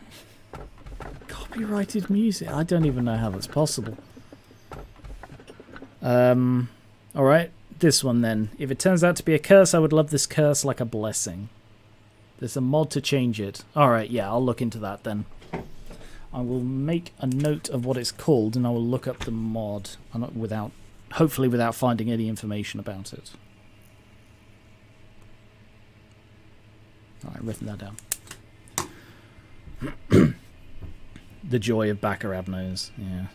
Copyrighted music. I don't even know how that's possible. Alright, this one then. If it turns out to be a curse, I would love this curse like a blessing. There's a mod to change it. Alright, yeah, I'll look into that then. I will make a note of what it's called and I will look up the mod hopefully without finding any information about it. Alright, written that down. The joy of Baccarabnos, yeah.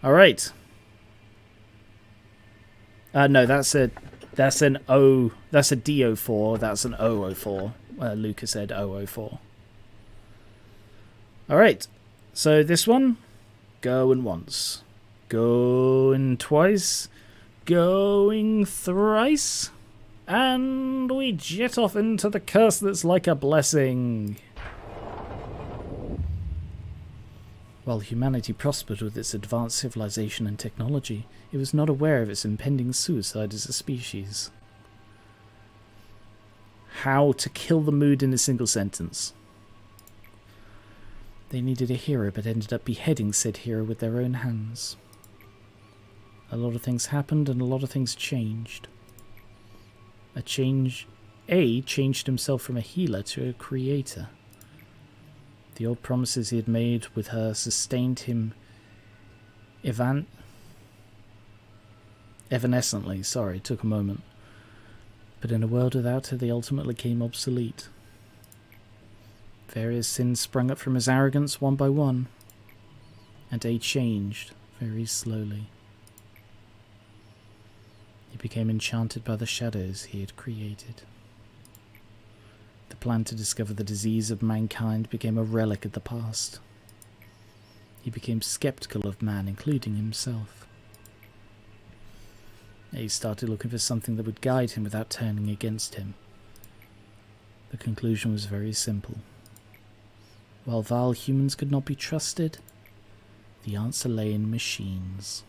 Alright. No, that's a D04, that's an 004. Lucas said 004. Alright, so this one, going once, going twice, going thrice, and we jet off into the curse that's like a blessing. While humanity prospered with its advanced civilization and technology, it was not aware of its impending suicide as a species. How to kill the mood in a single sentence. They needed a hero but ended up beheading said hero with their own hands. A lot of things happened and a lot of things changed. A changed himself from a healer to a creator. The old promises he had made with her sustained him evanescently. Sorry, it took a moment. But in a world without her, they ultimately became obsolete. Various sins sprung up from his arrogance one by one, and A changed very slowly. He became enchanted by the shadows he had created. The plan to discover the disease of mankind became a relic of the past. He became skeptical of man, including himself. He started looking for something that would guide him without turning against him. The conclusion was very simple. While vile humans could not be trusted, the answer lay in machines.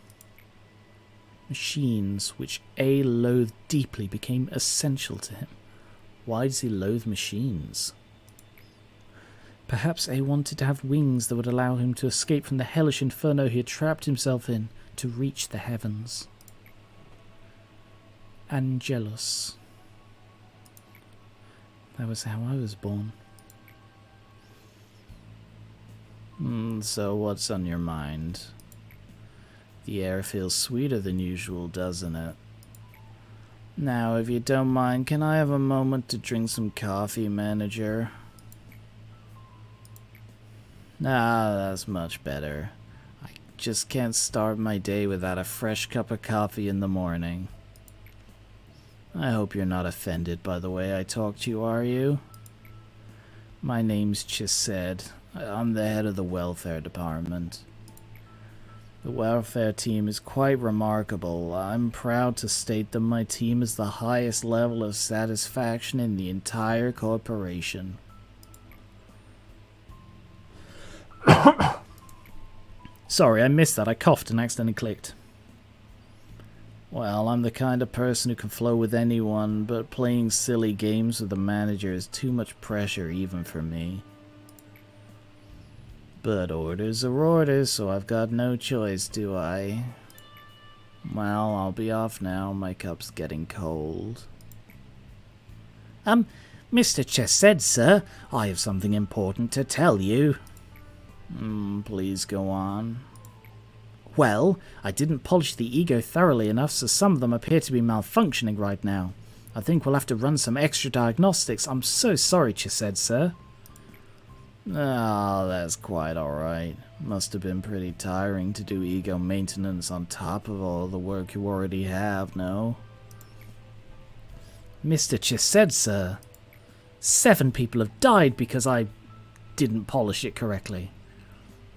Machines, which A loathed deeply, became essential to him. Why does he loathe machines? Perhaps A wanted to have wings that would allow him to escape from the hellish inferno he had trapped himself in, to reach the heavens. Angelus. That was how I was born. So what's on your mind? The air feels sweeter than usual, doesn't it? Now, if you don't mind, can I have a moment to drink some coffee, manager? Ah, that's much better. I just can't start my day without a fresh cup of coffee in the morning. I hope you're not offended by the way I talk to you, are you? My name's Chised. I'm the head of the welfare department. The welfare team is quite remarkable. I'm proud to state that my team is the highest level of satisfaction in the entire corporation. Sorry, I missed that. I coughed and accidentally clicked. Well, I'm the kind of person who can flow with anyone, but playing silly games with the manager is too much pressure even for me. But orders are orders, so I've got no choice, do I? Well, I'll be off now. My cup's getting cold. Mr. Chesed, sir, I have something important to tell you. Please go on. Well, I didn't polish the ego thoroughly enough, so some of them appear to be malfunctioning right now. I think we'll have to run some extra diagnostics. I'm so sorry, Chised, sir. Oh, that's quite alright. Must have been pretty tiring to do ego maintenance on top of all the work you already have, no? Mr. Chised, sir. 7 people have died because I didn't polish it correctly.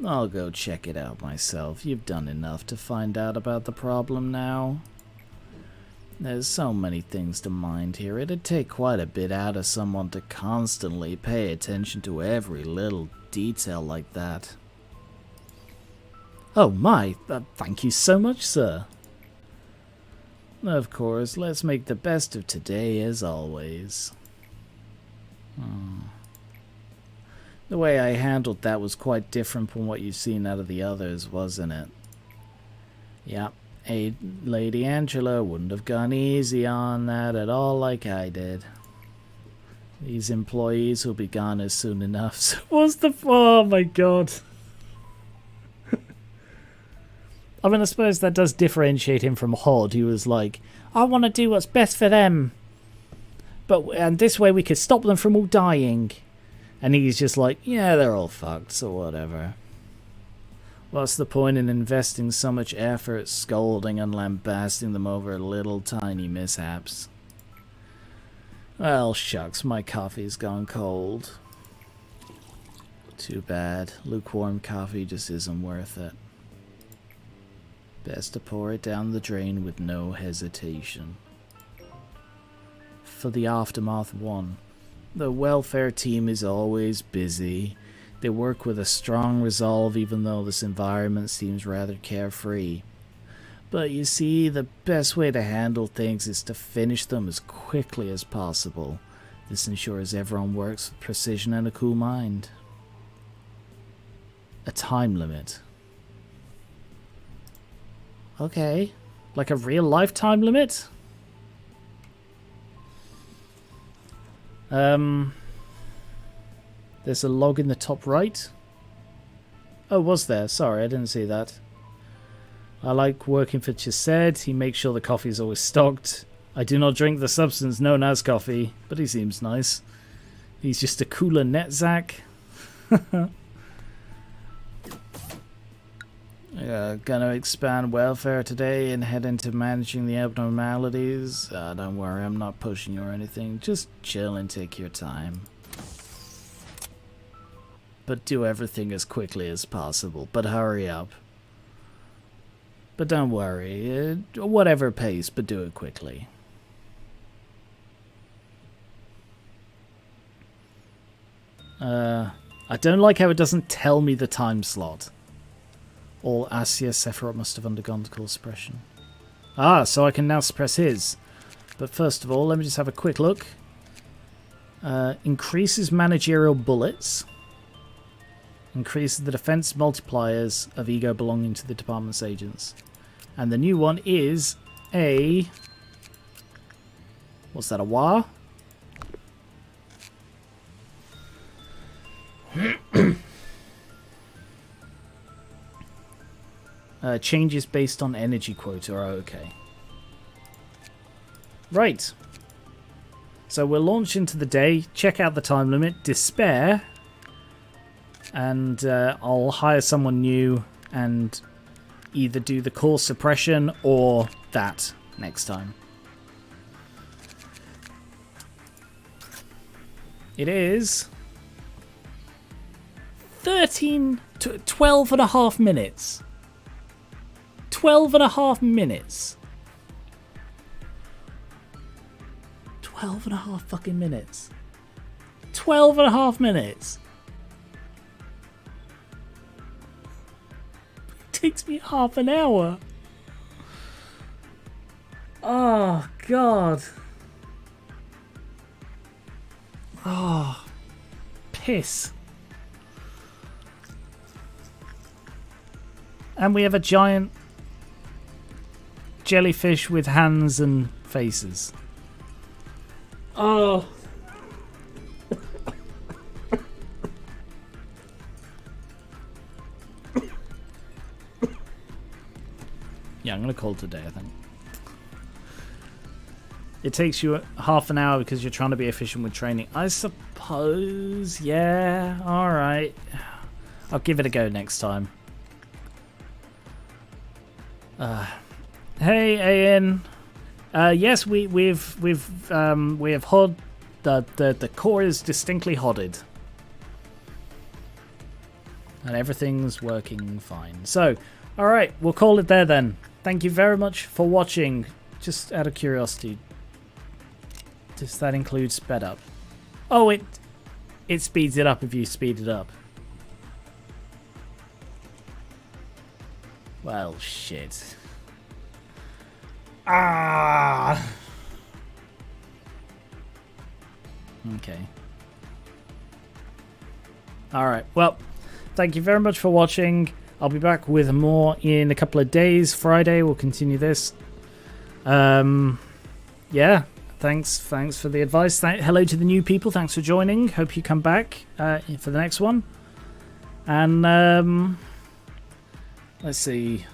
I'll go check it out myself. You've done enough to find out about the problem now. There's so many things to mind here. It'd take quite a bit out of someone to constantly pay attention to every little detail like that. Oh my, thank you so much, sir. Of course, let's make the best of today as always. The way I handled that was quite different from what you've seen out of the others, wasn't it? Yep, Lady Angela wouldn't have gone easy on that at all like I did. These employees will be gone as soon enough. So what's the... Oh my god. I mean, I suppose that does differentiate him from Hod, who was like, I want to do what's best for them. And this way we could stop them from all dying. And he's just like, yeah, they're all fucked, so whatever. What's the point in investing so much effort scolding and lambasting them over little tiny mishaps? Well, shucks, my coffee's gone cold. Too bad. Lukewarm coffee just isn't worth it. Best to pour it down the drain with no hesitation. For the Aftermath 1. The welfare team is always busy. They work with a strong resolve even though this environment seems rather carefree. But you see, the best way to handle things is to finish them as quickly as possible. This ensures everyone works with precision and a cool mind. A time limit. Okay. Like a real life time limit? There's a log in the top right. Oh, was there? Sorry, I didn't see that. I like working for Chised. He makes sure the coffee is always stocked. I do not drink the substance known as coffee, but he seems nice. He's just a cooler netzak. Gonna expand welfare today and head into managing the abnormalities. Don't worry, I'm not pushing you or anything. Just chill and take your time. But do everything as quickly as possible. But hurry up. But don't worry. Whatever pace, but do it quickly. I don't like how it doesn't tell me the time slot. All Asya Sephiroth must have undergone to call suppression. Ah, so I can now suppress his. But first of all, let me just have a quick look. Increases managerial bullets. Increases the defense multipliers of ego belonging to the department's agents. And the new one is a... What's that, a WA? Changes based on energy quota. Oh, okay. Right. So we'll launch into the day, check out the time limit, despair, and I'll hire someone new and either do the core suppression or that next time. It is 12 and a half minutes. 12 and a half minutes. 12 and a half fucking minutes. 12 and a half minutes. It takes me half an hour. Oh, God. Oh, piss. And we have a giant jellyfish with hands and faces. Oh. Yeah, I'm going to call it a day, I think. It takes you half an hour because you're trying to be efficient with training. I suppose, yeah, alright. I'll give it a go next time. Hey, Ian. Yes, we have hod. The core is distinctly hodded. And everything's working fine. So, alright, we'll call it there then. Thank you very much for watching. Just out of curiosity, does that include sped up? Oh, it speeds it up if you speed it up. Well, shit. Ah! Okay. Alright, well, thank you very much for watching. I'll be back with more in a couple of days. Friday, we'll continue this. Yeah, thanks for the advice. Hello to the new people. Thanks for joining. Hope you come back for the next one. And let's see.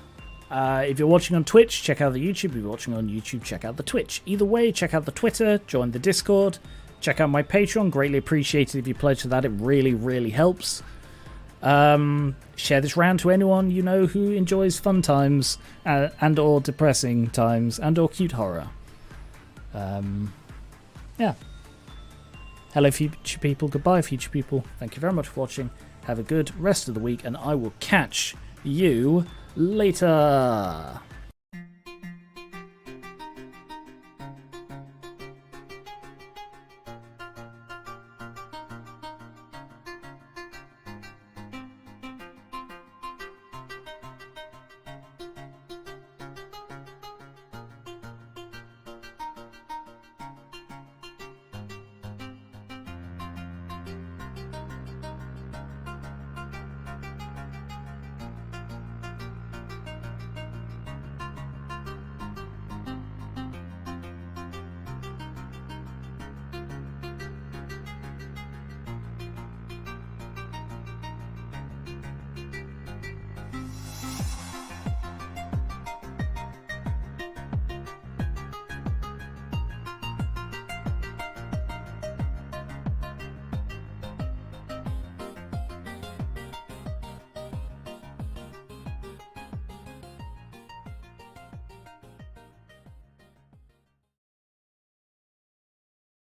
If you're watching on Twitch, check out the YouTube. If you're watching on YouTube, check out the Twitch. Either way, check out the Twitter, join the Discord, check out my Patreon. Greatly appreciated if you pledge to that. It really, really helps. Share this round to anyone you know who enjoys fun times and or depressing times and or cute horror. Yeah. Hello, future people. Goodbye, future people. Thank you very much for watching. Have a good rest of the week, and I will catch you later.